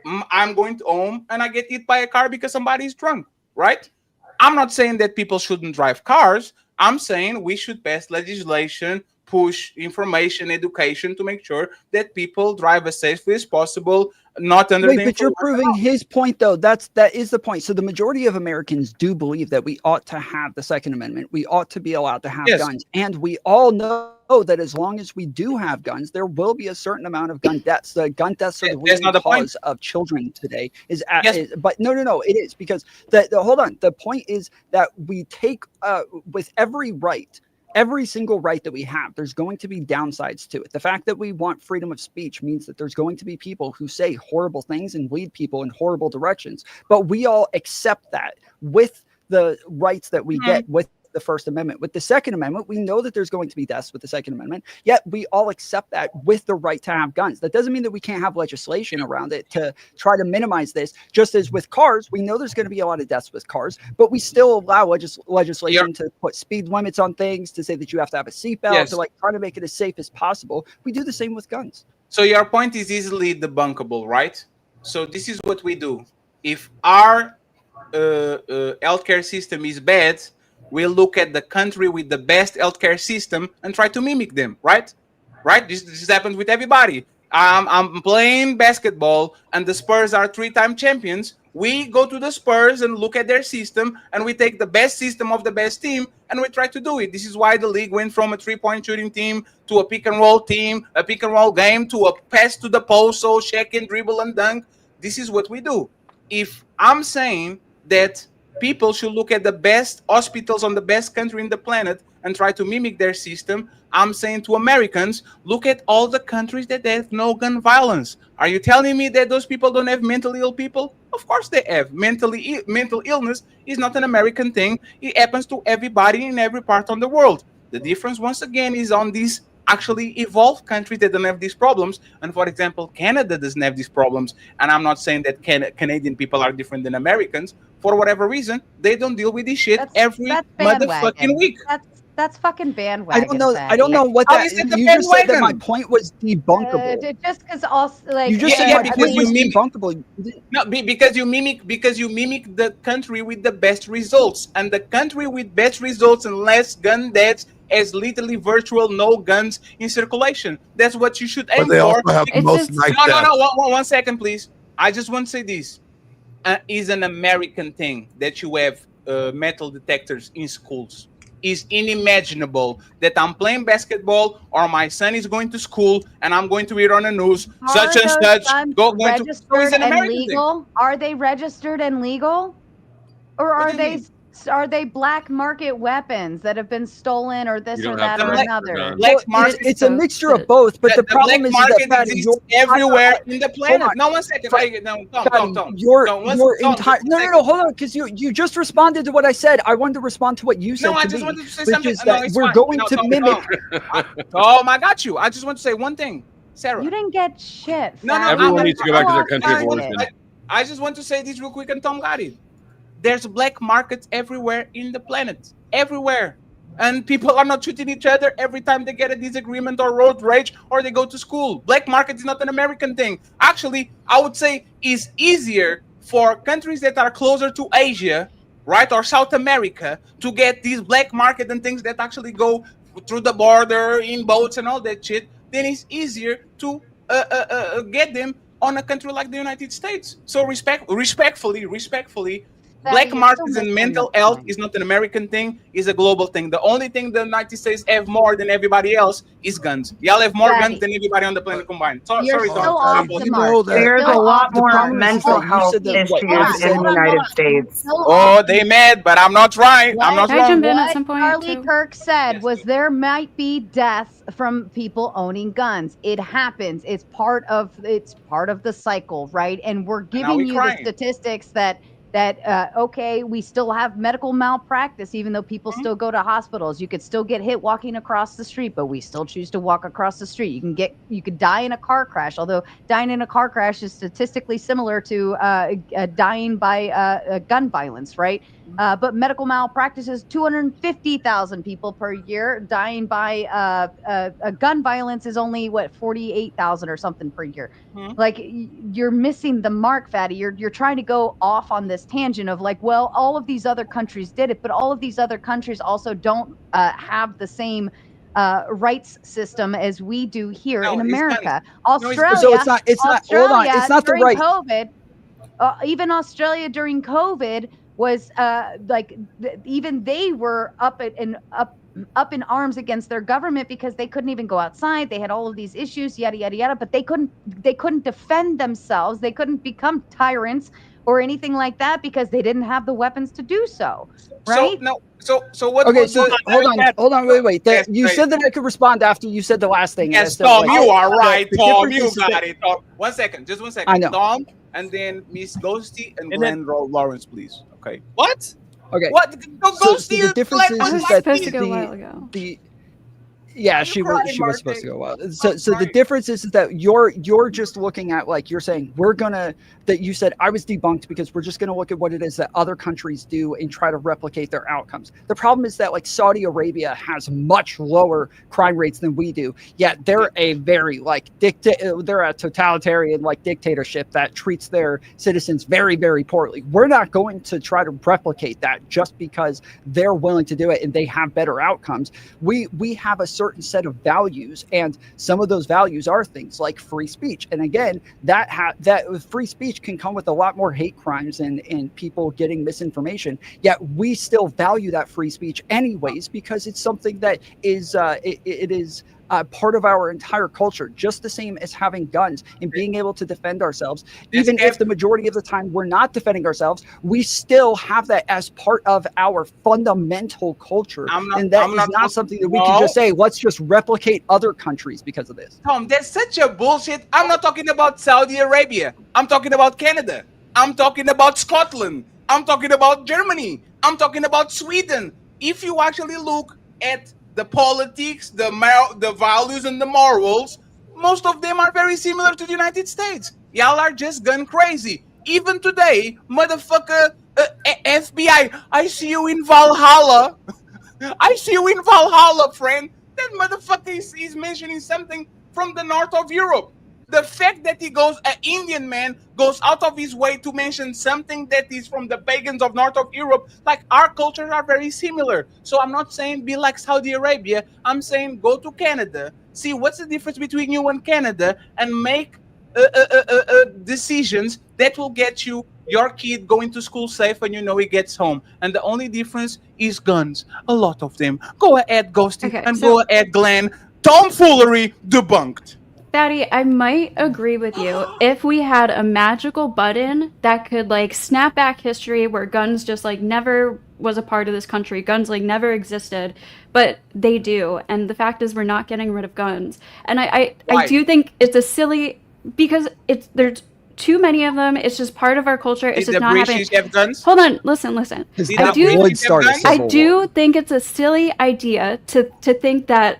I'm going to home and I get hit by a car because somebody is drunk, right? I'm not saying that people shouldn't drive cars. I'm saying we should pass legislation, push information, education to make sure that people drive as safely as possible, not under the but you're proving his point, though. That is the point. So the majority of Americans do believe that we ought to have the Second Amendment. We ought to be allowed to have guns. And we all know that as long as we do have guns, there will be a certain amount of gun deaths. The gun deaths are the leading cause of children today. But no, it is because hold on. The point is that we take with every single right that we have, there's going to be downsides to it. The fact that we want freedom of speech means that there's going to be people who say horrible things and lead people in horrible directions. But we all accept that with the rights that we get with the First Amendment. With the Second Amendment, we know that there's going to be deaths with the Second Amendment, yet we all accept that with the right to have guns. That doesn't mean that we can't have legislation around it to try to minimize this. Just as with cars, we know there's going to be a lot of deaths with cars, but we still allow legislation to put speed limits on things, to say that you have to have a seatbelt, to try to make it as safe as possible. We do the same with guns. So your point is easily debunkable, right? So this is what we do. If our healthcare system is bad, we'll look at the country with the best healthcare system and try to mimic them, right? Right? This happens with everybody. I'm playing basketball and the Spurs are 3-time champions. We go to the Spurs and look at their system and we take the best system of the best team and we try to do it. This is why the league went from a 3-point shooting team to a pick and roll team, a pick and roll game, to a pass to the post, so check and dribble and dunk. This is what we do. If I'm saying that people should look at the best hospitals on the best country in the planet and try to mimic their system, I'm saying to Americans, look at all the countries that have no gun violence. Are you telling me that those people don't have mentally ill people? Of course they have. Mental illness is not an American thing. It happens to everybody in every part of the world. The difference, once again, is on these actually evolved countries that don't have these problems. And for example, Canada doesn't have these problems. And I'm not saying that Canadian people are different than Americans. For whatever reason, they don't deal with this shit every motherfucking week. That's fucking bandwagon. I don't know. I don't fatty. know what How that. is it the You just said that my bandwagon? point was debunkable. Just because also like You just Yeah, said yeah, my because point you was mimic- debunkable. You didn't- No, because you mimic the country with the best results, and the country with best results and less gun deaths is literally virtual no guns in circulation. That's what you should aim But they for. also have the It's most just- knife No, deaths. one second, please. I just want to say this. Is an American thing that you have metal detectors in schools. Is unimaginable that I'm playing basketball or my son is going to school and I'm going to read on the news such and such. Registered and legal? Are they registered and legal, or are they black market weapons that have been stolen or this You or don't have that or to register another? guns. Black Well, market. it's a mixture of both, but the problem black is market that exists everywhere in the planet. No, one second. Your entire no, hold on, because you just responded to what I said. I wanted to respond to what you said. No, I to just me, wanted to say which something. is No, that it's we're fine. going No, to Tom, mimic. Tom, I got you. I just want to say one thing, Sarah. You didn't get shit. No, fatty. Everyone needs to go back to their country of Go off origin. target. I just want to say this real quick, and Tom got it. There's black markets everywhere in the planet, everywhere, and people are not shooting each other every time they get a disagreement or road rage or they go to school. Black market is not an American thing. Actually, I would say it's easier for countries that are closer to Asia, right, or South America, to get these black market and things that actually go through the border in boats and all that shit. Then it's easier to get them on a country like the United States. So respectfully, black you're markets still and missing mental the health point. is not an American thing, it's a global thing. The only thing the United States have more than everybody else is guns. Y'all have more Fatty. guns than everybody on the planet combined. Sorry, You're Tom. still I off the apologize. You mark. know that- There's a Still lot off the more mark. problem is mental that you health said that issues what in you the said- United States. Still Oh, they mad, but I'm not right. I'm not Can I wrong. jump in at What some point, Charlie too? Kirk said Yes, was go. there might be deaths from people owning guns. It happens. It's part of the cycle, right? And we're now giving we you crying. the statistics that okay, we still have medical malpractice, even though people still go to hospitals. You could still get hit walking across the street, but we still choose to walk across the street. You could die in a car crash, although dying in a car crash is statistically similar to dying by gun violence, right? But medical malpractice is 250,000 people per year. Dying by a gun violence is only 48,000 or something per year. Like you're missing the mark, fatty. You're trying to go off on this tangent of like, well, all of these other countries did it, but all of these other countries also don't have the same rights system as we do here No, in it's America. not. No, Australia, So it's not. Hold on. It's not the during right. COVID, even Australia during COVID was even they were up in arms against their government because they couldn't even go outside. They had all of these issues, yada yada yada, but they couldn't defend themselves. They couldn't become tyrants or anything like that because they didn't have the weapons to do so. Right? So what? Okay, was so the- hold on, wait. Yes, You right. said that I could respond after you said the last thing. and I Yes, said, Tom, like, you are right, the Tom. difference You is that- got it. Tom. One second, just 1 second. I know. Tom, and then Miss Ghosty and And Glenn Lawrence, please. Okay. What? Okay. What? Go So Ghosty. the difference I was is that supposed to go a while ago. Yeah, You crying, she was supposed to go well. So the crying. difference is that you're just looking at, like, you're saying that you said I was debunked because we're just gonna look at what it is that other countries do and try to replicate their outcomes. The problem is that, like, Saudi Arabia has much lower crime rates than we do, yet they're a very they're a totalitarian dictatorship that treats their citizens very, very poorly. We're not going to try to replicate that just because they're willing to do it and they have better outcomes. We have a certain set of values, and some of those values are things like free speech. And again, that free speech can come with a lot more hate crimes and people getting misinformation. Yet we still value that free speech anyways because it's something that is it is part of our entire culture, just the same as having guns and being able to defend ourselves. Even if the majority of the time we're not defending ourselves, we still have that as part of our fundamental culture. And that is not something that we can just say, let's just replicate other countries because of this. Tom, that's such a bullshit. I'm not talking about Saudi Arabia. I'm talking about Canada. I'm talking about Scotland. I'm talking about Germany. I'm talking about Sweden. If you actually look at the politics, the values, and the morals, most of them are very similar to the United States. Y'all are just gun crazy. Even today, motherfucker, FBI, I see you in Valhalla. I see you in Valhalla, friend. That motherfucker is mentioning something from the north of Europe. The fact that an Indian man goes out of his way to mention something that is from the pagans of north of Europe, like our cultures are very similar. So I'm not saying be like Saudi Arabia. I'm saying go to Canada, see what's the difference between you and Canada, and make decisions that will get your kid going to school safe and he gets home. And the only difference is guns. A lot of them. Go ahead, Ghosty, go ahead, Glenn. Tomfoolery debunked. Fatty, I might agree with you if we had a magical button that could like snap back history where guns just like never was a part of this country. Guns like never existed, but they do. And the fact is we're not getting rid of guns. And I do think it's a silly, because there's too many of them. It's just part of our culture. It's just not happening. Have guns? Hold on, listen. I do think it's a silly idea to think that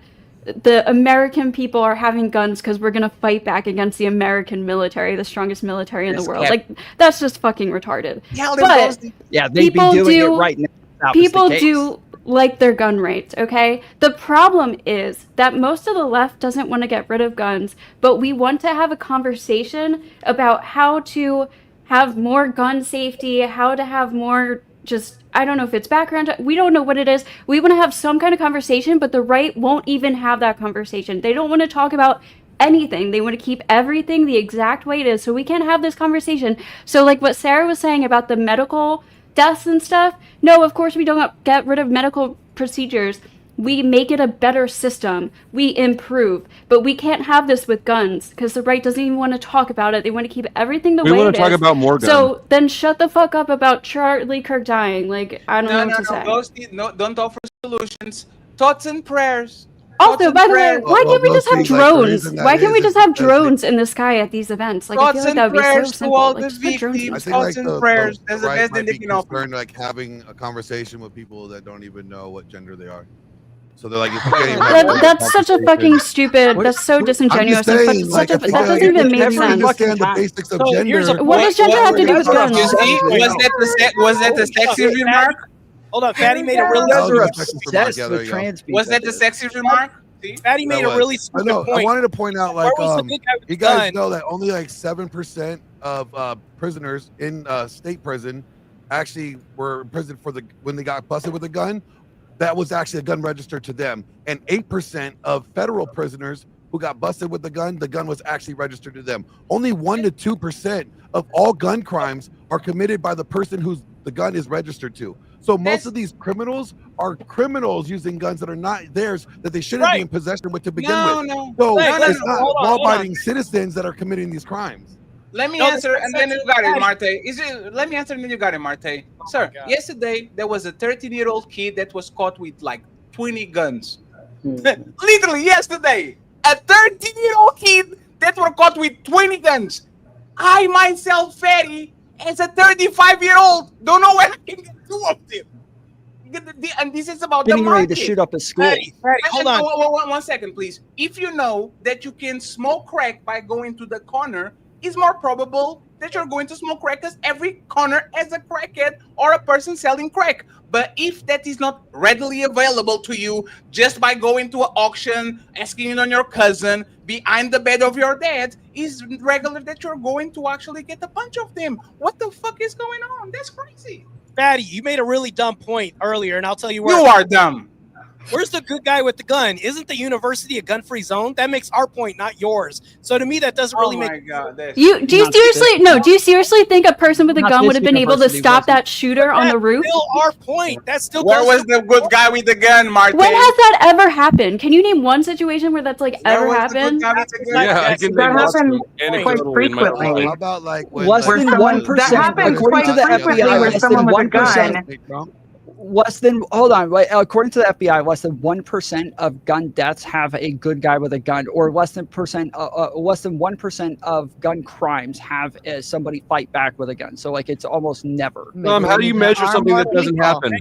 the American people are having guns because we're gonna fight back against the American military, the strongest military in the world. Like that's just fucking retarded. But yeah, they'd be doing it right now. People do like their gun rights, okay? The problem is that most of the left doesn't want to get rid of guns, but we want to have a conversation about how to have more gun safety, how to have more just, I don't know if it's background, we don't know what it is. We want to have some kind of conversation, but the right won't even have that conversation. They don't want to talk about anything. They want to keep everything the exact way it is, so we can't have this conversation. So like what Sarah was saying about the medical deaths and stuff, no, of course we don't get rid of medical procedures. We make it a better system. We improve. But we can't have this with guns because the right doesn't even want to talk about it. They want to keep everything the way it is. We want to talk about more guns. So then shut the fuck up about Charlie Kirk dying. Like, I don't know what to say. Ghosty, don't offer solutions. Thoughts and prayers. Also, by the way, why can't we just have drones? Why can't we just have drones in the sky at these events? Like, I feel like that would be so simple. Like, just put drones in the sky. Thoughts and prayers. That's the best thing they can offer. Like having a conversation with people that don't even know what gender they are. So they're like, that's such a fucking stupid. That's so disingenuous. That doesn't even make sense. The basics of gender. What does gender have to do with guns? Was that the sexy remark? Hold on, Fatty made a really Was that the sexy remark? Fatty made a really stupid point. I wanted to point out, like, you guys know that only like 7% of prisoners in state prison actually were in prison when they got busted with a gun. That was actually a gun registered to them, and 8% of federal prisoners who got busted with the gun was actually registered to them. Only 1 to 2% of all gun crimes are committed by the person whose the gun is registered to. So most of these criminals are criminals using guns that are not theirs, that they shouldn't be in possession with to begin with. So it's not law-abiding citizens that are committing these crimes. Let me answer, and then you got it, Marte. Let me answer, and then you got it, Marte. Sir, yesterday there was a 13-year-old kid that was caught with like 20 guns. Literally yesterday, a 13-year-old kid that were caught with 20 guns. I myself, Fatty, as a 35-year-old, don't know where I can get 2 of them. And this is about getting the ready to shoot up a school. Fatty, hold on. One second, please. If you know that you can smoke crack by going to the corner, it's more probable that you're going to smoke crack because every corner has a crackhead or a person selling crack. But if that is not readily available to you just by going to an auction, asking it on your cousin, behind the bed of your dad, is regular that you're going to actually get a bunch of them. What the fuck is going on? That's crazy. Fatty, you made a really dumb point earlier, and I'll tell you where. You are dumb. Where's the good guy with the gun? Isn't the university a gun-free zone? That makes our point, not yours. So to me, that doesn't really make. God, do you seriously think a person with a gun would have been able to stop that shooter on the roof? That's still our point. That's still. Where was the good guy with the gun, Martin? When has that ever happened? Can you name one situation where that's like ever happened? Yeah, I can that happened quite frequently. How about like less than 1%? That happens quite frequently with someone with a gun. According to the FBI, less than 1% of gun deaths have a good guy with a gun, or less than 1% of gun crimes have somebody fight back with a gun. So like it's almost never. How do you measure something that doesn't happen?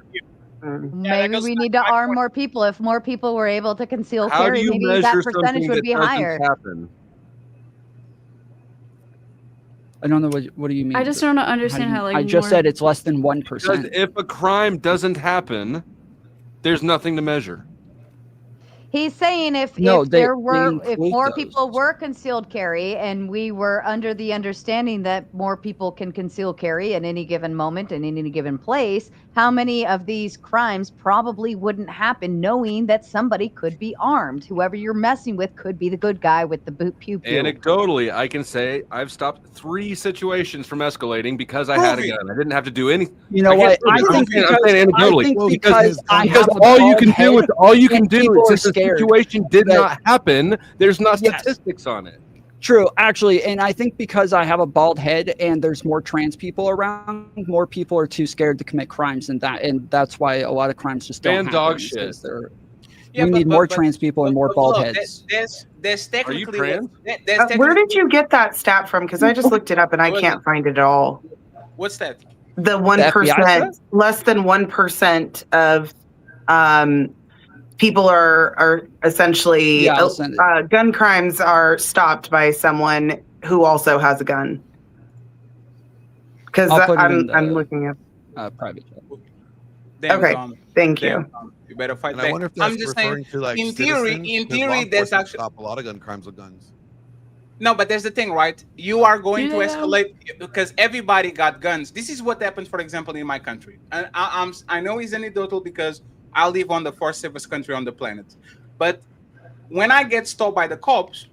Maybe we need to arm more people. If more people were able to conceal carry, maybe that percentage would be higher. I don't know what do you mean? I just don't understand how like. I just said it's less than 1%. If a crime doesn't happen, There's nothing to measure. He's saying if No, they more include people were concealed carry, and we were under the understanding that more people can conceal carry at any given moment and in any given place, how many of these crimes probably wouldn't happen knowing that somebody could be armed? Whoever you're messing with could be the good guy with the pew pew. Anecdotally, I can say I've stopped 3 situations from escalating because I had a gun. I didn't have to do anything. You know what? I think because I have a all you can bald do is head all you can and do people are is if the scared situation did that- not happen, there's not Yes. statistics on it. True, actually, and I think because I have a bald head and there's more trans people around, more people are too scared to commit crimes, and that's why a lot of crimes just don't Ban happen. dog is shit. 'cause we need more trans people and more bald heads. There's technically. trans? Where did you get that stat from? Because I just looked it up and I can't find it at all. What's that? The FBI 1%, less than 1% of people are essentially Yeah, I'll send it. gun crimes are stopped by someone who also has a gun. Because I'll put it in I'm the- looking up. Private chat. Damn, Okay, Tom. thank Damn, you. Tom. You better fight And back. I wonder if that's I'm just referring saying, to like in theory, citizens, in 'cause law theory, there's enforcement actually stop a lot of gun crimes with guns. no, but there's the thing, right? You are going to Yeah. escalate because everybody got guns. This is what happens, for example, in my country. And I know it's anecdotal because I live on the 4th safest country on the planet. But when I get stopped by the cops,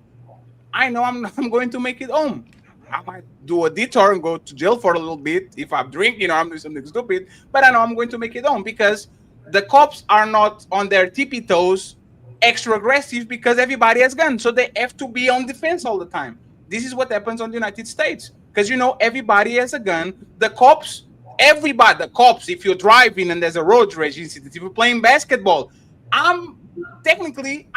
I know I'm going to make it home. I might do a detour and go to jail for a little bit if I'm drinking or I'm doing something stupid, but I know I'm going to make it home because the cops are not on their tippy toes extra aggressive because everybody has guns. So they have to be on defense all the time. This is what happens on the United States because, everybody has a gun. The cops, if you're driving and there's a road rage incident, if you're playing basketball, I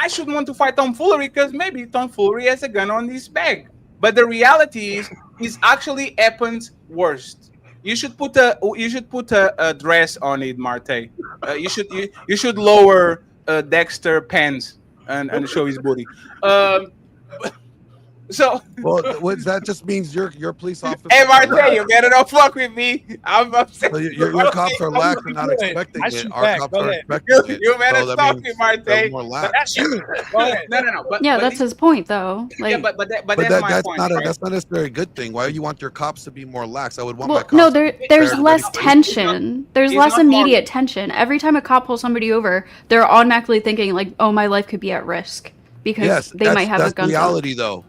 shouldn't want to fight tomfoolery because maybe tomfoolery has a gun on his bag. But the reality is actually happens worst. You should put a dress on it, Marte. You should lower Dexter pants and show his booty. So Well, that just means you're a police officer. hey, Marte, you better not fuck with me. I'm upset. So your cops are lax and not expecting it. Our cops are expecting it. You better So that stop means me, Marte. they're more lax. No. But, Yeah, but that's his point, though. Like, yeah, but that's my point. That's not necessarily a good thing. Why do you want your cops to be more lax? I would want my well, cops. no, to be there's fair to less anybody. tension. There's it's less not immediate tension. Every time a cop pulls somebody over, they're automatically thinking like, "Oh, my life could be at risk because Yes, they might have a gun." That's reality, though.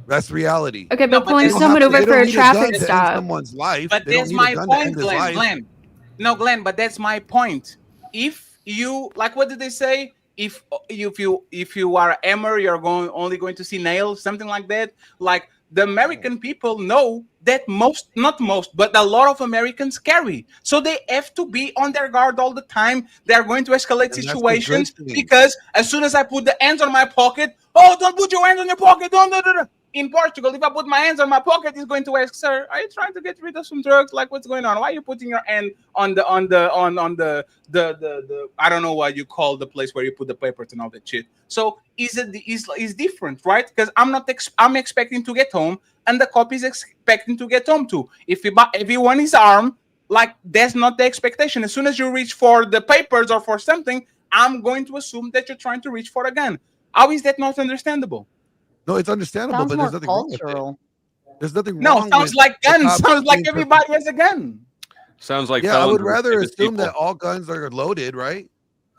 That's reality. Okay, No, but but pulling they don't someone have to- over they for don't a need traffic gun to end stop. someone's life. But They don't that's need my a gun to point, end his life. Glenn. No, Glenn, but that's my point. If you like, what did they say? If you are a hammer, you're only going to see nails, something like that. Like the American people know that not most, but a lot of Americans carry. So they have to be on their guard all the time. They're going to escalate And that's the situations good thing. because as soon as I put the hands on my pocket, oh, don't put your hands on your pocket, don't. In Portugal, if I put my hands on my pocket, he's going to ask, "Sir, are you trying to get rid of some drugs? Like, what's going on? Why are you putting your hand on the I don't know what you call the place where you put the papers and all that shit." So is different, right? Because I'm expecting to get home, and the cop is expecting to get home too. If everyone is armed, like that's not the expectation. As soon as you reach for the papers or for something, I'm going to assume that you're trying to reach for a gun. How is that not understandable? No, it's understandable, Sounds but more there's nothing wrong with cultural. it. There's nothing No, wrong sounds with like the guns. cops Sounds like being everybody has a gun. Sounds like Yeah, I felons would are rather safest assume people. that all guns are loaded, right?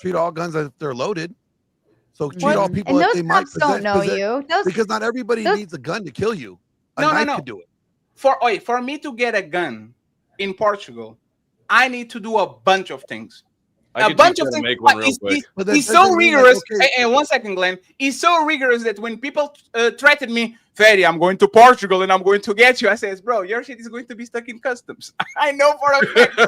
Treat all guns as if they're loaded. So treat Well, all people and as those they might cops don't know possess, you. Those because not everybody those- needs a gun to kill you. A No, knife no. could do it. For me to get a gun in Portugal, I need to do a bunch of things. I A could bunch teach of you how to things. make one But real quick. But that he's so doesn't mean, like, rigorous. okay. And 1 second, Glenn. He's so rigorous that when people threaten me, Ferry, I'm going to Portugal and I'm going to get you. I says, bro, your shit is going to be stuck in customs. I know for a fact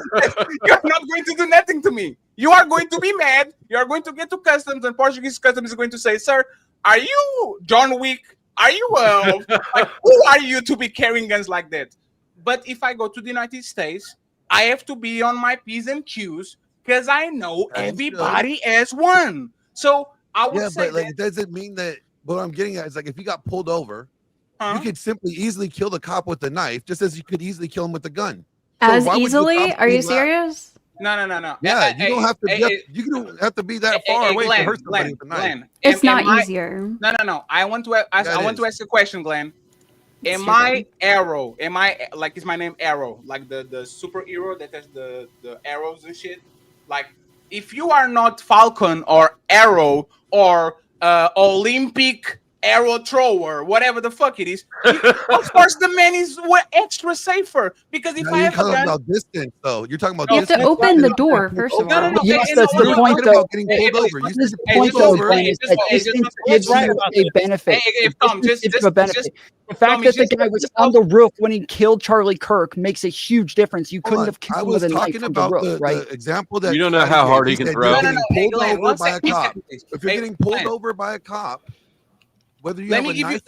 you're not going to do nothing to me. You are going to be mad. You are going to get to customs, and Portuguese customs is going to say, "Sir, are you John Wick? Are you like, who are you to be carrying guns like that?" But if I go to the United States, I have to be on my P's and Q's because I know As you everybody has one. So I would Yeah, say but like, that, it doesn't mean that. What I'm getting at is like, if you got pulled over, huh? you could simply easily kill the cop with a knife, just as you could easily kill him with a gun. As why would the easily? cops Are be you lax? serious? No. Yeah, you don't have to. You don't have to be that far away to hurt somebody with a knife. It's not easier. No. I want to ask a question, Glenn. Am I Arrow? Am I like, is my name Arrow? Like the superhero that has the arrows and shit? Like, if you are not Falcon or Arrow or Olympic arrow thrower, whatever the fuck it is, of course the man is extra safer, because if I have a gun, about distance, though, you're talking about. You have to open the door first of all. Yes, that's the point, though. Getting pulled over. This is the point, though, Ben, is that distance gives you a benefit. The fact that the guy was on the roof when he killed Charlie Kirk makes a huge difference. You couldn't have killed him with a knife from the roof, right? The example that you don't know how hard he can throw. If you're getting pulled over by a cop, whether you let me give you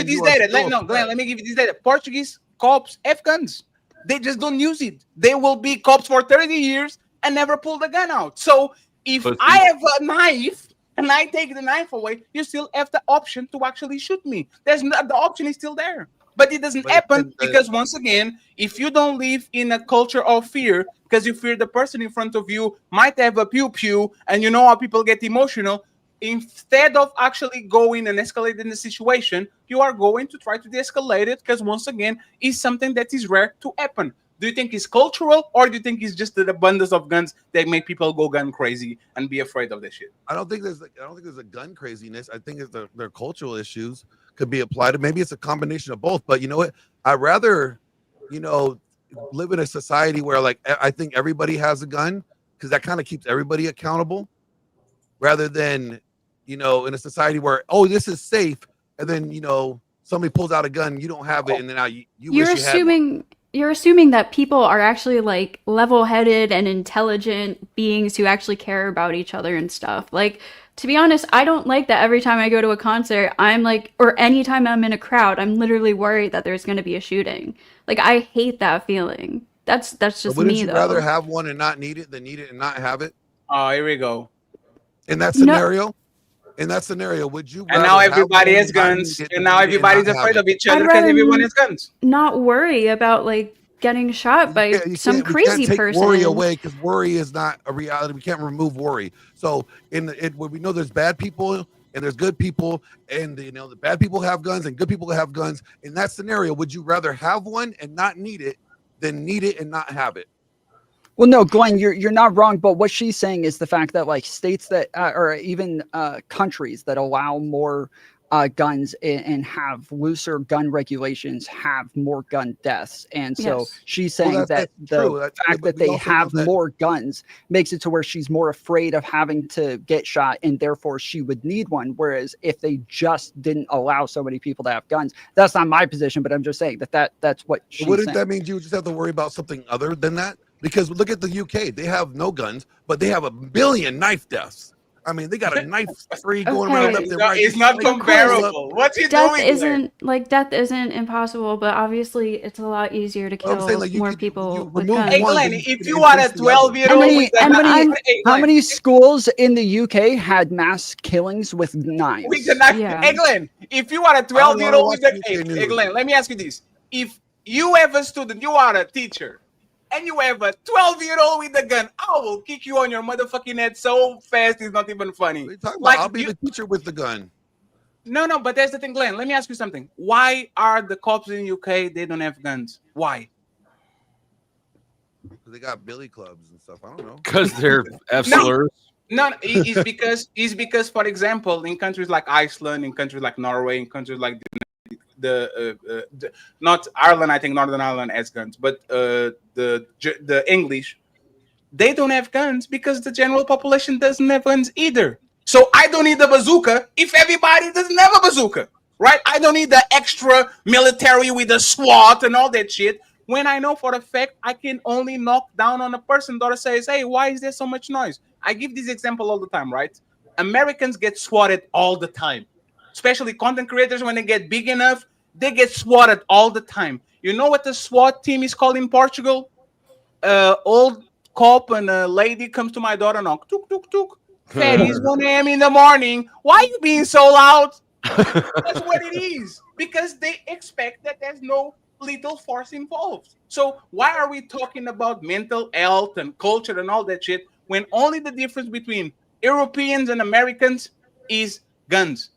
this data. Let me give you this data. Portuguese cops have guns. They just don't use it. They will be cops for 30 years and never pull the gun out. So if I have a knife and I take the knife away, you still have the option to actually shoot me. The option is still there. But it doesn't happen because, once again, if you don't live in a culture of fear, because you fear the person in front of you might have a pew-pew, and you know how people get emotional, instead of actually going and escalating the situation, you are going to try to de-escalate it, because, once again, it's something that is rare to happen. Do you think it's cultural, or do you think it's just the abundance of guns that make people go gun crazy and be afraid of this shit? I don't think there's a gun craziness. I think it's their cultural issues could be applied to. Maybe it's a combination of both. But you know what? I'd rather, live in a society where, like, I think everybody has a gun, because that kind of keeps everybody accountable, rather than, in a society where, this is safe, and then, somebody pulls out a gun, you don't have it, and then now you're assuming that people are actually like level-headed and intelligent beings who actually care about each other and stuff. Like, to be honest, I don't like that every time I go to a concert, I'm like, or anytime I'm in a crowd, I'm literally worried that there's going to be a shooting. Like, I hate that feeling. That's just me, though. Wouldn't you rather have one and not need it than need it and not have it? Oh, here we go. In that scenario? In that scenario, would you? And now everybody has guns, and now everybody's afraid of each other because everyone has guns. Not worry about like getting shot by some crazy person. Worry away, because worry is not a reality. We can't remove worry. So when we know there's bad people and there's good people, and the bad people have guns and good people have guns. In that scenario, would you rather have one and not need it than need it and not have it? Well, no, Glenn, you're not wrong. But what she's saying is the fact that, like, states that or even countries that allow more guns and have looser gun regulations have more gun deaths. And so she's saying that the fact that they have more guns makes it to where she's more afraid of having to get shot, and therefore she would need one. Whereas if they just didn't allow so many people to have guns, that's not my position, but I'm just saying that's what she's saying. Wouldn't that mean you just have to worry about something other than that? Because look at the UK. They have no guns, but they have 1 billion knife deaths. I mean, they got a knife spree going around up there. It's not comparable. What's he doing? Death isn't impossible, but obviously it's a lot easier to kill more people with guns. Hey, Glenn, if you are a 12-year-old, how many schools in the UK had mass killings with knives? Hey, Glenn, if you are a 12-year-old with a hey, Glenn, let me ask you this: if you have a student, you are a teacher, and you have a 12-year-old with a gun, I will kick you on your motherfucking head so fast it's not even funny. Like, I'll be the teacher with the gun. No, but that's the thing, Glenn. Let me ask you something. Why are the cops in the UK, they don't have guns? Why? They got billy clubs and stuff. I don't know. Because they're F-slurs. No, it's because, for example, in countries like Iceland, in countries like Norway, in countries like not Ireland, I think Northern Ireland has guns, but the English, they don't have guns because the general population doesn't have guns either. So I don't need a bazooka if everybody doesn't have a bazooka, right? I don't need the extra military with the SWAT and all that shit when I know for a fact I can only knock down on a person that says, hey, why is there so much noise? I give this example all the time, right? Americans get swatted all the time. Especially content creators, when they get big enough, they get swatted all the time. You know what the SWAT team is called in Portugal? Old cop and a lady comes to my door and knock, tuk, tuk, tuk. It's 1 a.m. in the morning. Why are you being so loud? That's what it is. Because they expect that there's no little force involved. So why are we talking about mental health and culture and all that shit when only the difference between Europeans and Americans is guns?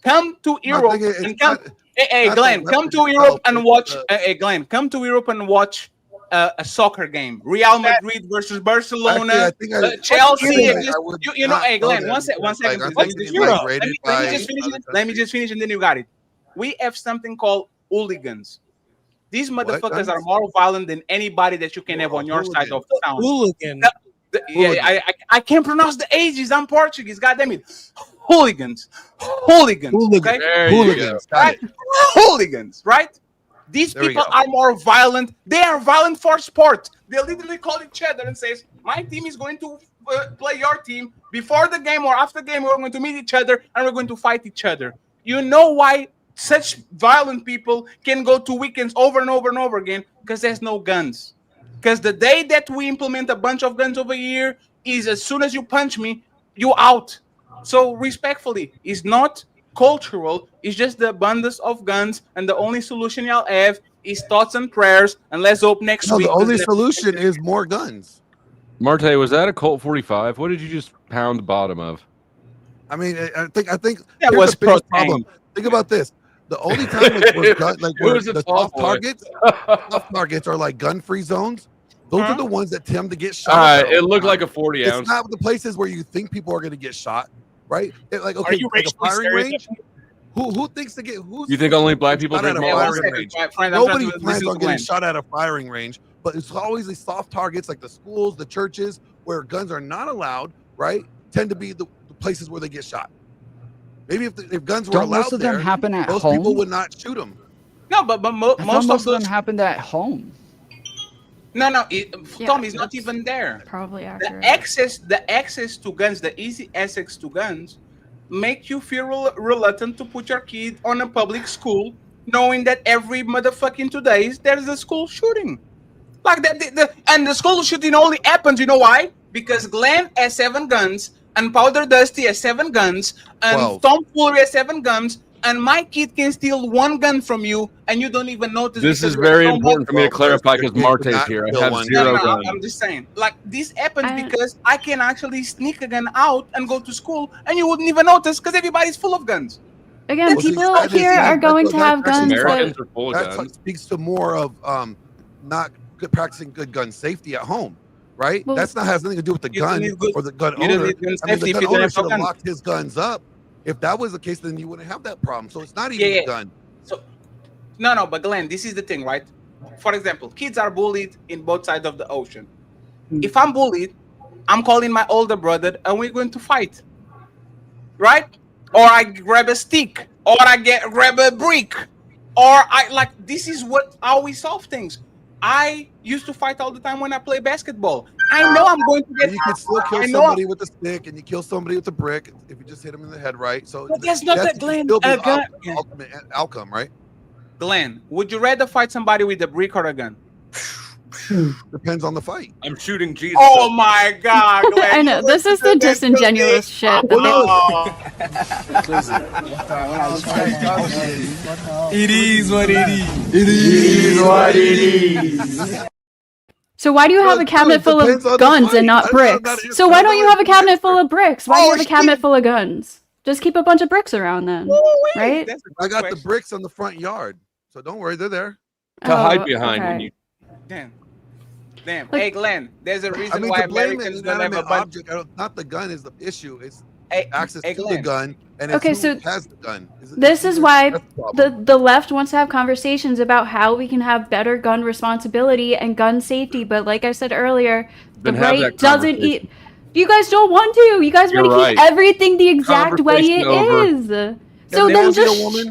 Come to Europe and come. Hey, Glenn, come to Europe and watch. Hey, Glenn, come to Europe and watch a soccer game. Real Madrid versus Barcelona. Chelsea. You know, hey, Glenn, one second. Let me just finish and then you got it. We have something called hooligans. These motherfuckers are more violent than anybody that you can have on your side of the town. Hooligan. Yeah, I can't pronounce the A's. I'm Portuguese. God damn it. Hooligans. Okay? Hooligans. Right? Hooligans, right? These people are more violent. They are violent for sport. They literally call each other and says, my team is going to play your team. Before the game or after the game, we're going to meet each other and we're going to fight each other. You know why such violent people can go to weekends over and over and over again? Because there's no guns. Because the day that we implement a bunch of guns over here is as soon as you punch me, you out. So respectfully, it's not cultural. It's just the abundance of guns, and the only solution y'all have is thoughts and prayers. And let's hope next week. The only solution is more guns. Marte, was that a Colt 45? What did you just pound the bottom of? I mean, I think that was the biggest problem. Think about this. The only time the soft targets are like gun-free zones. Those are the ones that tend to get shot. All right, it looked like a 40 ounce. It's not the places where you think people are going to get shot, right? Like, okay, are you like a firing range. Who thinks to get? You think only black people drink firing range? Nobody plans on getting shot at a firing range, but it's always these soft targets like the schools, the churches, where guns are not allowed, right? Tend to be the places where they get shot. Maybe if guns were allowed, most of them happen at most home? people would not shoot them. No, but most of them happened at home. No, Tom is not even there. Probably accurate. The access to guns, the easy access to guns, make you feel reluctant to put your kid on a public school, knowing that every motherfucking 2 days there's a school shooting. Like that, and the school shooting only happens. You know why? Because Glenn has 7 guns, and Powder Dusty has 7 guns, and 12. Tom Fuller has 7 guns. And my kid can steal 1 gun from you, and you don't even notice. This is very important for me to clarify because Marte's here. I have 0 guns. I'm just saying, like this happens because I can actually sneak a gun out and go to school, and you wouldn't even notice because everybody's full of guns. Again, people here are going to have guns. Americans are full of that guns. Speaks to more of not practicing good gun safety at home, right? Well, That's not has nothing to do with the gun or the gun you don't owner. need gun I mean, safety the if gun you don't owner have should no have gun. locked his guns up. If that was the case, then you wouldn't have that problem. So it's not even a gun. So, no, but Glenn, this is the thing, right? For example, kids are bullied in both sides of the ocean. If I'm bullied, I'm calling my older brother, and we're going to fight, right? Or I grab a stick, or I grab a brick, or this is how we solve things. I used to fight all the time when I play basketball. I know I'm going to get. You can still kill somebody with a stick, and you kill somebody with a brick if you just hit them in the head, right? So but that's not that, Glenn. Ultimate outcome, right? Glenn, would you rather fight somebody with a brick or a gun? Depends on the fight. I'm shooting Jesus. Oh my God, Glenn. I know this is the disingenuous shit. It is what it is. It is what it is. So why do you have a cabinet full of guns and not bricks? So why don't you have a cabinet full of bricks? Why do you have a cabinet full of guns? Just keep a bunch of bricks around then, right? I got the bricks on the front yard, so don't worry, they're there. To hide behind when you. Damn. Hey, Glenn, there's a reason why Americans don't have a object. Not the gun is the issue. It's access to the gun, and it's who has the gun. This is why the left wants to have conversations about how we can have better gun responsibility and gun safety. But like I said earlier, the right doesn't eat. You guys don't want to. You guys want to keep everything the exact way it is. So then just.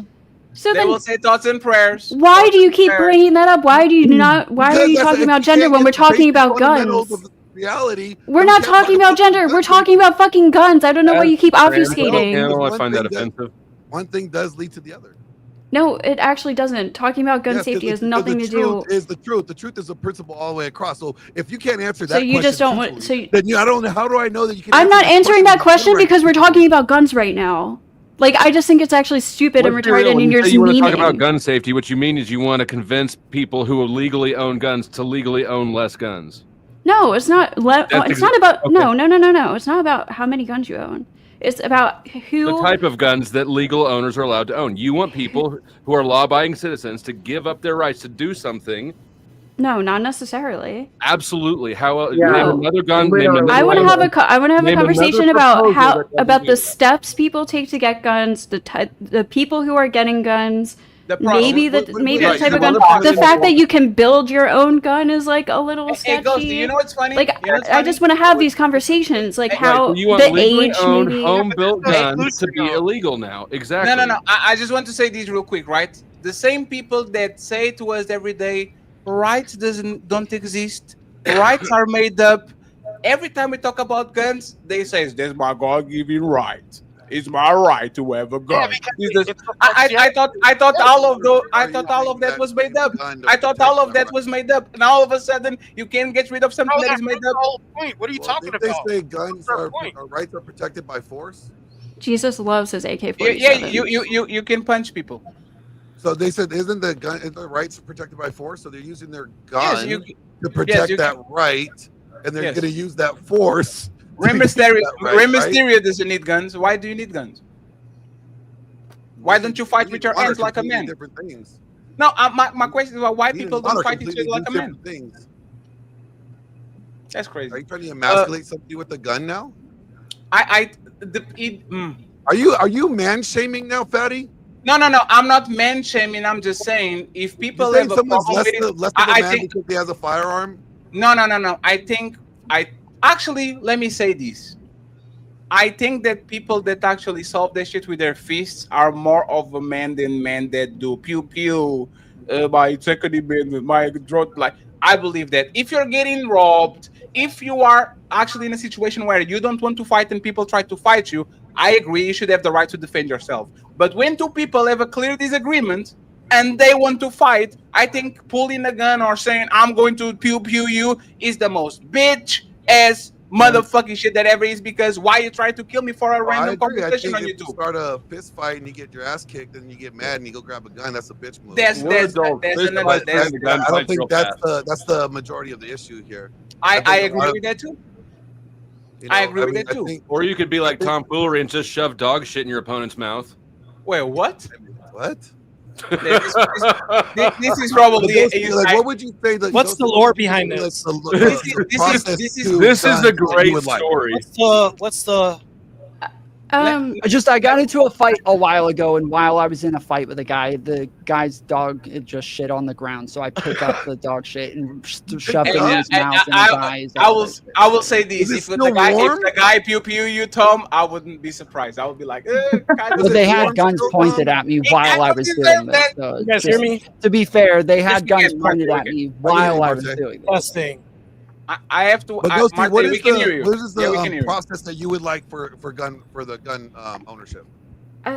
So they will say thoughts and prayers. Why do you keep bringing that up? Why do you not? Why are you talking about gender when we're talking about guns? Reality. We're not talking about gender. We're talking about fucking guns. I don't know why you keep obfuscating. I find that offensive. One thing does lead to the other. No, it actually doesn't. Talking about gun safety has nothing to do. Is the truth. The truth is a principle all the way across. So if you can't answer that, so you just don't want. So then I don't know. How do I know that you can? I'm not answering that question because we're talking about guns right now. Like, I just think it's actually stupid and Let's be real, retarded, when and you you're say just you want to talk memeing. about gun safety, what you mean is you want to convince people who legally own guns to legally own less guns. No, it's not. It's not about. Okay. No. It's not about how many guns you own. It's about who. The type of guns that legal owners are allowed to own. You want people who are law-abiding citizens to give up their rights to do something. No, not necessarily. Absolutely. How Yeah. name another gun? Name Literally. another I want to gun. have a Name conversation another about proposal that doesn't the do that. steps people take to get guns, the people who are getting guns. Maybe the type of gun. The fact that you can build your own gun is like a little sketchy. Ghost, you know what's funny? Like, You know what's I just want to have these conversations, like how you want the legally age owned maybe. home-built guns to be illegal now. Exactly. No. I just want to say this real quick, right? The same people that say to us every day, rights don't exist, rights are made up. Every time we talk about guns, they say, "This my God-given right. It's my right to have a gun." I thought all of that was made up. I thought all of that was made up, and all of a sudden you can't get rid of something that is made up. What are you talking about? They say guns are rights are protected by force. Jesus loves his AK-47. Yeah, you can punch people. So they said, isn't the rights protected by force? So they're using their gun Yes, to protect that right, and they're Yes. going to use that force. Rey Mysterio Right? doesn't need guns. Why do you need guns? Why don't you fight with your hands like a man? Different things. No, my question is why people don't fight each other like a man. Things. That's crazy. Are you trying to emasculate somebody with a gun now? Are you man shaming now, Fatty? No. I'm not man shaming. I'm just saying if people have a someone's problem with it, less of a man because he has a firearm. No. Actually, let me say this. I think that people that actually solve their shit with their fists are more of a man than men that do pew pew. My second amendment, my drone. Like, I believe that if you're getting robbed, if you are actually in a situation where you don't want to fight and people try to fight you, I agree you should have the right to defend yourself. But when two people have a clear disagreement and they want to fight, I think pulling a gun or saying I'm going to pew pew you is the most bitch ass motherfucking shit that ever is, because why you try to kill me for a random conversation on if YouTube? you start a fist fight and you get your ass kicked and you get mad and you go grab a gun, that's a bitch move. That's another. I don't think that's the majority of the issue here. I agree with that too. I agree with that too. Or you could be like Tom Foolery and just shove dog shit in your opponent's mouth. Wait, what? What? This is probably what would you say? What's the lore behind this? This is a great story. What's the I got into a fight a while ago, and while I was in a fight with a guy, the guy's dog had just shit on the ground, so I picked up the dog shit and shoved it in his mouth and his eyes. I will say this: if the guy pew pew you, Tom, I wouldn't be surprised. I would be like, but they had guns pointed at me while I was doing this. So you guys hear me? To be fair, they had guns pointed at me while I was doing this. Best thing. I have to. But Ghosty, what is the process that you would like for the gun ownership?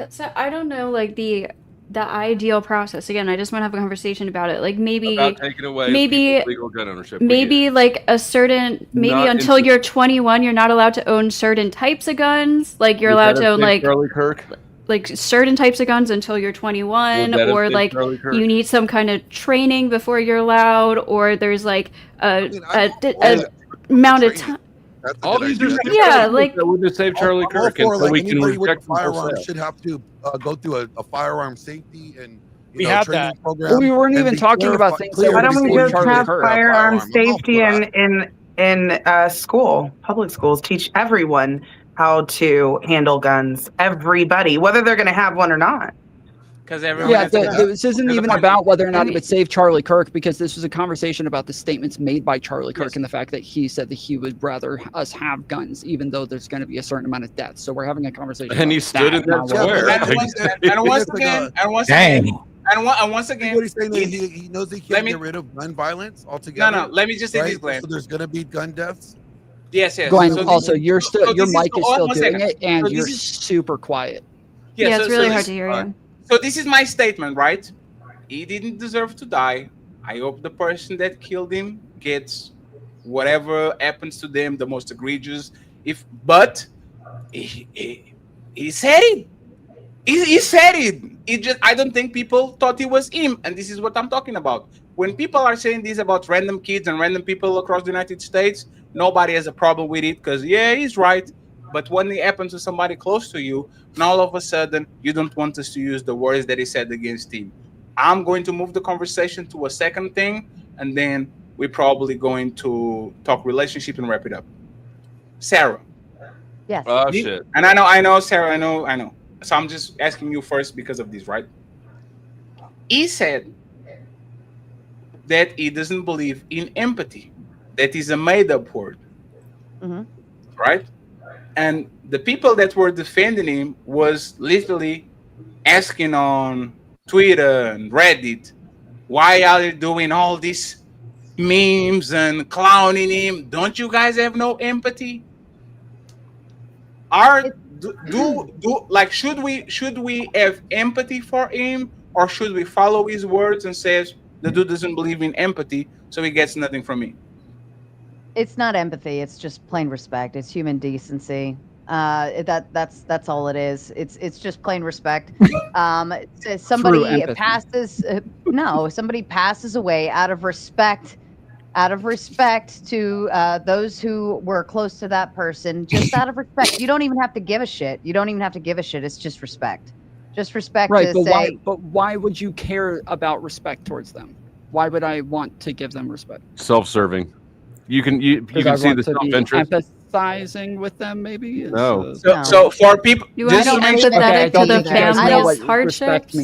So I don't know, like the ideal process. Again, I just want to have a conversation about it. Like maybe About taking away maybe legal gun ownership. Maybe like a certain until you're 21, you're not allowed to own certain types of guns. Like you're allowed to own like Charlie Kirk. Like certain types of guns until you're 21, or like you need some kind of training before you're allowed, or there's like a amount of time. All these are like that would just save Charlie Kirk, and so we can reject firearms should have to go through a firearm safety and we have training that program. Well, we weren't even talking about things. Why don't we just have firearm safety in school, public schools? Teach everyone how to handle guns. Everybody, whether they're going to have one or not. Because everyone. This isn't even about whether or not it would save Charlie Kirk, because this was a conversation about the statements made by Charlie Kirk and the fact that he said that he would rather us have guns, even though there's going to be a certain amount of deaths. So we're having a conversation. And he stood in that square. And once again, what he's saying is he knows he can't get rid of gun violence altogether. No. Let me just say this, Glenn. So there's going to be gun deaths. Yes. Glenn, also, your mic is still doing it, and you're super quiet. Yeah, it's really hard to hear you. So this is my statement, right? He didn't deserve to die. I hope the person that killed him gets whatever happens to them, the most egregious. But he said it. He said it. I don't think people thought it was him, and this is what I'm talking about. When people are saying this about random kids and random people across the United States, nobody has a problem with it because yeah, he's right. But when it happens to somebody close to you, now all of a sudden you don't want us to use the words that he said against him. I'm going to move the conversation to a second thing, and then we're probably going to talk relationship and wrap it up. Sarah. Yes. Oh shit. And I know, Sarah, I know. So I'm just asking you first because of this, right? He said that he doesn't believe in empathy. That is a made-up word, right? And the people that were defending him was literally asking on Twitter and Reddit, why are you doing all these memes and clowning him? Don't you guys have no empathy? Should we have empathy for him, or should we follow his words and say the dude doesn't believe in empathy, so he gets nothing from me? It's not empathy. It's just plain respect. It's human decency. That's all it is. It's just plain respect. Somebody passes. Somebody passes away out of respect to those who were close to that person. Just out of respect. You don't even have to give a shit. It's just respect. Just respect. Right, to say. But why would you care about respect towards them? Why would I want to give them respect? Self-serving. You can see the self-interest. Empathizing with them, maybe. No. So for people, you want to be empathetic to the family's hardships.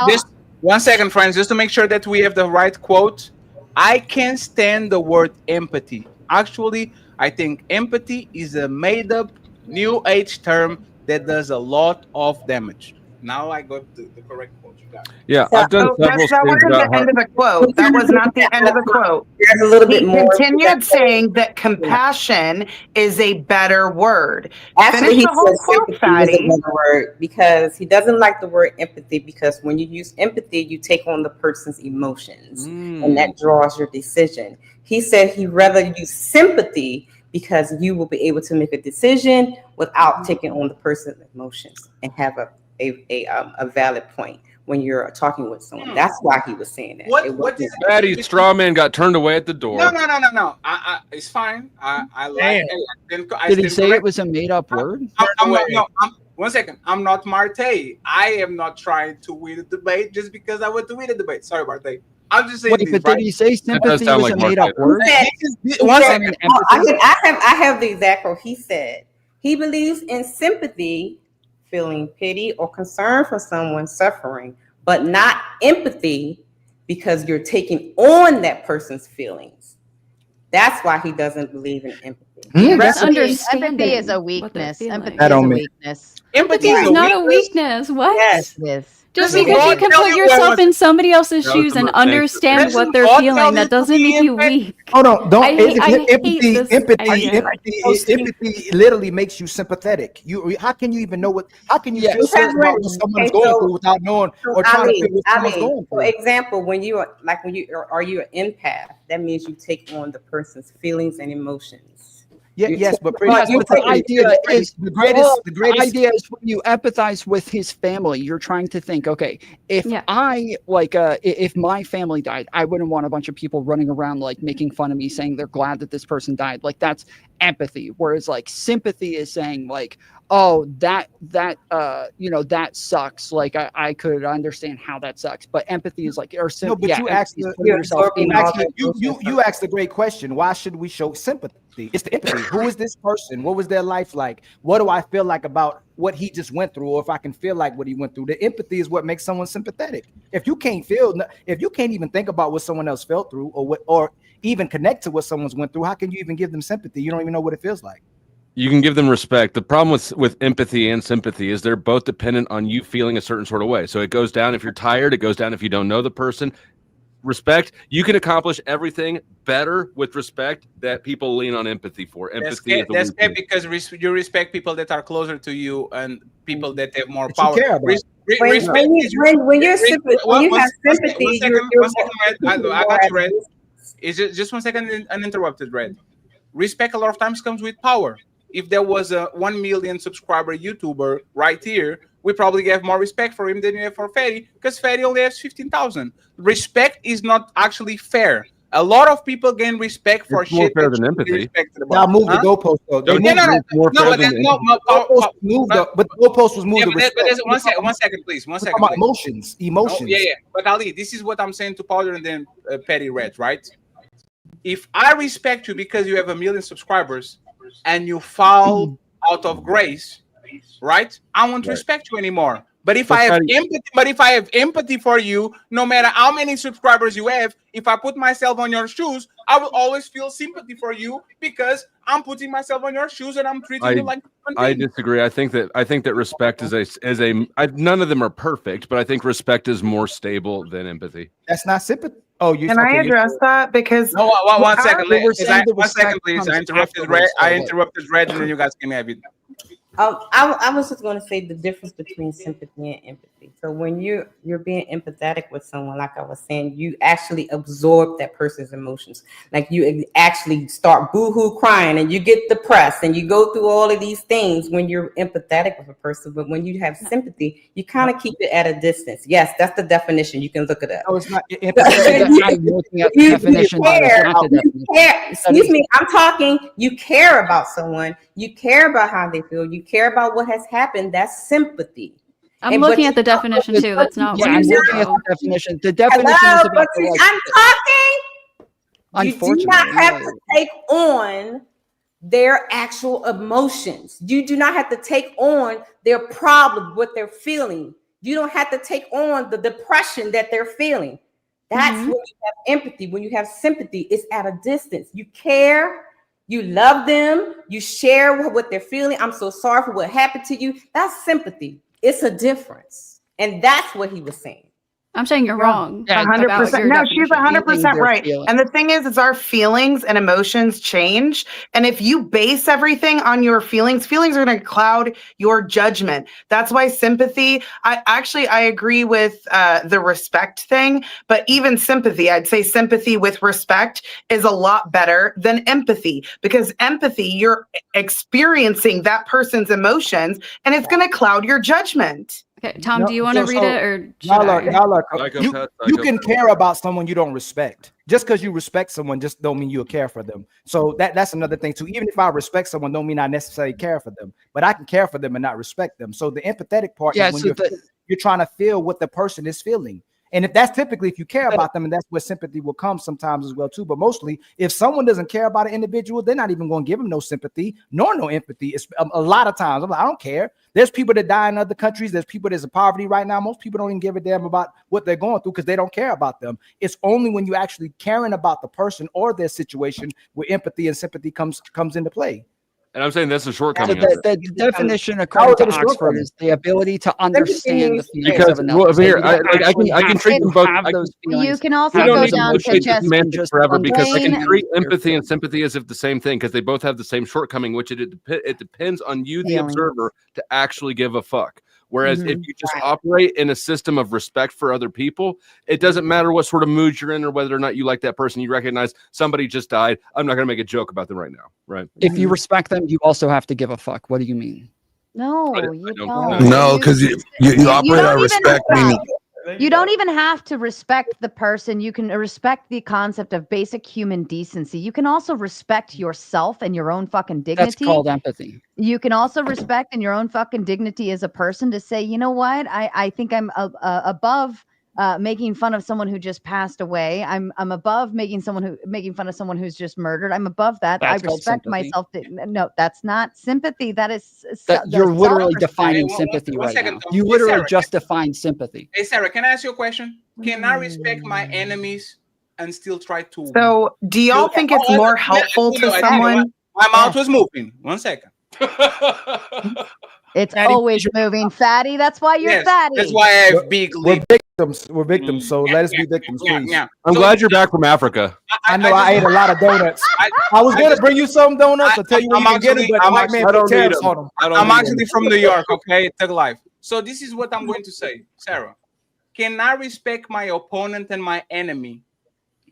Just 1 second, friends, just to make sure that we have the right quote. I can't stand the word empathy. Actually, I think empathy is a made-up new age term that does a lot of damage. Now I got the correct quote. You got it. Yeah, I've done several that wasn't the end of the quote. That was not the end of the quote. There's a little bit He more. continued saying that compassion is a better word. Actually, Finish he the whole says quote, sympathy is Fatty. a better word because he doesn't like the word empathy, because when you use empathy, you take on the person's emotions, and that draws your decision. He said he'd rather use sympathy because you will be able to make a decision without taking on the person's emotions and have a valid point when you're talking with someone. That's why he was saying that. What is Fatty straw man got turned away at the door. No. It's fine. I like it. Did he say it was a made-up word? No. 1 second. I'm not Marte. I am not trying to win a debate just because I want to win a debate. Sorry, Marte. I'm just saying. Wait, but did he say sympathy was a made-up word? I have the exact quote. He said he believes in sympathy, feeling pity or concern for someone suffering, but not empathy because you're taking on that person's feelings. That's why he doesn't believe in empathy. Empathy is a weakness. Empathy is a weakness. Empathy is not a weakness. What? Yes, it is. Just because you can put yourself in somebody else's shoes and understand what they're feeling, that doesn't make you weak. Hold on, don't. Empathy literally makes you sympathetic. How can you even know what? How can you feel certain about what someone's going through without knowing or trying to feel what someone's going through? For example, when you are are you an empath? That means you take on the person's feelings and emotions. Yes, but the idea is the greatest idea is when you empathize with his family, you're trying to think, okay, if if my family died, I wouldn't want a bunch of people running around like making fun of me, saying they're glad that this person died. Like that's empathy. Whereas like sympathy is saying like, oh, that sucks. Like I could understand how that sucks. But empathy is like, you asked the great question. Why should we show sympathy? It's the empathy. Who is this person? What was their life like? What do I feel like about what he just went through, or if I can feel like what he went through? The empathy is what makes someone sympathetic. If you can't even think about what someone else felt through, or even connect to what someone's went through, how can you even give them sympathy? You don't even know what it feels like. You can give them respect. The problem with empathy and sympathy is they're both dependent on you feeling a certain sort of way. So it goes down if you're tired. It goes down if you don't know the person. Respect, you can accomplish everything better with respect that people lean on empathy for. Empathy that's good because you respect people that are closer to you and people that have more power. When you have sympathy, I got you, Red. It's just 1 second uninterrupted, Red. Respect a lot of times comes with power. if there was a 1 million subscriber YouTuber right here, we probably have more respect for him than you have for Ferry, because Ferry only has 15,000. Respect is not actually fair. A lot of people gain respect for It's more shit fair that than should be empathy. respected Y'all about. moved the goalpost though. They Don't moved Yeah, no, it's more no, fair but than then, no, empathy. but the goalpost was moved. yeah, to but respect. there's one second, please. One We're second, talking about please. emotions. Oh, yeah. But Ali, this is what I'm saying to Powder and then Petty Red, right? If I respect you because you have 1 million subscribers and you fall out of grace, right? I won't respect you anymore. But if I have empathy for you, no matter how many subscribers you have, if I put myself on your shoes, I will always feel sympathy for you because I'm putting myself on your shoes and I'm treating you like a human I being. disagree. I think that respect none of them are perfect, but I think respect is more stable than empathy. That's not sympathy. Oh, you Can I address that? Because No, one second, One second, please. I interrupted Red. And then you guys can have it. I was just going to say the difference between sympathy and empathy. So when you're being empathetic with someone, like I was saying, you actually absorb that person's emotions. Like you actually start boohoo crying and you get depressed and you go through all of these things when you're empathetic with a person. But when you have sympathy, you kind of keep it at a distance. Yes, that's the definition. You can look it up. No, it's not. I'm looking at the definition. Excuse me, I'm talking. You care about someone. You care about how they feel. You care about what has happened. That's sympathy. I'm looking at the definition too. That's not what I'm you're looking at saying. the definition. The definition is about I'm talking. You do not have to take on their actual emotions. You do not have to take on their problem, what they're feeling. You don't have to take on the depression that they're feeling. That's when you have empathy. When you have sympathy, it's at a distance. You care. You love them. You share what they're feeling. I'm so sorry for what happened to you. That's sympathy. It's a difference. And that's what he was saying. I'm saying you're wrong. 100%. No, she's 100% right. And the thing is our feelings and emotions change. And if you base everything on your feelings are going to cloud your judgment. That's why sympathy, I agree with the respect thing, but even sympathy, I'd say sympathy with respect is a lot better than empathy, because empathy, you're experiencing that person's emotions and it's going to cloud your judgment. Okay, Tom, do you want to read it or you can care about someone you don't respect. Just because you respect someone just don't mean you'll care for them. So that's another thing too. Even if I respect someone, don't mean I necessarily care for them, but I can care for them and not respect them. So the empathetic part is when you're trying to feel what the person is feeling. And if that's typically if you care about them, and that's where sympathy will come sometimes as well too. But mostly, if someone doesn't care about an individual, they're not even going to give them no sympathy nor no empathy. It's a lot of times I'm like, I don't care. There's people that die in other countries. There's people that's in poverty right now. Most people don't even give a damn about what they're going through because they don't care about them. It's only when you actually caring about the person or their situation where empathy and sympathy comes into play. And I'm saying that's a shortcoming. The definition, according to Oxford, is the ability to understand the feelings of another. I can treat them both. You can also go down to just forever because I can treat empathy and sympathy as if the same thing because they both have the same shortcoming, which it depends on you, the observer, to actually give a fuck. Whereas if you just operate in a system of respect for other people, it doesn't matter what sort of mood you're in or whether or not you like that person. You recognize somebody just died. I'm not going to make a joke about them right now. Right. If you respect them, you also have to give a fuck. What do you mean? No, you don't. No, because you operate on respect, meaning you don't even have to respect the person. You can respect the concept of basic human decency. You can also respect yourself and your own fucking dignity. That's called empathy. You can also respect in your own fucking dignity as a person to say, you know what? I think I'm above making fun of someone who just passed away. I'm above making fun of someone who's just murdered. I'm above that. I respect myself. No, that's not sympathy. That is you're literally defining sympathy right now. You literally just defined sympathy. Hey Sarah, can I ask you a question? Can I respect my enemies and still try to? So, do y'all think it's more helpful to someone? My mouth was moving. 1 second. It's always moving, fatty. That's why you're fatty. That's why I have big lips. We're victims, so let us be victims, please. I'm glad you're back from Africa. I know I ate a lot of donuts. I was going to bring you some donuts. I'll tell you where you can get them, but white man put tariffs on them. I'm actually from New York, okay? Thug life. So this is what I'm going to say, Sarah. Can I respect my opponent and my enemy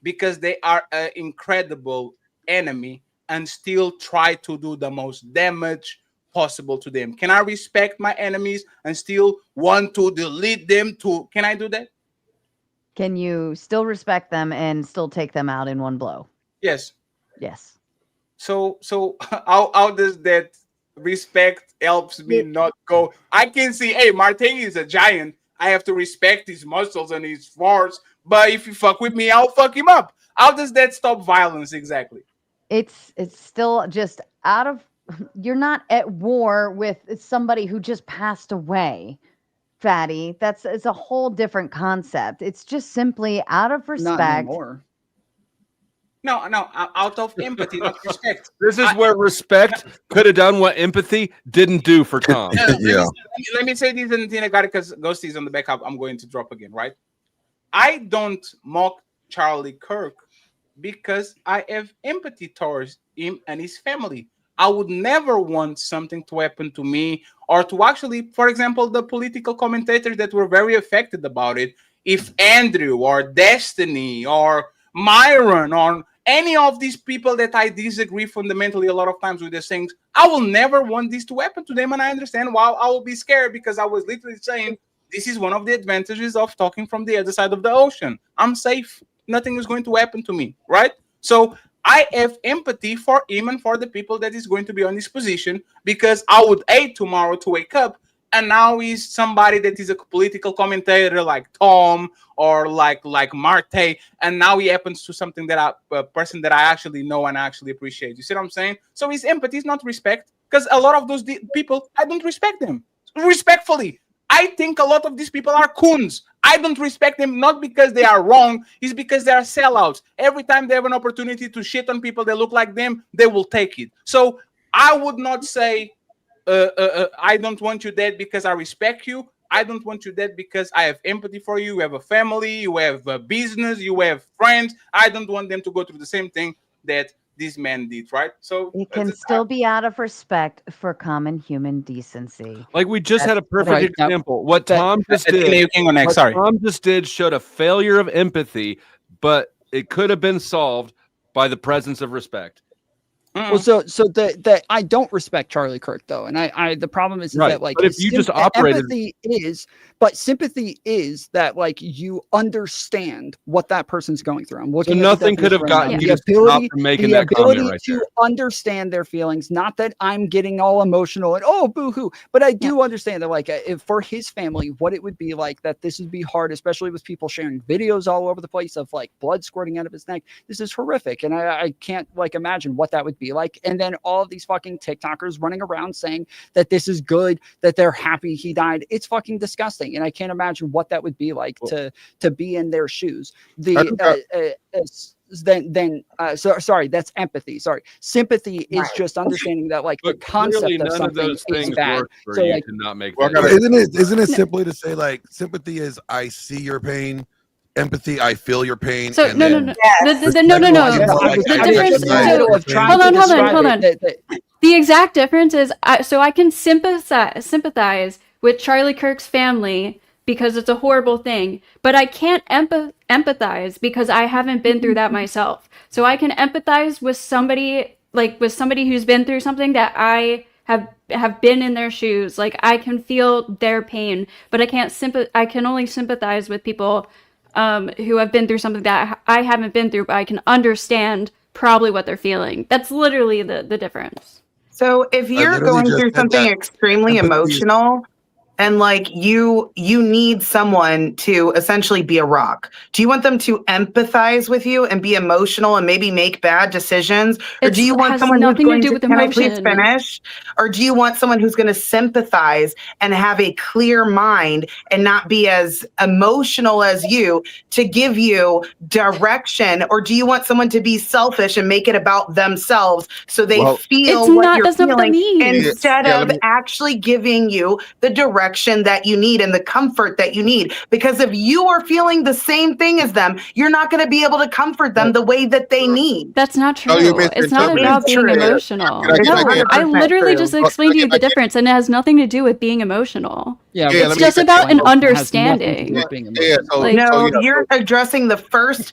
because they are an incredible enemy and still try to do the most damage possible to them? Can I respect my enemies and still want to delete them to? Can I do that? Can you still respect them and still take them out in one blow? Yes. Yes. So how does that respect helps me not go? I can see, hey, Martin is a giant. I have to respect his muscles and his force. But if you fuck with me, I'll fuck him up. How does that stop violence exactly? It's still just out of, you're not at war with somebody who just passed away, Fatty. It's a whole different concept. It's just simply out of Not respect. anymore. No, out of empathy, not respect. This is where respect could have done what empathy didn't do for Tom. Let me say this, and then I got it because Ghosty is on the backup. I'm going to drop again, right? I don't mock Charlie Kirk because I have empathy towards him and his family. I would never want something to happen to me or to actually, for example, the political commentators that were very affected about it. If Andrew or Destiny or Myron or any of these people that I disagree fundamentally a lot of times with these things, I will never want this to happen to them. And I understand why I will be scared, because I was literally saying this is one of the advantages of talking from the other side of the ocean. I'm safe. Nothing is going to happen to me, right? So I have empathy for him and for the people that is going to be on this position, because I would hate tomorrow to wake up and now he's somebody that is a political commentator like Tom or like Marte, and now he happens to something that a person that I actually know and actually appreciate. You see what I'm saying? So his empathy is not respect, because a lot of those people, I don't respect them. Respectfully, I think a lot of these people are coons. I don't respect them, not because they are wrong, it's because they are sellouts. Every time they have an opportunity to shit on people that look like them, they will take it. So I would not say, I don't want you dead because I respect you. I don't want you dead because I have empathy for you. You have a family, you have a business, you have friends. I don't want them to go through the same thing that this man did, right? So it can still be out of respect for common human decency. Like we just had a perfect right. example. What Tom just did, Tom just did showed a failure of empathy, but it could have been solved by the presence of respect. Well, so that I don't respect Charlie Kirk though, and I the problem is Right. that like, but if you just operated, empathy is, but sympathy is that like you understand what that person's going through. I'm looking. So nothing could have gotten you to stop from making that comment right to there. understand their feelings. Not that I'm getting all emotional and oh boo-hoo, but I do understand that like if for his family, what it would be like, that this would be hard, especially with people sharing videos all over the place of like blood squirting out of his neck. This is horrific, and I can't like imagine what that would be like. And then all of these fucking TikTokers running around saying that this is good, that they're happy he died. It's fucking disgusting, and I can't imagine what that would be like to be in their shoes. Sorry, that's empathy. Sorry, sympathy is just understanding that like the concept of something is bad. So like, to not make isn't it simply to say like sympathy is I see your pain, empathy I feel your pain. So and no. then The difference. Hold on. The exact difference is I can sympathize with Charlie Kirk's family because it's a horrible thing, but I can't empathize because I haven't been through that myself. So I can empathize with somebody who's been through something that I have been in their shoes. Like I can feel their pain, but I can only sympathize with people who have been through something that I haven't been through, but I can understand probably what they're feeling. That's literally the difference. So if you're going through something extremely emotional and like you need someone to essentially be a rock, do you want them to empathize with you and be emotional and maybe make bad decisions? Or do you want someone who's going to, can I please finish? Or do you want someone who's going to sympathize and have a clear mind and not be as emotional as you to give you direction? Or do you want someone to be selfish and make it about themselves so they feel what you're feeling instead of actually giving you the direction that you need and the comfort that you need? Because if you are feeling the same thing as them, you're not going to be able to comfort them the way that they need. That's not true. It's not about being emotional. No, I literally just explained to you the difference, and it has nothing to do with being emotional. It's just about an understanding. No, you're addressing the first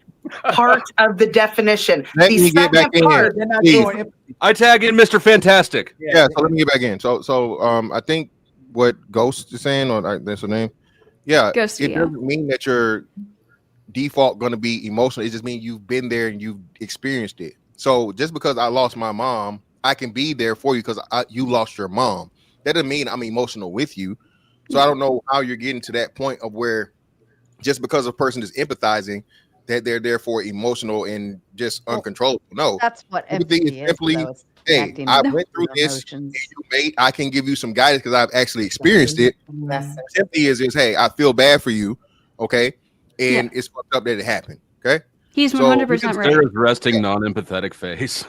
part of the definition. The second part, I tag in Mr. Fantastic. Yeah, so let me get back in. So I think what Ghost is saying, or that's her name. Yeah, Ghost, it yeah. doesn't mean that your default going to be emotional. It just means you've been there and you've experienced it. So just because I lost my mom, I can be there for you because you lost your mom. That doesn't mean I'm emotional with you. So I don't know how you're getting to that point of where just because a person is empathizing, that they're therefore emotional and just uncontrollable. No, That's what empathy is simply, though. It's hey, connecting I with went through your this. emotions. Mate, I can give you some guidance because I've actually experienced it. Empathy is hey, I feel bad for you, okay, and it's fucked up that it happened, okay. He's 100% right. Sarah's resting non-empathetic face.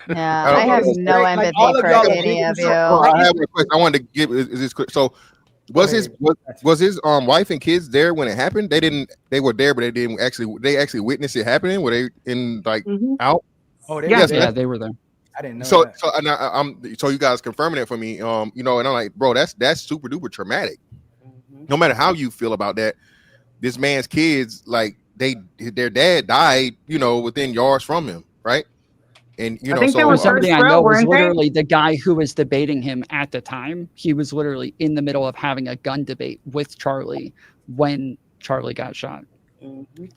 Yeah, I have no empathy for any of you. I have a question. I wanted to give is this quick. So was his wife and kids there when it happened? They were there, but they actually witnessed it happening. Were they in out? Oh, they were there. I didn't know so that. So you guys confirming it for me, and I'm like, bro, that's super duper traumatic. No matter how you feel about that, this man's kids, like their dad died, within yards from him, right? And I think they were somebody first I know row, was weren't they? literally the guy who was debating him at the time. He was literally in the middle of having a gun debate with Charlie when Charlie got shot.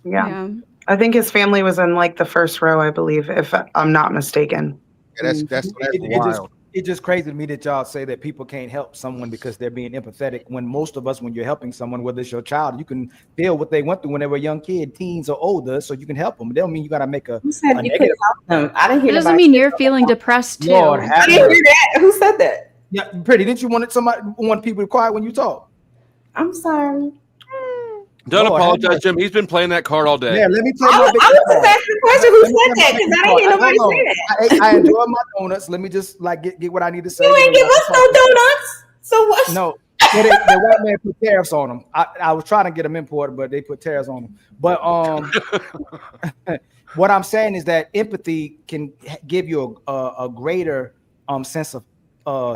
Yeah. I think his family was in like the first row, I believe, if I'm not mistaken. Yeah, that's wild. It's just crazy to me that y'all say that people can't help someone because they're being empathetic, when most of us, when you're helping someone, whether it's your child, you can feel what they went through when they were a young kid, teens or older, so you can help them. It don't mean you got to make a negative. I didn't hear It doesn't mean you're feeling depressed too. Lord, I didn't hear that. Who said that? Yeah, Pretty, didn't you want people to quiet when you talk? I'm sorry. Don't Lord, apologize, Jim. He's been playing that card all day. Yeah, let me tell you. I was just asking the question. Who said that? Because I didn't hear nobody say that. I enjoy my donuts. Let me just get what I need to say. You ain't give us no donuts. So what? No, the white man put tariffs on them. I was trying to get them imported, but they put tariffs on them. But what I'm saying is that empathy can give you a greater sense of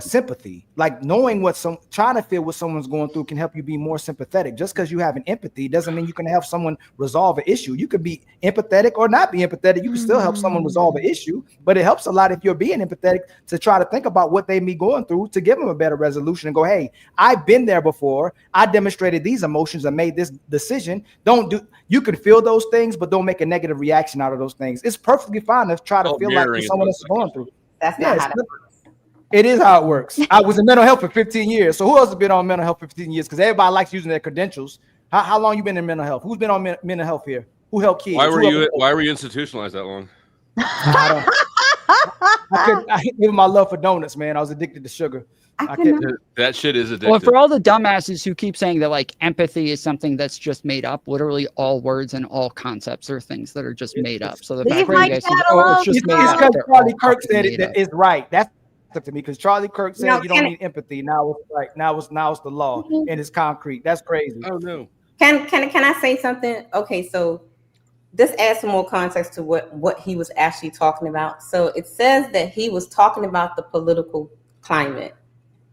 sympathy. Like knowing trying to feel what someone's going through can help you be more sympathetic. Just because you have an empathy doesn't mean you can help someone resolve an issue. You could be empathetic or not be empathetic. You can still help someone resolve an issue, but it helps a lot if you're being empathetic to try to think about what they be going through to give them a better resolution and go, hey, I've been there before. I demonstrated these emotions and made this decision. You can feel those things, but don't make a negative reaction out of those things. It's perfectly fine to try to feel like someone else is going through. That's not how that works. It is how it works. I was in mental health for 15 years. So who else has been on mental health for 15 years? Because everybody likes using their credentials. How long you been in mental health? Who's been on mental health here? Who helped kids? Why were you institutionalized that long? I couldn't give my love for donuts, man. I was addicted to sugar. That shit is addictive. Well, for all the dumbasses who keep saying that like empathy is something that's just made up, literally all words and all concepts are things that are just made up. So the fact that you guys think, it's just made up, because Charlie Kirk said it is right. That's to me, because Charlie Kirk said you don't need empathy. Now it's right. Now it's the law and it's concrete. That's crazy. Oh no. Can I say something? Okay, so this adds some more context to what he was actually talking about. So it says that he was talking about the political climate.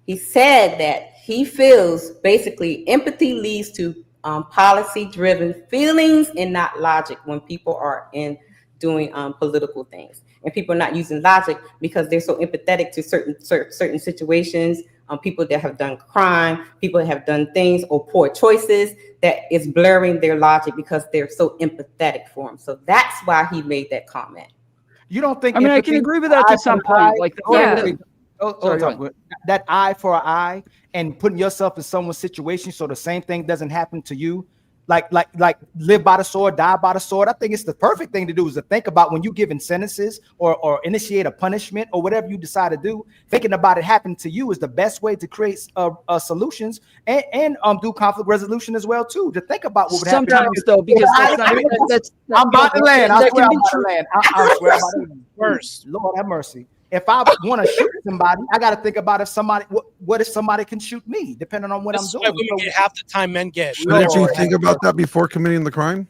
He said that he feels basically empathy leads to policy-driven feelings and not logic when people are doing political things. And people are not using logic because they're so empathetic to certain situations, people that have done crime, people that have done things or poor choices, that is blurring their logic because they're so empathetic for them. So that's why he made that comment. You don't think? I mean, I can agree with that to some point. Like, that eye for an eye and putting yourself in someone's situation so the same thing doesn't happen to you. Like live by the sword, die by the sword. I think it's the perfect thing to do is to think about when you giving sentences or initiate a punishment or whatever you decide to do. Thinking about it happening to you is the best way to create solutions and do conflict resolution as well too. To think about what would happen. Sometimes though, because I'm about to land. I swear I'm about to land. I swear I'm about to land. First, Lord have mercy. If I want to shoot somebody, I got to think about what if somebody can shoot me, depending on what I'm doing. Women get half the time men get. Did you think about that before committing the crime?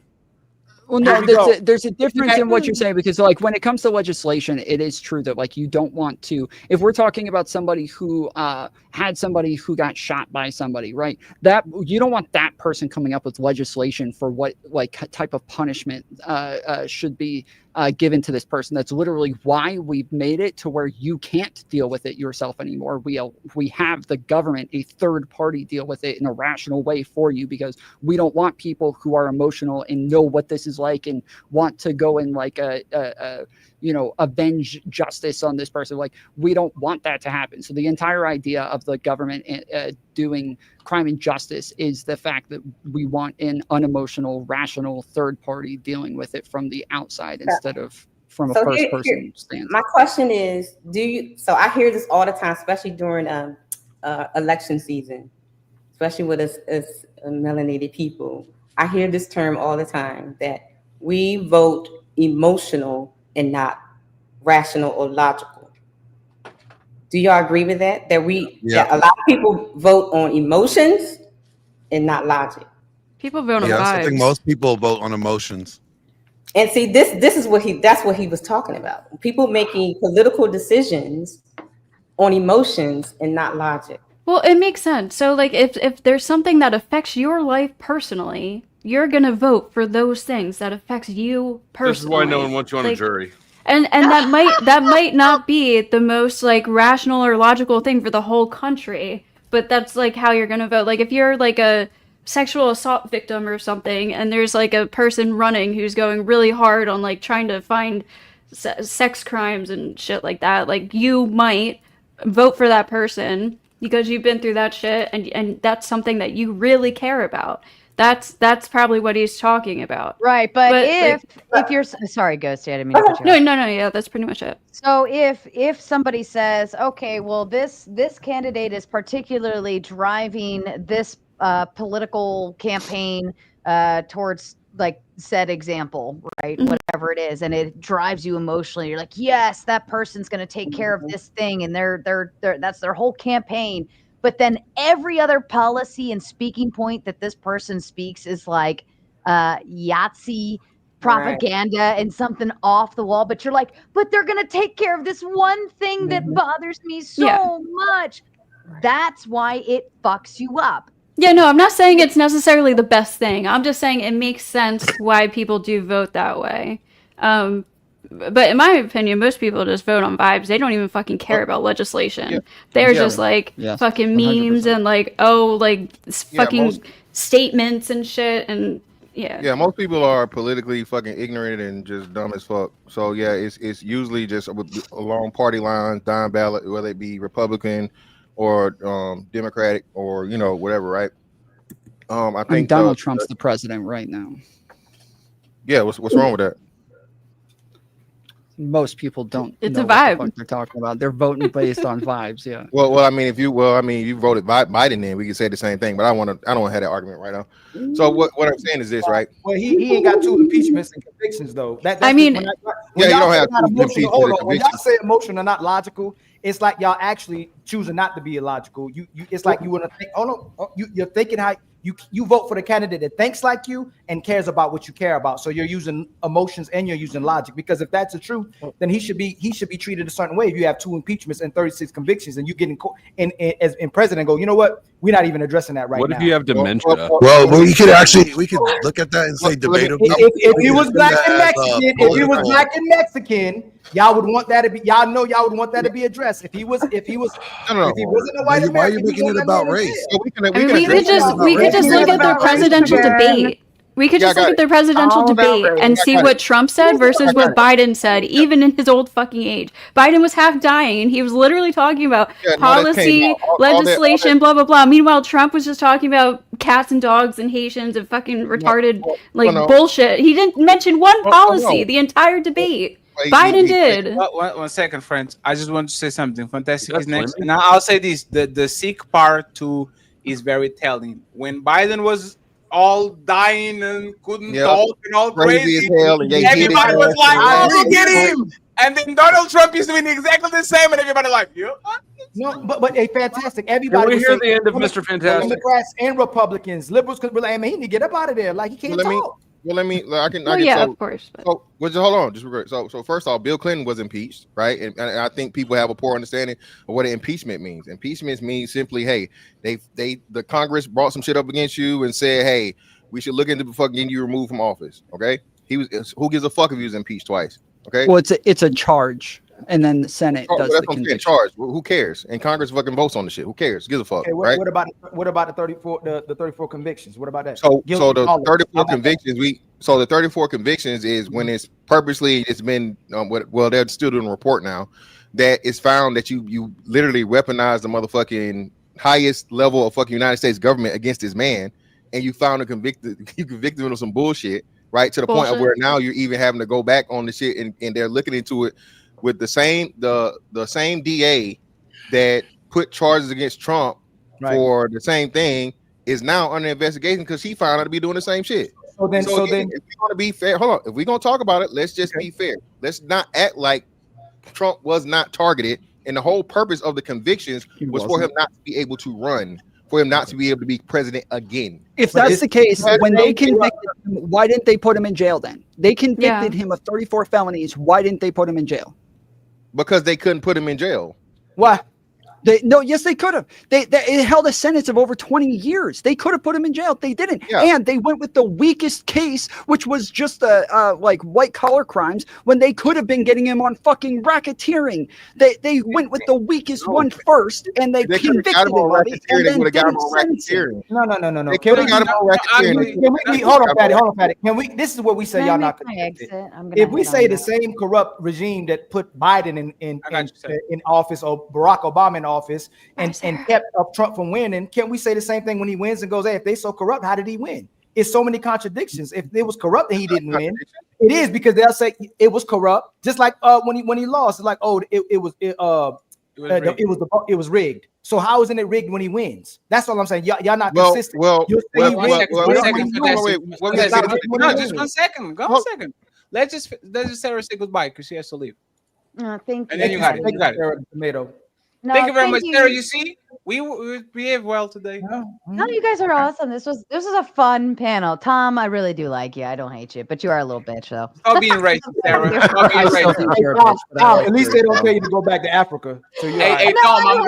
Well, no, there's a difference in what you're saying, because like when it comes to legislation, it is true that like you don't want to, if we're talking about somebody who had somebody who got shot by somebody, right? That you don't want that person coming up with legislation for what like type of punishment should be given to this person. That's literally why we've made it to where you can't deal with it yourself anymore. We have the government, a third party, deal with it in a rational way for you, because we don't want people who are emotional and know what this is like and want to go and like avenge justice on this person. Like, we don't want that to happen. So the entire idea of the government doing crime and justice is the fact that we want an unemotional, rational third party dealing with it from the outside instead of from a first person stance. My question is, so I hear this all the time, especially during election season, especially with us as melanated people. I hear this term all the time, that we vote emotional and not rational or logical. Do y'all agree with that? That a lot of people vote on emotions and not logic. People vote on vibes. I think most people vote on emotions. And see, this is that's what he was talking about. People making political decisions on emotions and not logic. Well, it makes sense. So like if there's something that affects your life personally, you're gonna vote for those things that affects you personally. This is why no one wants you on a jury. And that might not be the most like rational or logical thing for the whole country, but that's like how you're gonna vote. Like if you're like a sexual assault victim or something, and there's like a person running who's going really hard on like trying to find sex crimes and shit like that, like you might vote for that person because you've been through that shit, and that's something that you really care about. That's probably what he's talking about. Right, but if you're sorry, Ghost, I didn't mean to cut you off. No, yeah, that's pretty much it. So if somebody says, okay, well this candidate is particularly driving this political campaign towards like said example, right? Mm-hmm. Whatever it is, and it drives you emotionally, you're like, yes, that person's going to take care of this thing, and they're that's their whole campaign. But then every other policy and speaking point that this person speaks is like Yahtzee propaganda and something off the wall. But you're like, but they're going to take care of this one thing that bothers me so much. That's why it fucks you up. Yeah, no, I'm not saying it's necessarily the best thing. I'm just saying it makes sense why people do vote that way. But in my opinion, most people just vote on vibes. They don't even fucking care about legislation. Yeah. They're just like fucking memes 100%. And like, fucking statements and shit. And yeah, most people are politically fucking ignorant and just dumb as fuck. So yeah, it's usually just along party lines, down ballot, whether it be Republican or Democratic or whatever, right? I think Donald Trump's the president right now. Yeah, what's wrong with that? Most people don't. It's know a vibe. What the fuck they're talking about. They're voting based on vibes. Yeah. Well, I mean, you voted Biden, then we can say the same thing. But I don't want to have that argument right now. So what I'm saying is this, right? Well, he ain't got 2 impeachments and convictions though. You don't have 2 impeachments and convictions. When y'all say emotional and not logical, it's like y'all actually choosing not to be illogical. It's like you want to think. Oh no, you're thinking how. You vote for the candidate that thinks like you and cares about what you care about. So you're using emotions and you're using logic, because if that's the truth, then he should be treated a certain way. If you have 2 impeachments and 36 convictions and you get in president, go, you know what? We're not even addressing that right now. What if you have dementia? Well, we could look at that and say debatable. If he was black and Mexican, y'all would want that to be. Y'all know y'all would want that to be addressed. If he wasn't a white American, why are you making it about race? We could just look at their presidential debate. We could just look at their presidential debate and see what Trump said versus what Biden said, even in his old fucking age. Biden was half dying. He was literally talking about policy, legislation, blah, blah, blah. Meanwhile, Trump was just talking about cats and dogs and Haitians and fucking retarded bullshit. He didn't mention one policy the entire debate. Biden did. 1 second, friends. I just want to say something. Fantastic is next. And I'll say this. The sick part too is very telling. When Biden was all dying and couldn't talk and all crazy, everybody was like, oh, look at him. And then Donald Trump is doing exactly the same, and everybody like, No, but fantastic. Everybody. We hear the end of Mr. Fantastic. Democrats and Republicans, liberals could be like, man, he need to get up out of there. Like, he can't talk. Of course. But. So, hold on, just real quick. So first off, Bill Clinton was impeached, right? And I think people have a poor understanding of what an impeachment means. Impeachment means simply, hey, the Congress brought some shit up against you and said, hey, we should look into fucking getting you removed from office. Okay, Who gives a fuck if he was impeached twice? Okay. Well, it's a charge, and then the Senate does the conviction. Charge. Well, who cares? And Congress fucking votes on the shit. Who cares? Gives a fuck. Okay, right? what about the 34 convictions? What about that? So the 34 convictions the 34 convictions is when it's purposely it's been they're still doing a report now that it's found that you literally weaponized the motherfucking highest level of fucking United States government against this man, and you found convicted him of some bullshit, right? To the point of where now you're even having to go back on the shit and they're looking into it with the same DA that put charges against Trump for the same thing is now under investigation because he found out to be doing the same shit. So then if we want to be fair, hold on. If we're gonna talk about it, let's just be fair. Let's not act like Trump was not targeted, and the whole purpose of the convictions was for him not to be able to run, for him not to be able to be president again. If that's the case, when they convicted him, why didn't they put him in jail then? They convicted him of 34 felonies. Why didn't they put him in jail? Because they couldn't put him in jail. Why? Yes, they could have. It held a sentence of over 20 years. They could have put him in jail. They didn't. Yeah. And they went with the weakest case, which was just like white collar crimes, when they could have been getting him on fucking racketeering. They went with the weakest one first, and they convicted him of it, and then didn't sentence him. No. Can we got him on racketeering? Hold on, Patty. Can we? This is what we say. Y'all not. If we say the same corrupt regime that put Biden in office or Barack Obama in office and kept up Trump from winning, can we say the same thing when he wins and goes, hey, if they so corrupt, how did he win? It's so many contradictions. If it was corrupt and he didn't win, it is because they'll say it was corrupt. Just like when he lost, it's like, oh, it was rigged. So how isn't it rigged when he wins? That's all I'm saying. Y'all not consistent. Just 1 second. Go a second. Let's just Sarah say goodbye because she has to leave. Thank you. And then you got it. Tomato. No, thank you very much, Sarah. You see, we behave well today. No, you guys are awesome. This was a fun panel. Tom, I really do like you. I don't hate you, but you are a little bitch, though. Stop being racist, Sarah. Stop being racist. At least they don't tell you to go back to Africa. So hey, Tom,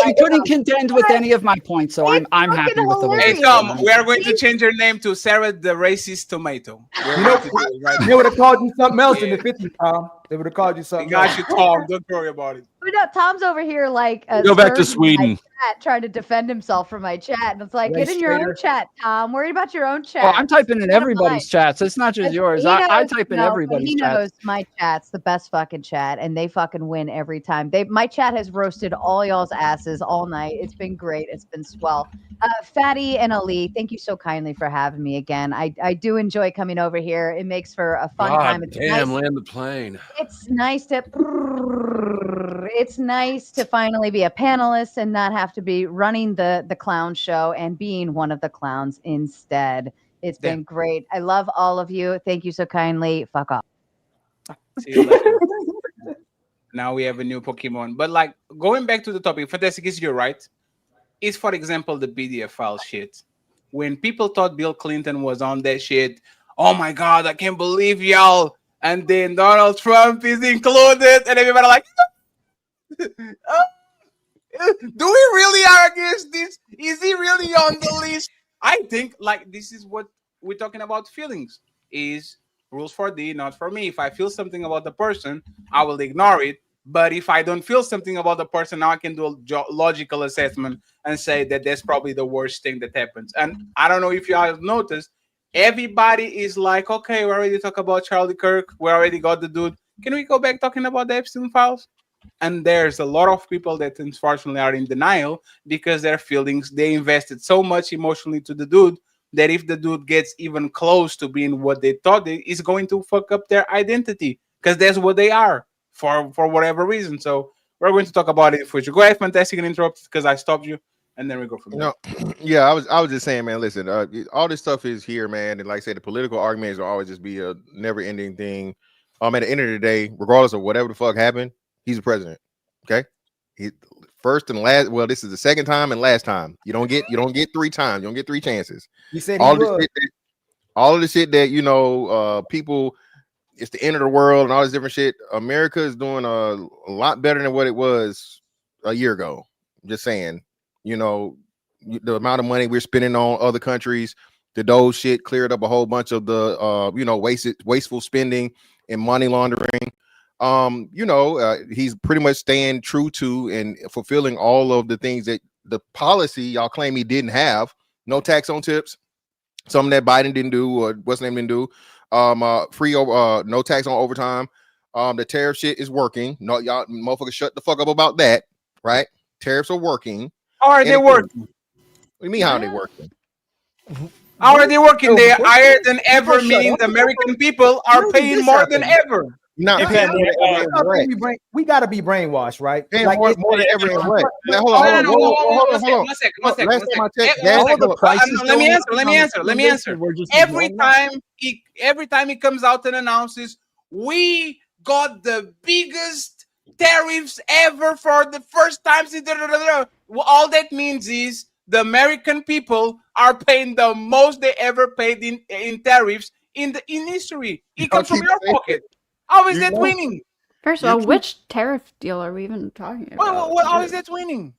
she couldn't contend with any of my points, so I'm happy with the way. Hey, Tom, we are going to change your name to Sarah the Racist Tomato. They would have called you something else in the 50s, Tom. They would have called you something. Got you, Tom. Don't worry about it. But no, Tom's over here like go back to Sweden, trying to defend himself from my chat, and it's like, get in your own chat, Tom. Worried about your own chat. Well, I'm typing in everybody's chats. It's not just yours. I type in everybody's chats. He knows my chat's the best fucking chat, and they fucking win every time. My chat has roasted all y'all's asses all night. It's been great. It's been swell. Fatty and Ali, thank you so kindly for having me again. I do enjoy coming over here. It makes for a fun time. It's land the plane. It's nice to finally be a panelist and not have to be running the clown show and being one of the clowns instead. It's been great. I love all of you. Thank you so kindly. Fuck off. See you later. Now we have a new Pokemon. But like going back to the topic, Fantastic is you're right. It's, for example, the PDF file shit. When people thought Bill Clinton was on that shit, oh my God, I can't believe y'all. And then Donald Trump is included, and everybody like, do we really are against this? Is he really on the list? I think like this is what we're talking about. Feelings is rules for thee, not for me. If I feel something about the person, I will ignore it. But if I don't feel something about the person, now I can do a logical assessment and say that that's probably the worst thing that happens. And I don't know if you have noticed, everybody is like, okay, we already talked about Charlie Kirk. We already got the dude. Can we go back talking about the Epstein files? And there's a lot of people that unfortunately are in denial because their feelings, they invested so much emotionally to the dude that if the dude gets even close to being what they thought, it's going to fuck up their identity because that's what they are. For whatever reason. So we're going to talk about it in the future. Go ahead, Fantastic, and interrupt because I stopped you, and then we go from there. No, yeah, I was just saying, man, listen, all this stuff is here, man. And like I said, the political arguments will always just be a never-ending thing. At the end of the day, regardless of whatever the fuck happened, he's the president. Okay? He first and last, well, this is the second time and last time. You don't get 3 times, you don't get 3 chances. You said all of the shit that people, it's the end of the world and all this different shit. America is doing a lot better than what it was a year ago. Just saying, the amount of money we're spending on other countries, The Doge shit cleared up a whole bunch of the wasteful spending and money laundering. He's pretty much staying true to and fulfilling all of the things that the policy y'all claim he didn't have. No tax on tips, something that Biden didn't do, or what's name didn't do. No tax on overtime. The tariff shit is working. No, y'all motherfuckers shut the fuck up about that, right? Tariffs are working. How are they working? What do you mean how are they working? How are they working? They are higher than ever, meaning the American people are paying more than ever. We gotta be brainwashed, right? Like more than ever in what? Hold on. One second. Let me answer. Every time he comes out and announces, we got the biggest tariffs ever for the first time. All that means is the American people are paying the most they ever paid in tariffs in history. It comes from your pocket. How is that winning? First of all, which tariff deal are we even talking about? How is that winning?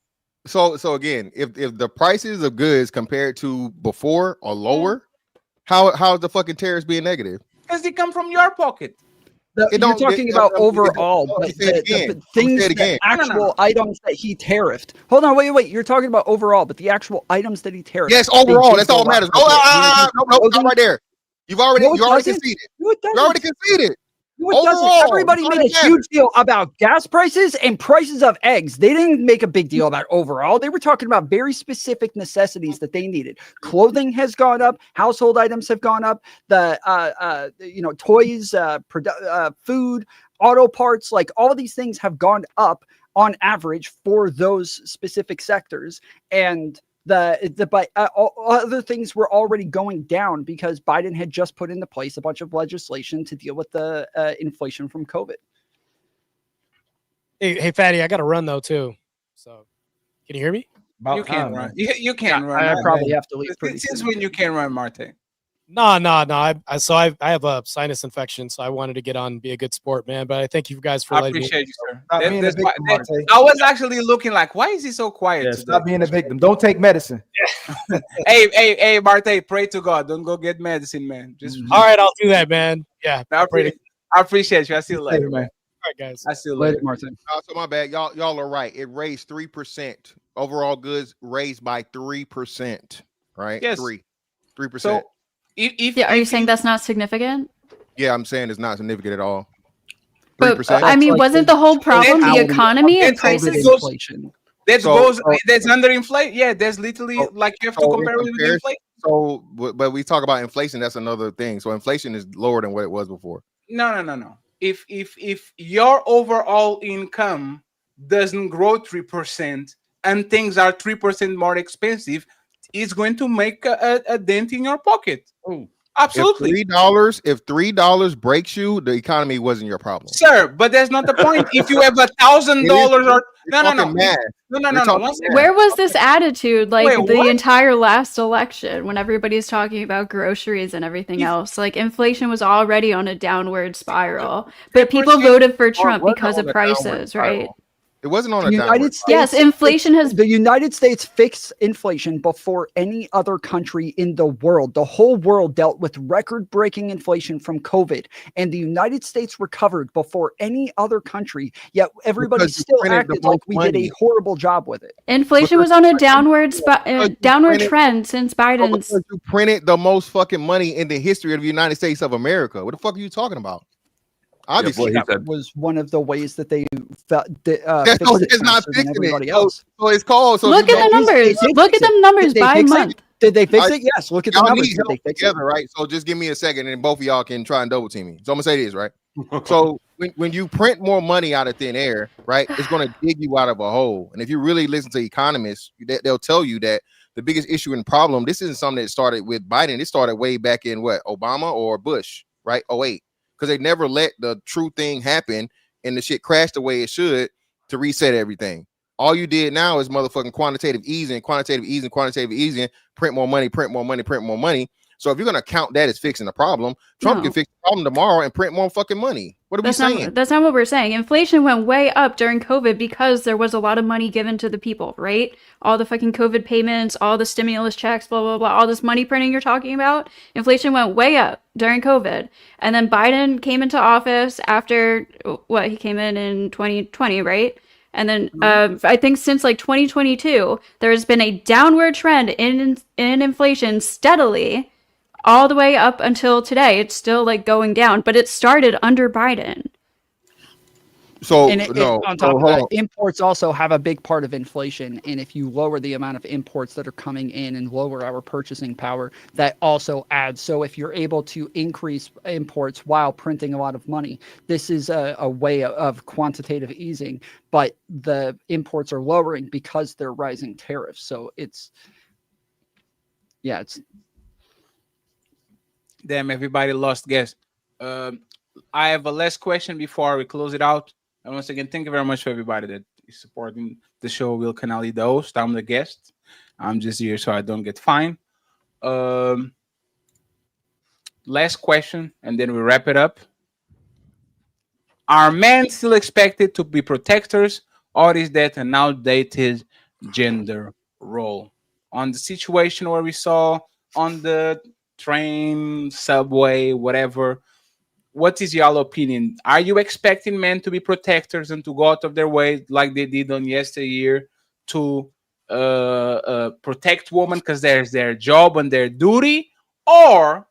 So again, if the prices of goods compared to before are lower, how is the fucking tariffs being negative? Because they come from your pocket. You're talking about overall, but the things, the actual items that he tariffed. Hold on, wait. You're talking about overall, but the actual items that he tariffed. Yes, overall. That's all that matters. No, not right there. You already conceded. You already conceded. Everybody made a huge deal about gas prices and prices of eggs. They didn't make a big deal about overall. They were talking about very specific necessities that they needed. Clothing has gone up. Household items have gone up. The toys, food, auto parts, like all these things have gone up on average for those specific sectors. And other things were already going down because Biden had just put into place a bunch of legislation to deal with the inflation from COVID. Hey, Fatty, I got to run though too. So, can you hear me? You can't run. You can't run. I probably have to leave. Since when you can run, Marte? No. I have a sinus infection, so I wanted to get on and be a good sport, man. But I thank you guys for letting me. I appreciate you, sir. I was actually looking like, why is he so quiet? Yeah, stop being a victim. Don't take medicine. hey, Marte, pray to God. Don't go get medicine, man. Just all right, I'll do that, man. Yeah, I appreciate you. I see you later, man. All right, guys. I see you later, Martin. So my bad. Y'all are right. It raised 3%. Overall goods raised by 3%. Right? Yes. 3%. So, are you saying that's not significant? Yeah, I'm saying it's not significant at all. 3%. But I mean, wasn't the whole problem the economy and prices? Inflation. That's under inflation. Yeah, that's literally like you have to compare it with inflation. So, but we talk about inflation. That's another thing. So inflation is lower than what it was before. No. If your overall income doesn't grow 3% and things are 3% more expensive, it's going to make a dent in your pocket. Oh, absolutely. If $3 breaks you, the economy wasn't your problem, sir. But that's not the point. If you have $1,000 or no. Where was this attitude the entire last election when everybody's talking about groceries and everything else? Like inflation was already on a downward spiral, but people voted for Trump because of prices, right? It wasn't on the United States. Yes, inflation has. The United States fixed inflation before any other country in the world. The whole world dealt with record-breaking inflation from COVID, and the United States recovered before any other country. Yet everybody still acted like we did a horrible job with it. Inflation was on a downward trend since Biden's. Because you printed the most fucking money in the history of the United States of America. What the fuck are you talking about? Obviously, that was one of the ways that they felt. It's not fixing it. So it's called. So look at the numbers. Look at the numbers by month. Did they fix it? Yes. Look at the numbers. Did they fix together, right? So just give me a second, and both of y'all can try and double team me. So I'm gonna say this, right? So when you print more money out of thin air, right, it's gonna dig you out of a hole. And if you really listen to economists, they'll tell you that the biggest issue and problem. This isn't something that started with Biden. It started way back in Obama or Bush, right? 2008. Because they never let the true thing happen and the shit crash the way it should to reset everything. All you did now is motherfucking quantitative easing, print more money. So if you're gonna count that as fixing the problem, Trump can fix the problem tomorrow and print more fucking money. What are we saying? That's not what we're saying. Inflation went way up during COVID because there was a lot of money given to the people, right? All the fucking COVID payments, all the stimulus checks, blah, blah, blah, all this money printing you're talking about. Inflation went way up during COVID. And then Biden came into office after, he came in 2020, right? And then I think since like 2022, there's been a downward trend in inflation steadily all the way up until today. It's still like going down, but it started under Biden. So on top of that, imports also have a big part of inflation. And if you lower the amount of imports that are coming in and lower our purchasing power, that also adds. So if you're able to increase imports while printing a lot of money, this is a way of quantitative easing. But the imports are lowering because they're rising tariffs. So it's. Damn, everybody lost guess. I have a last question before we close it out. And once again, thank you very much for everybody that is supporting the show. Will Canali, the host. I'm the guest. I'm just here so I don't get fined. Last question, and then we wrap it up. Are men still expected to be protectors, or is that an outdated gender role? On the situation where we saw on the train, subway, whatever, what is your opinion? Are you expecting men to be protectors and to go out of their way like they did on yesteryear to protect women because there's their job and their duty? Or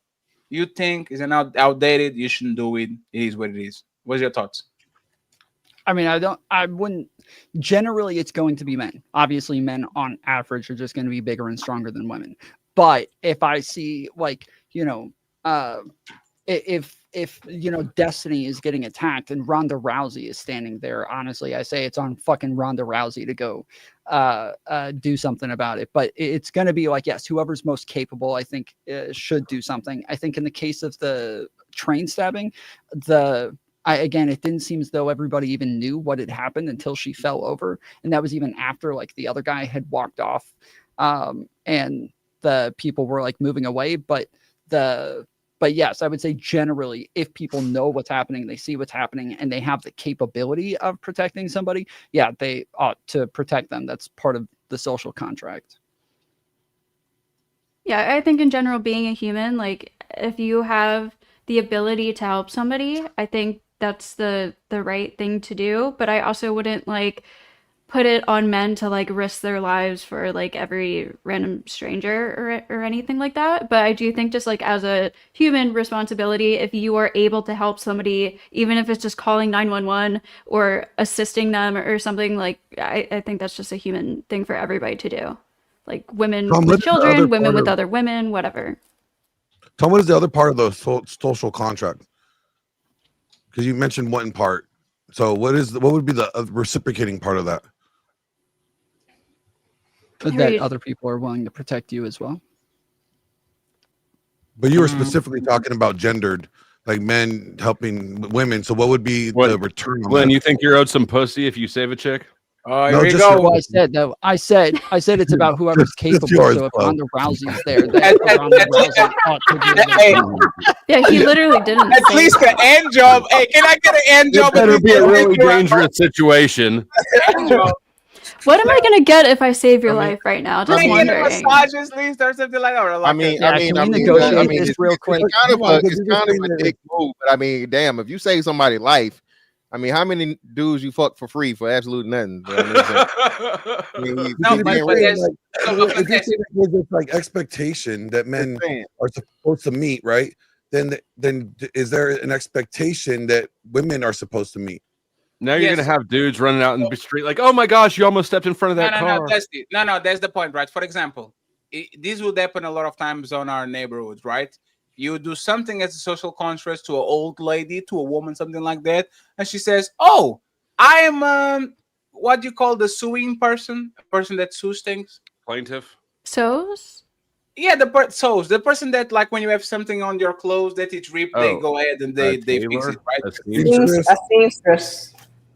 you think it's an outdated, you shouldn't do it, it is what it is? What's your thoughts? I mean, I wouldn't. Generally, it's going to be men. Obviously, men on average are just going to be bigger and stronger than women. But if I see, like, if Destiny is getting attacked and Ronda Rousey is standing there, honestly, I say it's on fucking Ronda Rousey to go do something about it. But it's going to be like, yes, whoever's most capable, I think, should do something. I think in the case of the train stabbing, again, it didn't seem as though everybody even knew what had happened until she fell over. And that was even after like the other guy had walked off and the people were like moving away. But yes, I would say generally, if people know what's happening, they see what's happening, and they have the capability of protecting somebody, yeah, they ought to protect them. That's part of the social contract. Yeah, I think in general, being a human, like if you have the ability to help somebody, I think that's the right thing to do. But I also wouldn't like put it on men to like risk their lives for like every random stranger or anything like that. But I do think just like as a human responsibility, if you are able to help somebody, even if it's just calling 911 or assisting them or something, like I think that's just a human thing for everybody to do. Like women with children, women with other women, whatever. Tom, what is the other part of the social contract? Because you mentioned one part. So what would be the reciprocating part of that? That other people are willing to protect you as well. But you were specifically talking about gendered, like men helping women. So what would be the return on Glenn, that? you think you're owed some pussy if you save a chick? Oh, here we go. Well, I said it's about whoever's capable. So if Ronda Rousey's there, then Ronda Rousey ought to do it. Yeah, he literally didn't. At least the end job. Hey, can I get an end job? It better be a really dangerous situation. What am I gonna get if I save your life right now? Just wondering. Massages, at least, or something like that. Or like it's kind of a dick move. But I mean, damn, if you save somebody's life, I mean, how many dudes you fuck for free for absolute nothing? It's like expectation that men are supposed to meet, right? Then is there an expectation that women are supposed to meet? Now you're gonna have dudes running out in the street like, oh my gosh, you almost stepped in front of that car. That's the point, right? For example, this would happen a lot of times on our neighborhoods, right? You do something as a social contrast to an old lady, to a woman, something like that, and she says, "Oh, I am what do you call the suing person? A person that sues things? Plaintiff. So's? Yeah, the person that, like, when you have something on your clothes that it's ripped, they go ahead and they fix it, right? A seamstress.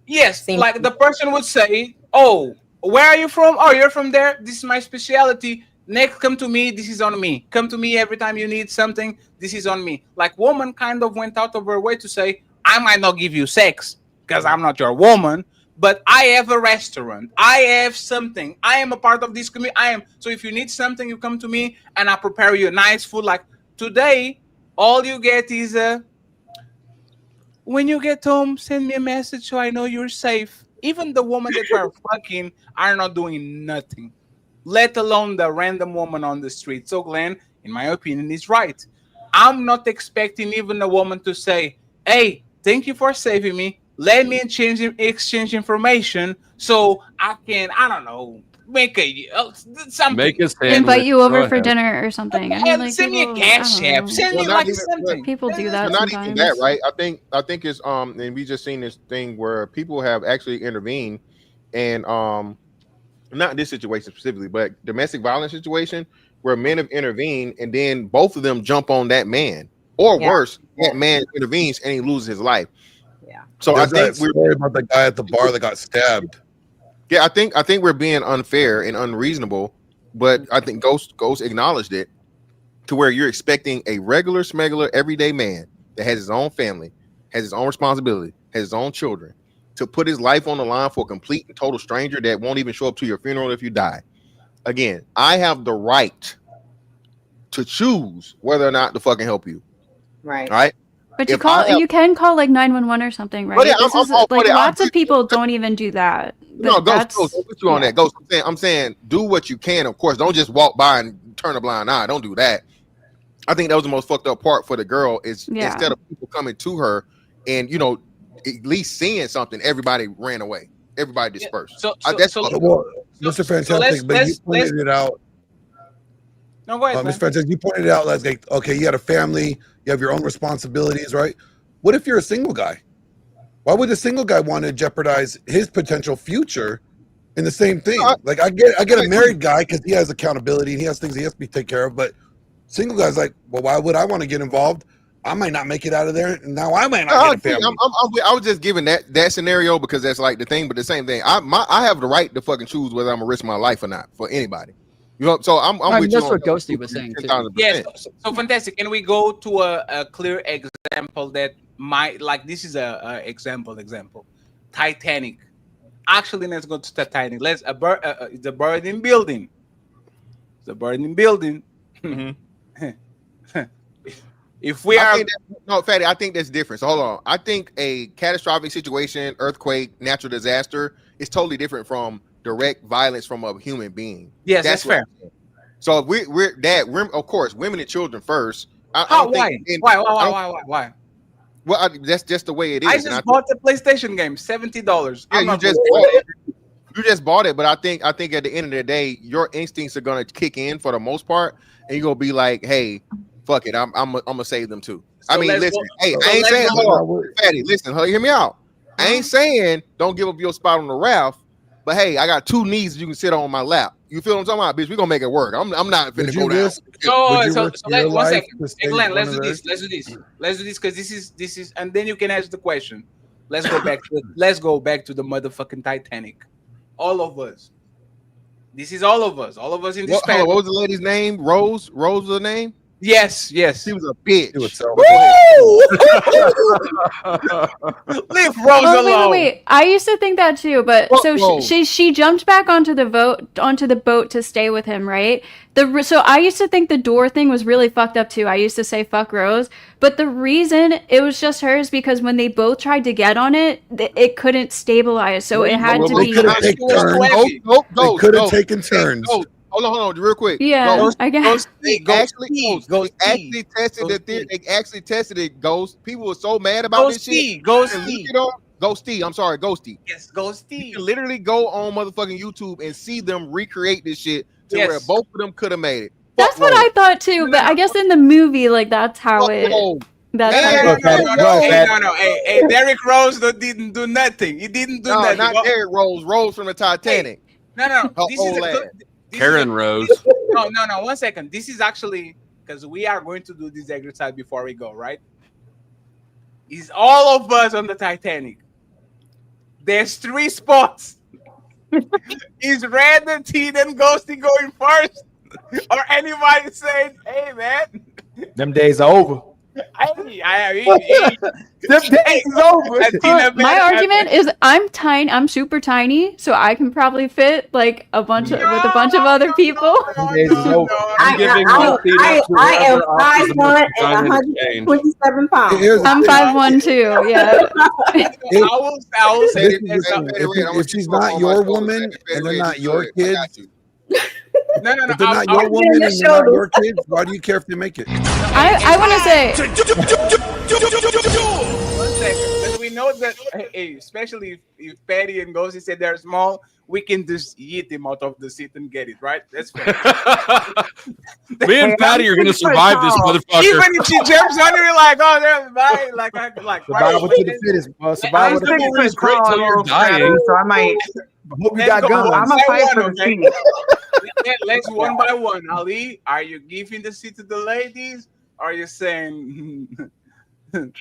Yes, like the person would say, "Oh, where are you from? Oh, you're from there. This is my specialty. Next, come to me, this is on me. Come to me every time you need something, this is on me. Like woman kind of went out of her way to say, I might not give you sex because I'm not your woman, but I have a restaurant. I have something. I am a part of this community. So if you need something, you come to me and I prepare you nice food. Like today, all you get is when you get home, send me a message so I know you're safe. Even the woman that we're fucking are not doing nothing, let alone the random woman on the street. So Glenn, in my opinion, is right. I'm not expecting even a woman to say, hey, thank you for saving me. Let me exchange information so I can, I don't know, make something. Make us invite you over for dinner or something. I mean, And like send me a people, cash I don't app. know. Send me not like even- something. People do that But not sometimes. even that, right? I think it's and we just seen this thing where people have actually intervened, and not this situation specifically, but domestic violence situation where men have intervened, and then both of them jump on that man, or Yeah. worse, that man intervenes and he loses his life. Yeah. So There's I think that story about the guy at the bar that got stabbed. Yeah, I think we're being unfair and unreasonable, but I think Ghost acknowledged it to where you're expecting a regular smuggler, everyday man that has his own family, has his own responsibility, has his own children, to put his life on the line for a complete and total stranger that won't even show up to your funeral if you die. Again, I have the right to choose whether or not to fucking help you. Right. All right. But If I have- you can call like 911 or something, right? yeah, This I'm is all for like that. I lots of people don't even do that. No, But Ghost, I'll put you on that. Ghost, I'm saying do what you can. Of course, don't just walk by and turn a blind eye. Don't do that. I think that was the most fucked up part for the girl is Yeah. instead of people coming to her and at least seeing something, everybody ran away. Everybody dispersed. So Well, Mr. Fantastic, but you pointed it out. No, go ahead, Mr. Fantastic, you pointed it out like, okay, you had a family, you have your own responsibilities, right? What if you're a single guy? Why would a single guy want to jeopardize his potential future in the same thing? Like I get a married guy because he has accountability and he has things he has to be taken care of, but single guys like, well, why would I want to get involved? I might not make it out of there, and now I might not get a family. I was just giving that scenario because that's like the thing, but the same thing. I have the right to fucking choose whether I'm gonna risk my life or not for anybody. So I'm with you. That's what Ghosty was saying too. Yes, so fantastic. Can we go to a clear example that might this is a example. Titanic. Actually, let's go to Titanic. It's a burning building. It's a burning building. If we are Fatty, I think that's different. So hold on. I think a catastrophic situation, earthquake, natural disaster is totally different from direct violence from a human being. Yes, that's fair. So if we're of course women and children first. Why? Well, that's just the way it is. I just bought the PlayStation game, $70. Yeah, you just bought it, but I think at the end of the day, your instincts are gonna kick in for the most part, and you're gonna be like, "Hey, fuck it, I'm gonna save them too." So I mean, listen, I ain't saying, Fatty, listen, hear me out. I ain't saying don't give up your spot on the raft, but hey, I got two knees you can sit on my lap. You feel what I'm talking about, bitch? We gonna make it work. I'm not finna go down. So let 1 second. Hey, Glenn, let's do this because this is, and then you can ask the question. Let's go back to the motherfucking Titanic. All of us. This is all of us in this panel. What was the lady's name? Rose was her name? Yes. She was a bitch. Leave Rose alone. Wait. I used to think that too, but she jumped back onto the boat to stay with him, right? So I used to think the door thing was really fucked up too. I used to say fuck Rose, but the reason it was just her is because when they both tried to get on it, it couldn't stabilize, so it had to be. They could have taken turns. Hold on, real quick. Yeah, I guess. They actually tested the theory. They actually tested it. Ghost. People were so mad about this shit. Ghosty. I'm sorry, Ghosty. Yes, Ghosty. You can literally go on motherfucking YouTube and see them recreate this shit to where both of them could have made it. That's what I thought too, but I guess in the movie, like that's how it. No. Hey, Derrick Rose didn't do nothing. He didn't do nothing. Not Derrick Rose. Rose from the Titanic. No. Karen Rose. No. 1 second. This is actually because we are going to do this exercise before we go, right? Is all of us on the Titanic? There's 3 spots. Is Red, T, and Ghosty going first? or anybody saying, "Hey, man, Them days are over. them days is over. My argument is I'm tiny. I'm super tiny, so I can probably fit like a bunch of with a bunch of other people. I'm giving my seat up to I am whoever offers the 5'1" most and time in exchange. 127 pounds. I'm 5'1" too. Yeah. I will say This is the thing. If she's not your woman and they're not your kids, no. if they're not your woman and they're not your kids, why do you care if they make it? I want to say. One second. But we know that, hey, especially if Patty and Ghosty said they're small, we can just yeet them out of the seat and get it, right? That's fair. Me and Patty are going to survive this motherfucker. Even if she jumps under, you're like, oh, they're fine. Like Survival to the fittest. Survival to the fittest. Great till you're dying. So I might. Hope you got guns. I'm a fight for the seat. Let's one by one. Ali, are you giving the seat to the ladies? Or are you saying, you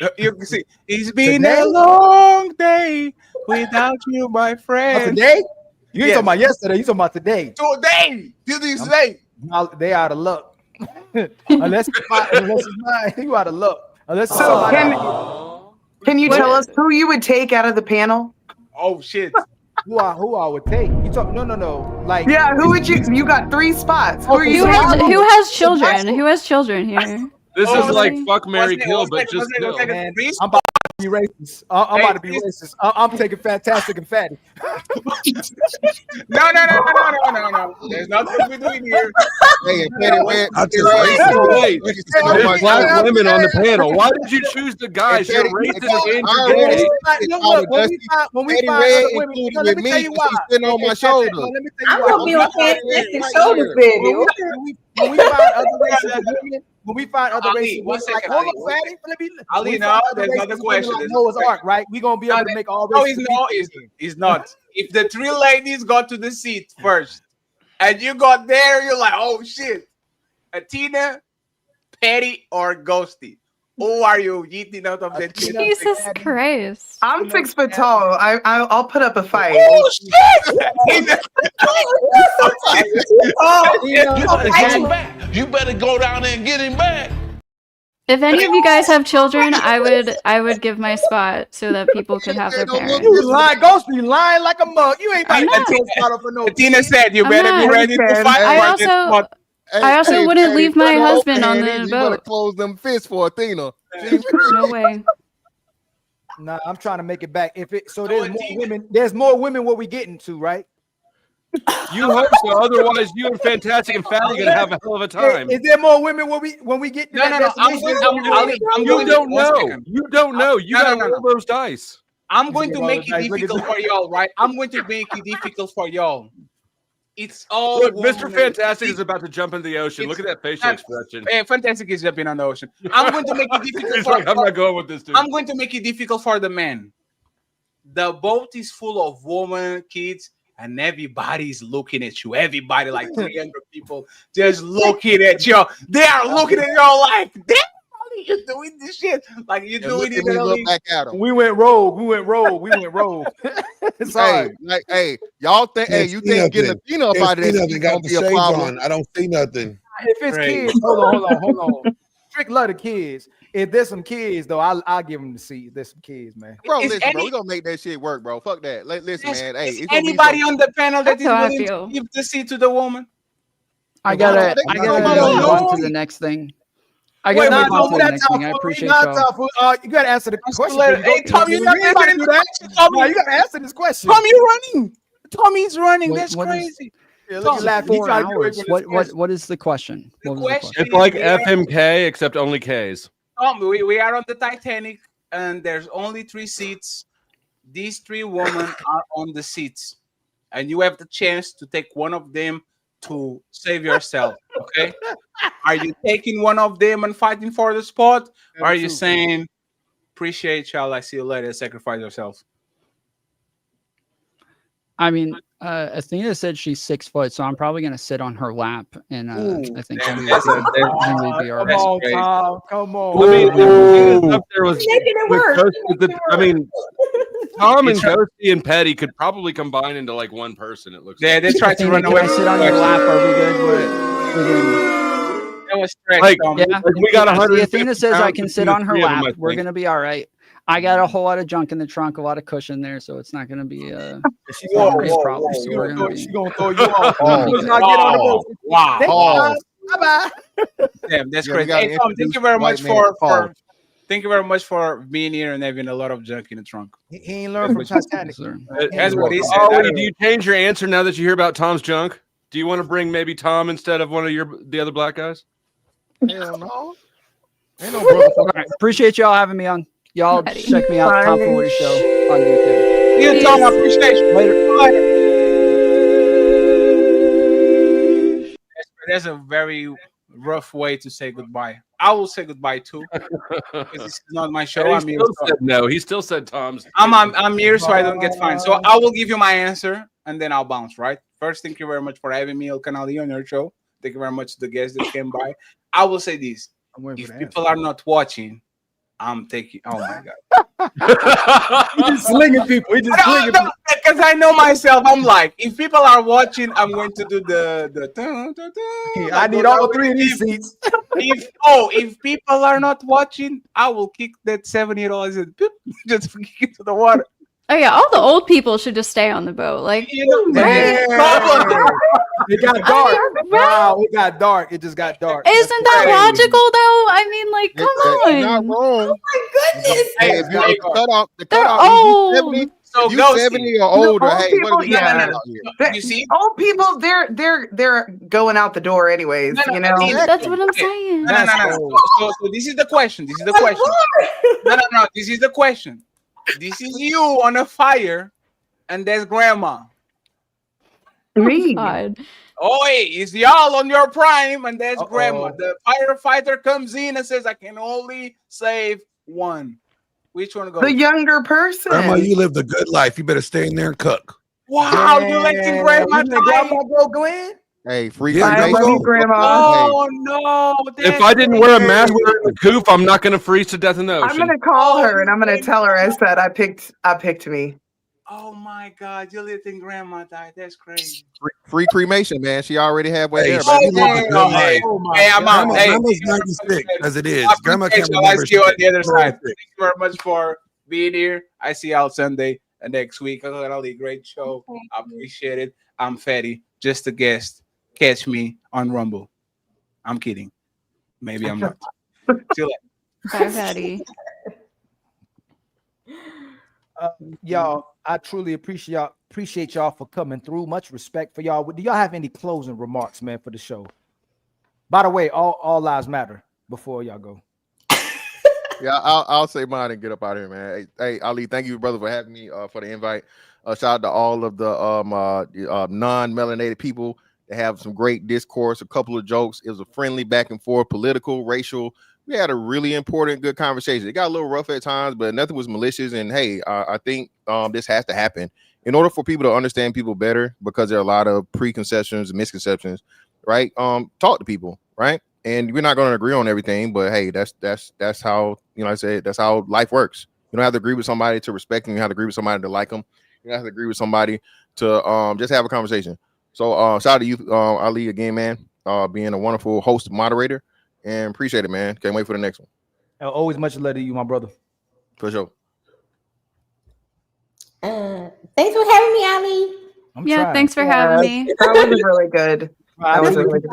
see, it's been a long day without you, my friend. Today? You ain't talking about yesterday. You talking about today. Today. To this day. They out of luck. unless it's mine, you out of luck. Unless it's So somebody. can you tell us who you would take out of the panel? Oh shit. Who I would take? You talk no. Like yeah, who would you? You got 3 spots. Who are you? Who has children? Who has children here? This is like fuck, marry, kill, but just kill. Man, I'm about to be racist. I'm about to be racist. I'm taking Fantastic and Fatty. No. There's nothing we're doing here. Hey, Patty, Wait, there's black women on the panel. Why did you choose the guys? You're racist and gay. When we find other women, let me tell you why. Sitting on my shoulder. I'm gonna be on Fantastic shoulders, baby. When we find other races of women, when we find other races, like, hold on, Fatty, let me. Ali, no, there's another question. Like Noah's Ark, right? We're gonna be able to make all races. No, it's not. If the 3 ladies got to the seat first, and you got there, you're like, oh shit, Athena, Patty, or Ghosty. Who are you eating out of the seat? Jesus Christ! I'm 6 foot tall. I'll put up a fight. Oh shit! You better go down there and get him back. If any of you guys have children, I would give my spot so that people could have their parents. You lying, Ghost, you lying like a mug. You ain't about to take spot up for no. Tina said you better be ready to fight. I also wouldn't leave my husband on the boat. Close them fists for Athena. No way. Nah, I'm trying to make it back. So there's more women. There's more women. What we getting to, right? You hope so. Otherwise, you and Fantastic and Fatty gonna have a hell of a time. Is there more women when we get to that No. You don't know. You don't know. You gotta roll those dice. I'm going to make it difficult for y'all, right? I'm going to make it difficult for y'all. It's all. Look, Mr. Fantastic is about to jump into the ocean. Look at that facial expression. Hey, Fantastic is jumping on the ocean. I'm going to make it difficult. I'm not going with this dude. I'm going to make it difficult for the men. The boat is full of women, kids, and everybody's looking at you. Everybody, like 300 people, just looking at you. They are looking at you like, damn, you're doing this shit. Like you're doing it. Look back at them. We went rogue. Hey, like, hey, y'all think? Hey, you think getting Athena up out of this is gonna be a problem? I don't see nothing. If it's kids, hold on. Trick love the kids. If there's some kids though, I'll give them the seat. If there's some kids, man. Bro, listen, bro, we gonna make that shit work, bro. Fuck that. Listen, man. Hey, is anybody on the panel that is willing to give the seat to the woman? I gotta move on to the next thing. I appreciate y'all. You gotta answer the question. Hey, Tom, you're not answering the question. You gotta answer this question. Tom, you're running. Tommy's running. That's crazy. Look, Tom, 4 hours. What is the question? It's like FMK except only Ks. We are on the Titanic and there's only 3 seats. These 3 women are on the seats, and you have the chance to take one of them to save yourself. Okay, are you taking one of them and fighting for the spot, or are you saying, appreciate y'all, I see you later, sacrifice yourself? I mean, Athena said she's 6 foot, so I'm probably gonna sit on her lap, and I think we'd be all right. Come on. I mean, up there was I mean, Tom and Ghosty and Petty could probably combine into like one person. It looks. Yeah, they tried to run away. Can I sit on your lap? Are we good? That was stretched, Like, Tom. Yeah. we got 100. Athena says I can sit on her lap. We're gonna be all right. I got a whole lot of junk in the trunk, a lot of cushion there, so it's not gonna be a problem. So we're gonna be. She's gonna throw you off. Oh, Let's not get on the boat. Wow. Bye bye. Damn, that's Yeah, we crazy. gotta Hey, Tom, thank introduce you very white much man for thank you very much for being here and having a lot of junk in the trunk. He ain't learned from Titanic. That's what he said. Ollie, do you change your answer now that you hear about Tom's junk? Do you want to bring maybe Tom instead of one of the other black guys? Hell no. Ain't no brother. All right, appreciate y'all having me on. Y'all check me out, Tom Forty Show on YouTube. You, Tom, I appreciate you. Later. That's a very rough way to say goodbye. I will say goodbye too, because this is not my show. And he still said no. He still said Tom's. I'm here so I don't get fined. So I will give you my answer and then I'll bounce. Right. First, thank you very much for having me, El Canali, on your show. Thank you very much to the guests that came by. I will say this: if people are not watching, I'm taking. Oh my god! He just slinging people. He just slinging people. Because I know myself. I'm like, if people are watching, I'm going to do the. I need all three of these seats. If people are not watching, I will kick that $70 and just kick it to the water. Oh yeah, all the old people should just stay on the boat. Like, It got dark. Wow, it got dark. It just got dark. Isn't that logical though? I mean, like, come You're not on. wrong. Oh my goodness. Hey, if you the They're cutoff, old. if you 70, So if you go 70 or older, old hey, people, what are we yeah, doing no, out here? You see? Old people, they're going out the door anyways. No, You know. That's what I'm saying. No. So this is the question. This is the question. No. This is the question. This is you on a fire, and there's grandma. Me. God. Oh, hey, it's y'all on your prime, and there's grandma. The firefighter comes in and says, "I can only save one." Which one goes? The younger person. Grandma, you lived a good life. You better stay in there and cook. Wow, you letting grandma die? Grandma go, Glenn? Hey, free Yeah, I love you, Grandma. Oh no! If I didn't wear a mask during the coop, I'm not going to freeze to death in the ocean. I'm gonna call her and I'm gonna tell her I said I picked me. Oh my God, you're letting grandma die. That's crazy. free cremation, man. She already had way there, Hey, man. she lived a good life. Hey, I'm out. Hey, Grandma's 96 as it is. I Grandma can't appreciate you. I remember. see you on the other shit. side. Thank you very much for being here. I see y'all Sunday and next week. Great show. I appreciate it. I'm Fatty, just a guest. Catch me on Rumble. I'm kidding. Maybe I'm not. See you later. Bye, Patty. Y'all, I truly appreciate y'all for coming through. Much respect for y'all. Do y'all have any closing remarks, man, for the show? By the way, all lives matter. Before y'all go. Yeah, I'll say mine and get up out of here, man. Hey, Ali, thank you, brother, for having me, for the invite. Shout out to all of the non-melanated people that have some great discourse, a couple of jokes. It was a friendly back and forth, political, racial. We had a really important, good conversation. It got a little rough at times, but nothing was malicious. And hey, I think this has to happen in order for people to understand people better, because there are a lot of preconceptions and misconceptions, right? Talk to people, right? And we're not going to agree on everything, but hey, that's how, like I said, that's how life works. You don't have to agree with somebody to respect them. You have to agree with somebody to like them. You don't have to agree with somebody to just have a conversation. So shout out to you, Ali, again, man, being a wonderful host, moderator, and appreciate it, man. Can't wait for the next one. Always much love to you, my brother. For sure. Thanks for having me, Ali. Yeah, thanks for having me. That was really good. That was a really good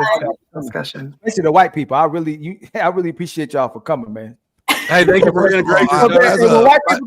discussion. Especially the white people. I really appreciate y'all for coming, man. Hey, thank you for being a great. As a-